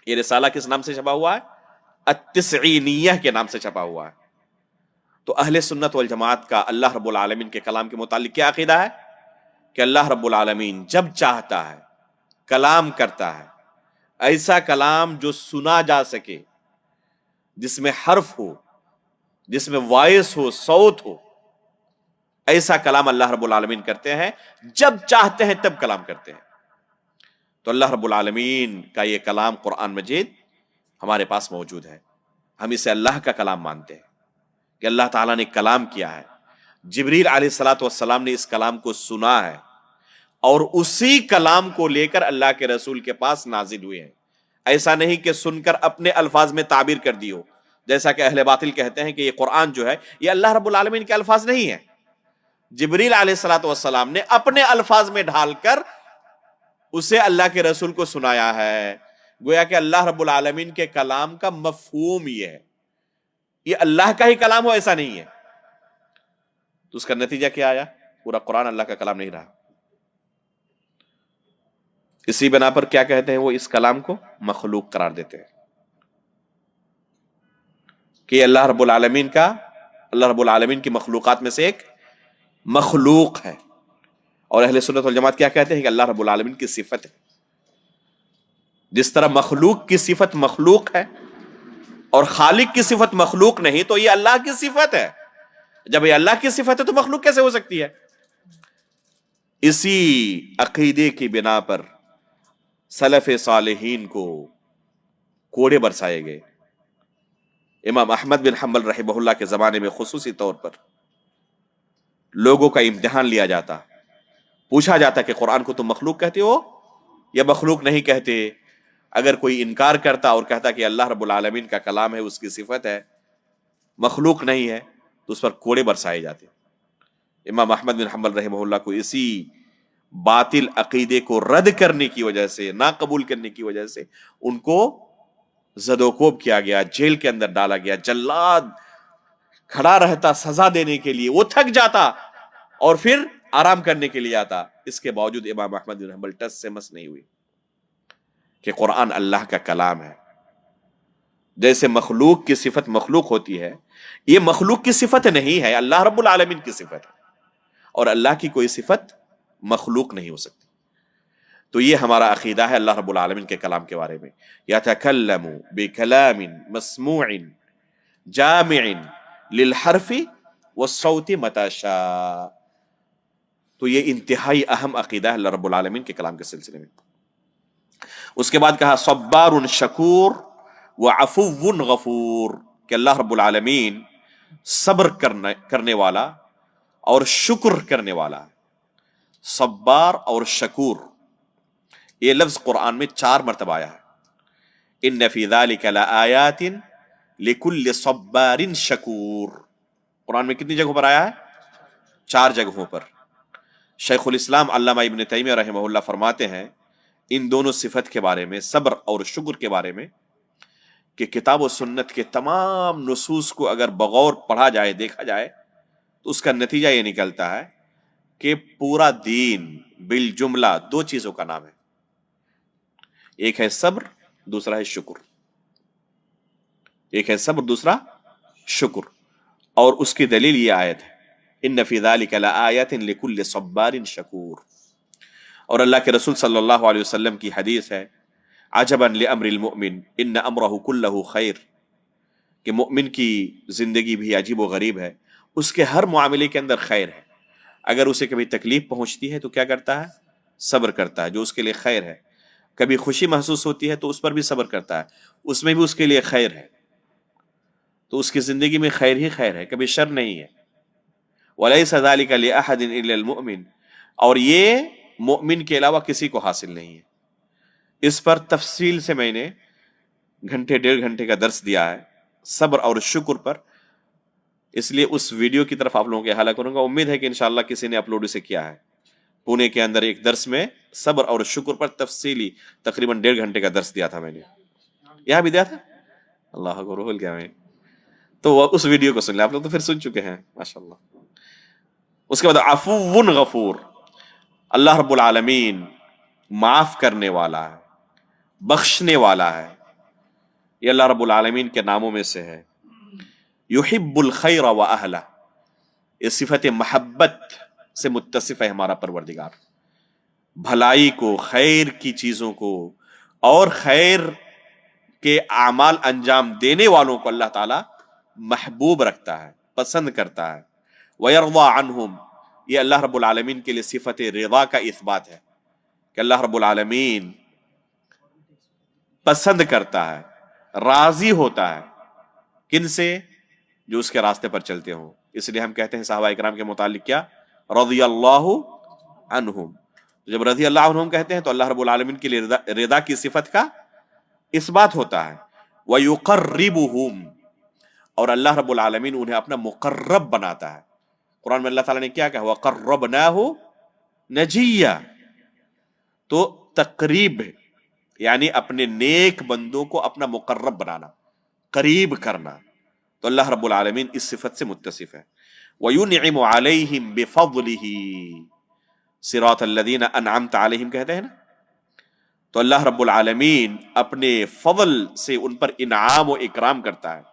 یہ رسالہ کس نام سے چھپا ہوا ہے؟ التسعینیہ کے نام سے چھپا ہوا ہے. تو اہل سنت والجماعت کا اللہ رب العالمین کے کلام کے متعلق کیا عقیدہ ہے؟ کہ اللہ رب العالمین جب چاہتا ہے کلام کرتا ہے، ایسا کلام جو سنا جا سکے، جس میں حرف ہو، جس میں وائس ہو، صوت ہو. ایسا کلام اللہ رب العالمین کرتے ہیں، جب چاہتے ہیں تب کلام کرتے ہیں. تو اللہ رب العالمین کا یہ کلام قرآن مجید ہمارے پاس موجود ہے. ہم اسے اللہ کا کلام مانتے ہیں کہ اللہ تعالیٰ نے کلام کیا ہے. جبریل علیہ الصلوۃ والسلام نے اس کلام کو سنا ہے اور اسی کلام کو لے کر اللہ کے رسول کے پاس نازل ہوئے ہیں. ایسا نہیں کہ سن کر اپنے الفاظ میں تعبیر کر دی ہو، جیسا کہ اہل باطل کہتے ہیں کہ یہ قرآن جو ہے یہ اللہ رب العالمین کے الفاظ نہیں ہیں. جبریل علیہ الصلوۃ والسلام نے اپنے الفاظ میں ڈھال کر اسے اللہ کے رسول کو سنایا ہے. گویا کہ اللہ رب العالمین کے کلام کا مفہوم یہ ہے، یہ اللہ کا ہی کلام ہو ایسا نہیں ہے. تو اس کا نتیجہ کیا آیا؟ پورا قرآن اللہ کا کلام نہیں رہا. اسی بنا پر کیا کہتے ہیں وہ؟ اس کلام کو مخلوق قرار دیتے ہیں کہ اللہ رب العالمین کی مخلوقات میں سے ایک مخلوق ہے. اور اہل سنت والجماعت کیا کہتے ہیں کہ اللہ رب العالمین کی صفت ہے. جس طرح مخلوق کی صفت مخلوق ہے اور خالق کی صفت مخلوق نہیں، تو یہ اللہ کی صفت ہے. جب یہ اللہ کی صفت ہے تو مخلوق کیسے ہو سکتی ہے؟ اسی عقیدے کی بنا پر سلف صالحین کو کوڑے برسائے گئے. امام احمد بن حنبل رحمہ اللہ کے زمانے میں خصوصی طور پر لوگوں کا امتحان لیا جاتا، پوچھا جاتا کہ قرآن کو تم مخلوق کہتے ہو یا مخلوق نہیں کہتے. اگر کوئی انکار کرتا اور کہتا کہ اللہ رب العالمین کا کلام ہے، اس کی صفت ہے، مخلوق نہیں ہے، تو اس پر کوڑے برسائے جاتے. امام احمد بن حنبل رحمہ اللہ کو اسی باطل عقیدے کو رد کرنے کی وجہ سے، نہ قبول کرنے کی وجہ سے ان کو زد و کوب کیا گیا، جیل کے اندر ڈالا گیا. جلاد کھڑا رہتا سزا دینے کے لیے، وہ تھک جاتا اور پھر آرام کرنے کے لیے آتا. اس کے باوجود امام احمد بن حنبل ٹس سے مس نہیں ہوئی کہ قرآن اللہ کا کلام ہے. جیسے مخلوق کی صفت مخلوق ہوتی ہے، یہ مخلوق کی صفت نہیں ہے، اللہ رب العالمین کی صفت ہے، اور اللہ کی کوئی صفت مخلوق نہیں ہو سکتی. تو یہ ہمارا عقیدہ ہے اللہ رب العالمین کے کلام کے بارے میں. یتکلم بکلام مسموع جامع للحرف والصوت متی شاء. تو یہ انتہائی اہم عقیدہ ہے اللہ رب العالمین کے کلام کے سلسلے میں. اس کے بعد کہا صبار شکور وعفو غفور، کہ اللہ رب العالمین صبر کرنے والا اور شکر کرنے والا. صبار اور شکور یہ لفظ قرآن میں 4 مرتبہ آیا ہے. ان فی ذلک لآیات لکل صبار شکور. قرآن میں کتنی جگہوں پر آیا ہے؟ 4 جگہوں پر. شیخ الاسلام علامہ ابن تیمیہ رحمہ اللہ فرماتے ہیں ان دونوں صفت کے بارے میں، صبر اور شکر کے بارے میں، کہ کتاب و سنت کے تمام نصوص کو اگر بغور پڑھا جائے، دیکھا جائے، تو اس کا نتیجہ یہ نکلتا ہے کہ پورا دین بالجملہ 2 چیزوں کا نام ہے. ایک ہے صبر، دوسرا ہے شکر. ایک ہے صبر، دوسرا شکر. اور اس کی دلیل یہ آیت ہے ان فی ذلک لآیات لکل صبار شکور. اور اللہ کے رسول صلی اللہ علیہ وسلم کی حدیث ہے عجبا لامر المؤمن ان امرہ کلہ خیر، کہ مؤمن کی زندگی بھی عجیب و غریب ہے، اس کے ہر معاملے کے اندر خیر ہے. اگر اسے کبھی تکلیف پہنچتی ہے تو کیا کرتا ہے؟ صبر کرتا ہے، جو اس کے لیے خیر ہے. کبھی خوشی محسوس ہوتی ہے تو اس پر بھی صبر کرتا ہے، اس میں بھی اس کے لیے خیر ہے. تو اس کی زندگی میں خیر ہی خیر ہے، کبھی شر نہیں ہے. وَلَيْسَ ذَلِكَ لِأَحَدٍ إِلَّا الْمُؤْمِنِ، اور یہ مؤمن کے علاوہ کسی کو حاصل نہیں ہے. اس پر تفصیل سے میں نے 1.5 گھنٹے کا درس دیا ہے صبر اور شکر پر، اس لیے اس ویڈیو کی طرف آپ لوگوں کے حوالہ کروں گا. امید ہے کہ انشاءاللہ کسی نے اپلوڈ اسے کیا ہے. پونے کے اندر ایک درس میں صبر اور شکر پر تفصیلی تقریباً 1.5 گھنٹے کا درس دیا تھا میں نے. یہاں بھی دیا تھا، اللہ کو بھول گیا میں. تو وہ اس ویڈیو کو سن لیں آپ لوگ، تو پھر سن چکے ہیں ماشاءاللہ. اس کے بعد عفو غفور، اللہ رب العالمین معاف کرنے والا ہے، بخشنے والا ہے. یہ اللہ رب العالمین کے ناموں میں سے ہے. یحب الخیر واہلہ، یہ صفت محبت سے متصف ہے ہمارا پروردگار. بھلائی کو، خیر کی چیزوں کو اور خیر کے اعمال انجام دینے والوں کو اللہ تعالی محبوب رکھتا ہے، پسند کرتا ہے. وَيَرْضَى عَنْهُمْ، یہ اللہ رب العالمین کے لیے صفت رضا کا اثبات ہے کہ اللہ رب العالمین پسند کرتا ہے، راضی ہوتا ہے. کن سے؟ جو اس کے راستے پر چلتے ہوں. اس لیے ہم کہتے ہیں صحابہ اکرام کے متعلق کیا؟ رضی اللہ عنہم. جب رضی اللہ عنہم کہتے ہیں تو اللہ رب العالمین کے لیے رضا کی صفت کا اثبات ہوتا ہے. وَيُقَرِّبُهُمْ، اور اللہ رب العالمین انہیں اپنا مقرب بناتا ہے. قرآن میں اللہ تعالیٰ نے کیا کہا؟ وَقَرَّبْنَاهُ نَجِيًّا، تو تقریب یعنی اپنے نیک بندوں کو اپنا مقرب بنانا، قریب کرنا. تو اللہ رب العالمین اس صفت سے متصف ہے. وَيُنْعِمُ عَلَيْهِمْ بِفَضْلِهِ صِرَاطَ الَّذِينَ أَنْعَمْتَ عَلَيْهِمْ کہتے ہیں نا. تو اللہ رب العالمین اپنے فضل سے ان پر انعام و اکرام کرتا ہے.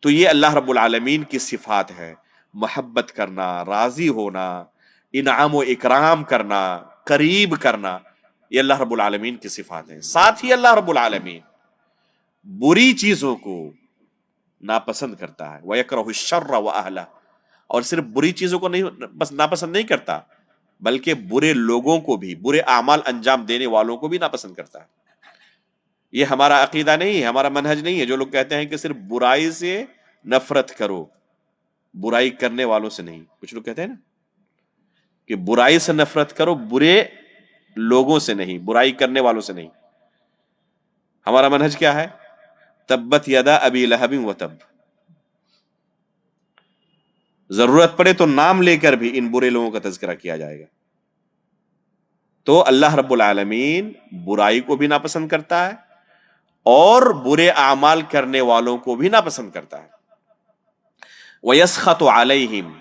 تو یہ اللہ رب العالمین کی صفات ہے، محبت کرنا، راضی ہونا، انعام و اکرام کرنا، قریب کرنا، یہ اللہ رب العالمین کی صفات ہیں۔ ساتھ ہی اللہ رب العالمین بری چیزوں کو ناپسند کرتا ہے، وَيَكْرَهُ الشَّرَّ وَأَهْلَهُ، اور صرف بری چیزوں کو نہیں بس ناپسند نہیں کرتا، بلکہ برے لوگوں کو بھی، برے اعمال انجام دینے والوں کو بھی ناپسند کرتا ہے۔ یہ ہمارا عقیدہ نہیں ہے، ہمارا منہج نہیں ہے۔ جو لوگ کہتے ہیں کہ صرف برائی سے نفرت کرو، برائی کرنے والوں سے نہیں، کچھ لوگ کہتے ہیں نا کہ برائی سے نفرت کرو، برے لوگوں سے نہیں، برائی کرنے والوں سے نہیں۔ ہمارا منہج کیا ہے؟ تبت یدا ابی لہب وتب، ضرورت پڑے تو نام لے کر بھی ان برے لوگوں کا تذکرہ کیا جائے گا۔ تو اللہ رب العالمین برائی کو بھی ناپسند کرتا ہے اور برے اعمال کرنے والوں کو بھی ناپسند کرتا ہے۔ وَيَسْخَطُ عَلَيْهِمْ،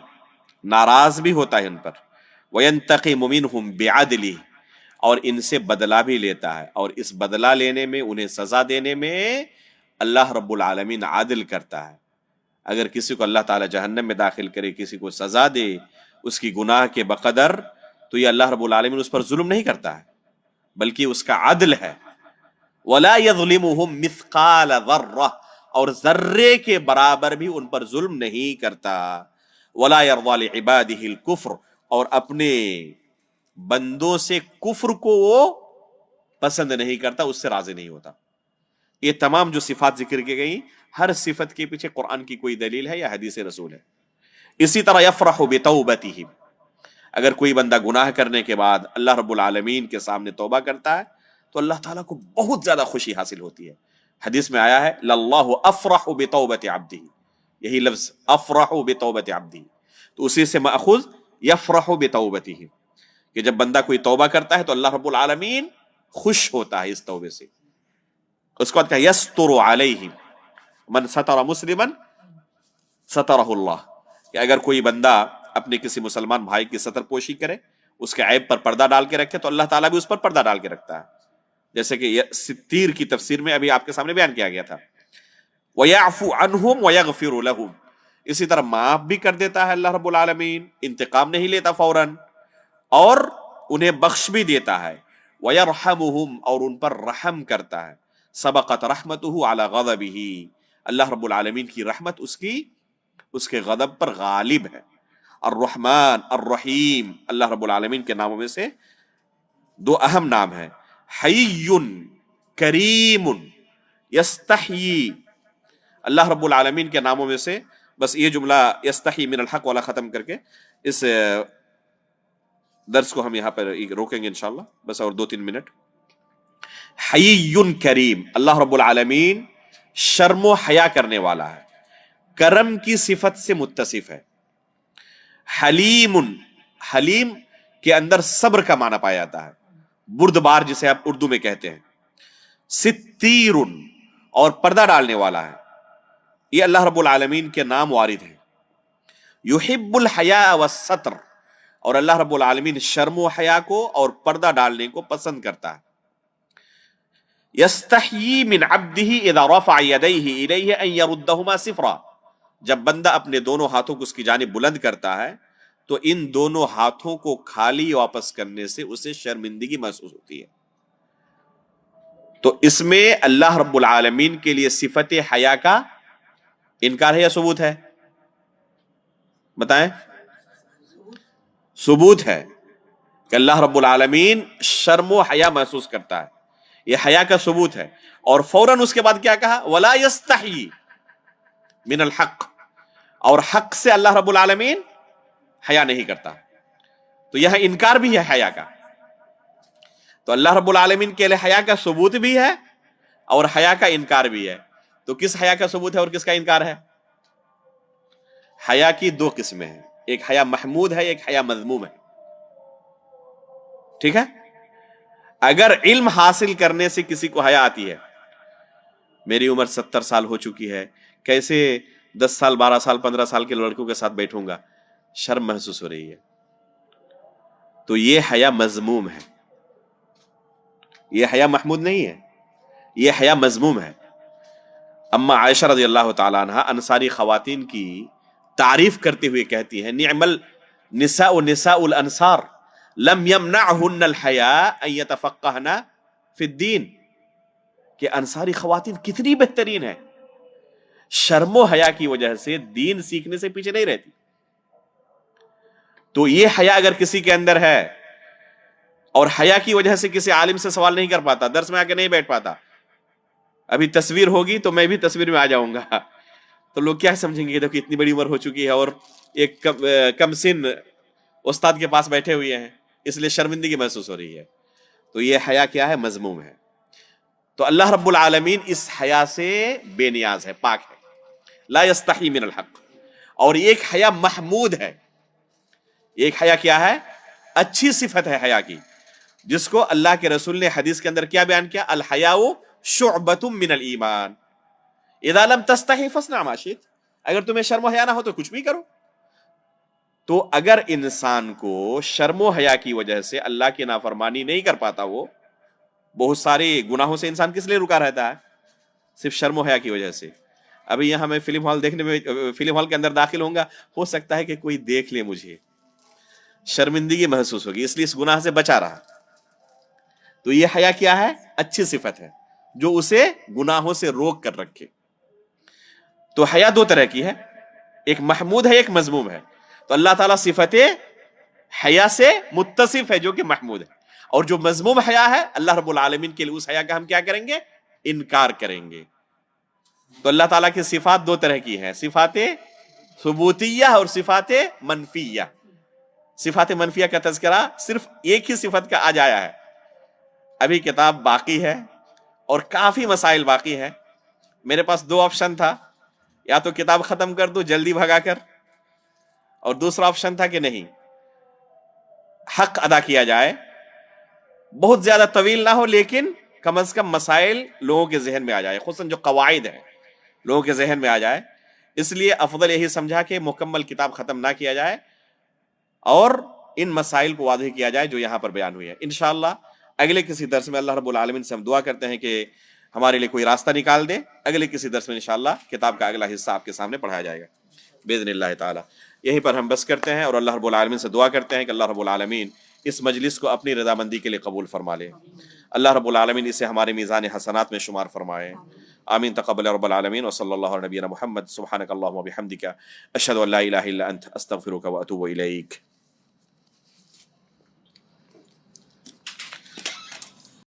ناراض بھی ہوتا ہے ان پر، وَيَنْتَقِمُ مِنْهُمْ بِعَدْلِهِ، اور ان سے بدلہ بھی لیتا ہے، اور اس بدلہ لینے میں، انہیں سزا دینے میں اللہ رب العالمین عادل کرتا ہے۔ اگر کسی کو اللہ تعالی جہنم میں داخل کرے، کسی کو سزا دے اس کی گناہ کے بقدر، تو یہ اللہ رب العالمین اس پر ظلم نہیں کرتا ہے، بلکہ اس کا عدل ہے۔ وَلَا يَظْلِمُهُمْ مِثْقَالَ ذَرَّةٍ، اور ذرے کے برابر بھی ان پر ظلم نہیں کرتا۔ وَلَا يَرْضَى لِعِبَادِهِ الْكُفْرَ، اور اپنے بندوں سے کفر کو وہ پسند نہیں کرتا، اس سے راضی نہیں ہوتا۔ یہ تمام جو صفات ذکر کی گئی، ہر صفت کے پیچھے قرآن کی کوئی دلیل ہے یا حدیث رسول ہے۔ اسی طرح یفرح بتوبتہم، اگر کوئی بندہ گناہ کرنے کے بعد اللہ رب العالمین کے سامنے توبہ کرتا ہے تو اللہ تعالیٰ کو بہت زیادہ خوشی حاصل ہوتی ہے۔ حدیث میں آیا ہے للہ افرح بتوبت عبدہ، یہی لفظ افرح بتوبت عبدہ، تو اسی سے ماخوذ یفرح بتوبتہ، کہ جب بندہ کوئی توبہ کرتا ہے تو اللہ رب العالمین خوش ہوتا ہے اس توبے سے۔ اس کو کہا یستر علیہ من ستر مسلما سترہ اللہ، کہ اگر کوئی بندہ اپنے کسی مسلمان بھائی کی ستر پوشی کرے، اس کے عیب پر پردہ ڈال کے رکھے، تو اللہ تعالیٰ بھی اس پر پردہ ڈال کے رکھتا ہے، جیسے کہ ستیر کی تفسیر میں ابھی آپ کے سامنے بیان کیا گیا تھا۔ وَيَعْفُ عَنْهُمْ وَيَغْفِرُ لَهُمْ، اسی طرح معاف بھی کر دیتا ہے اللہ رب العالمین، انتقام نہیں لیتا فوراً، اور انہیں بخش بھی دیتا ہے۔ وَيَرْحَمُهُمْ، اور ان پر رحم کرتا ہے۔ سبقت رحمتہ علی غضبہ، اللہ رب العالمین کی رحمت اس کے غضب پر غالب ہے۔ الرحمن الرحیم، اللہ رب العالمین کے ناموں میں سے دو اہم نام ہیں، حی کریم یستحیی، اللہ رب العالمین کے ناموں میں سے بس یہ جملہ یستحیی من الحق والا ختم کر کے اس درس کو ہم یہاں پر روکیں گے انشاءاللہ، بس اور 2-3 منٹ۔ حی کریم، اللہ رب العالمین شرم و حیا کرنے والا ہے، کرم کی صفت سے متصف ہے۔ حلیم، حلیم کے اندر صبر کا معنی پایا جاتا ہے، بردبار جسے آپ اردو میں کہتے ہیں۔ ستیر، اور پردہ ڈالنے والا ہے، یہ اللہ رب العالمین کے نام وارد ہیں۔ یحب الحیاء والستر، اور اللہ رب العالمین شرم و حیا کو اور پردہ ڈالنے کو پسند کرتا ہے۔ یستحیی من عبدہ اذا رفع یدیہ الیہ ان یردہما صفرا، جب بندہ اپنے دونوں ہاتھوں کو اس کی جانب بلند کرتا ہے تو ان دونوں ہاتھوں کو خالی واپس کرنے سے اسے شرمندگی محسوس ہوتی ہے۔ تو اس میں اللہ رب العالمین کے لیے صفت حیا کا انکار ہے یا ثبوت ہے؟ بتائیں۔ ثبوت ہے کہ اللہ رب العالمین شرم و حیا محسوس کرتا ہے، یہ حیا کا ثبوت ہے۔ اور فوراً اس کے بعد کیا کہا؟ ولا یستحیی من الحق، اور حق سے اللہ رب العالمین حیا نہیں کرتا، تو یہاں انکار بھی ہے حیا کا۔ تو اللہ رب العالمین کے لیے حیا کا ثبوت بھی ہے اور حیا کا انکار بھی ہے۔ تو کس حیا کا ثبوت ہے اور کس کا انکار ہے؟ حیا کی 2 قسمیں ہیں، ایک حیا محمود ہے، ایک حیا مذموم ہے، ٹھیک ہے؟ اگر علم حاصل کرنے سے کسی کو حیا آتی ہے، میری عمر 70 سال ہو چکی ہے، کیسے 10 سال 12 سال 15 سال کے لڑکوں کے ساتھ بیٹھوں گا، شرم محسوس ہو رہی ہے، تو یہ حیا مذموم ہے، یہ حیا محمود نہیں ہے، یہ حیا مذموم ہے۔ اما عائشہ رضی اللہ تعالی عنہ انصاری خواتین کی تعریف کرتے ہوئے کہتی ہیں نعم نساء الانصار لم يمنعهن الحیاء ان يتفقهن فی الدین، کہ انصاری خواتین کتنی بہترین ہیں، شرم و حیا کی وجہ سے دین سیکھنے سے پیچھے نہیں رہتی. تو یہ حیا اگر کسی کے اندر ہے اور حیا کی وجہ سے کسی عالم سے سوال نہیں کر پاتا، درس میں آ کے نہیں بیٹھ پاتا، ابھی تصویر ہوگی تو میں بھی تصویر میں آ جاؤں گا، تو لوگ کیا سمجھیں گے کہ دیکھو اتنی بڑی عمر ہو چکی ہے اور ایک کم سن استاد کے پاس بیٹھے ہوئے ہیں، اس لیے شرمندگی محسوس ہو رہی ہے. تو یہ حیا کیا ہے؟ مذموم ہے. تو اللہ رب العالمین اس حیا سے بے نیاز ہے، پاک ہے، لا یستحی من الحق. اور ایک حیا محمود ہے. ایک حیا کیا ہے؟ اچھی صفت ہے حیا کی، جس کو اللہ کے رسول نے حدیث کے اندر کیا بیان کیا؟ الحیاء شعبۃ من الایمان اذا لم تستحی فاصنع ما شئت. اگر تمہیں شرم و حیا نہ ہو تو کچھ بھی کرو. تو اگر انسان کو شرم و حیا کی وجہ سے اللہ کی نافرمانی نہیں کر پاتا، وہ بہت سارے گناہوں سے انسان کس لیے رکا رہتا ہے؟ صرف شرم و حیا کی وجہ سے. ابھی یہاں میں فلم ہال دیکھنے میں، فلم ہال کے اندر داخل ہوں گا، ہو سکتا ہے کہ کوئی دیکھ لے مجھے، شرمندگی محسوس ہوگی، اس لیے اس گناہ سے بچا رہا. تو یہ حیا کیا ہے؟ اچھی صفت ہے جو اسے گناہوں سے روک کر رکھے. تو حیا دو طرح کی ہے، ایک محمود ہے، ایک مذموم ہے. تو اللہ تعالیٰ صفت حیا سے متصف ہے جو کہ محمود ہے، اور جو مذموم حیا ہے اللہ رب العالمین کے لیے اس حیا کا ہم کیا کریں گے؟ انکار کریں گے. تو اللہ تعالیٰ کی صفات دو طرح کی ہیں، صفات ثبوتیہ اور صفات منفیہ. صفات منفیہ کا تذکرہ صرف ایک ہی صفت کا آج آیا ہے. ابھی کتاب باقی ہے اور کافی مسائل باقی ہیں. میرے پاس دو آپشن تھا، یا تو کتاب ختم کر دو جلدی بھگا کر، اور دوسرا آپشن تھا کہ نہیں، حق ادا کیا جائے، بہت زیادہ طویل نہ ہو لیکن کم از کم مسائل لوگوں کے ذہن میں آ جائے، خصوصاً جو قواعد ہیں لوگوں کے ذہن میں آ جائے. اس لیے افضل یہی سمجھا کہ مکمل کتاب ختم نہ کیا جائے اور ان مسائل کو واضح کیا جائے جو یہاں پر بیان ہوئی ہے. انشاءاللہ اگلے کسی درس میں اللہ رب العالمین سے ہم دعا کرتے ہیں کہ ہمارے لیے کوئی راستہ نکال دے. اگلے کسی درس میں انشاءاللہ کتاب کا اگلا حصہ آپ کے سامنے پڑھایا جائے گا باذن اللہ تعالی. یہیں پر ہم بس کرتے ہیں اور اللہ رب العالمین سے دعا کرتے ہیں کہ اللہ رب العالمین اس مجلس کو اپنی رضامندی کے لیے قبول فرما لے. اللہ رب العالمین اسے ہمارے میزان حسنات میں شمار فرمائے. آمین. تقبل رب العالمین. وصلی اللہ علی نبینا محمد. سبحانک اللہم وبحمدک، اشہد ان لا الہ الا انت، استغفرک واتوب الیک.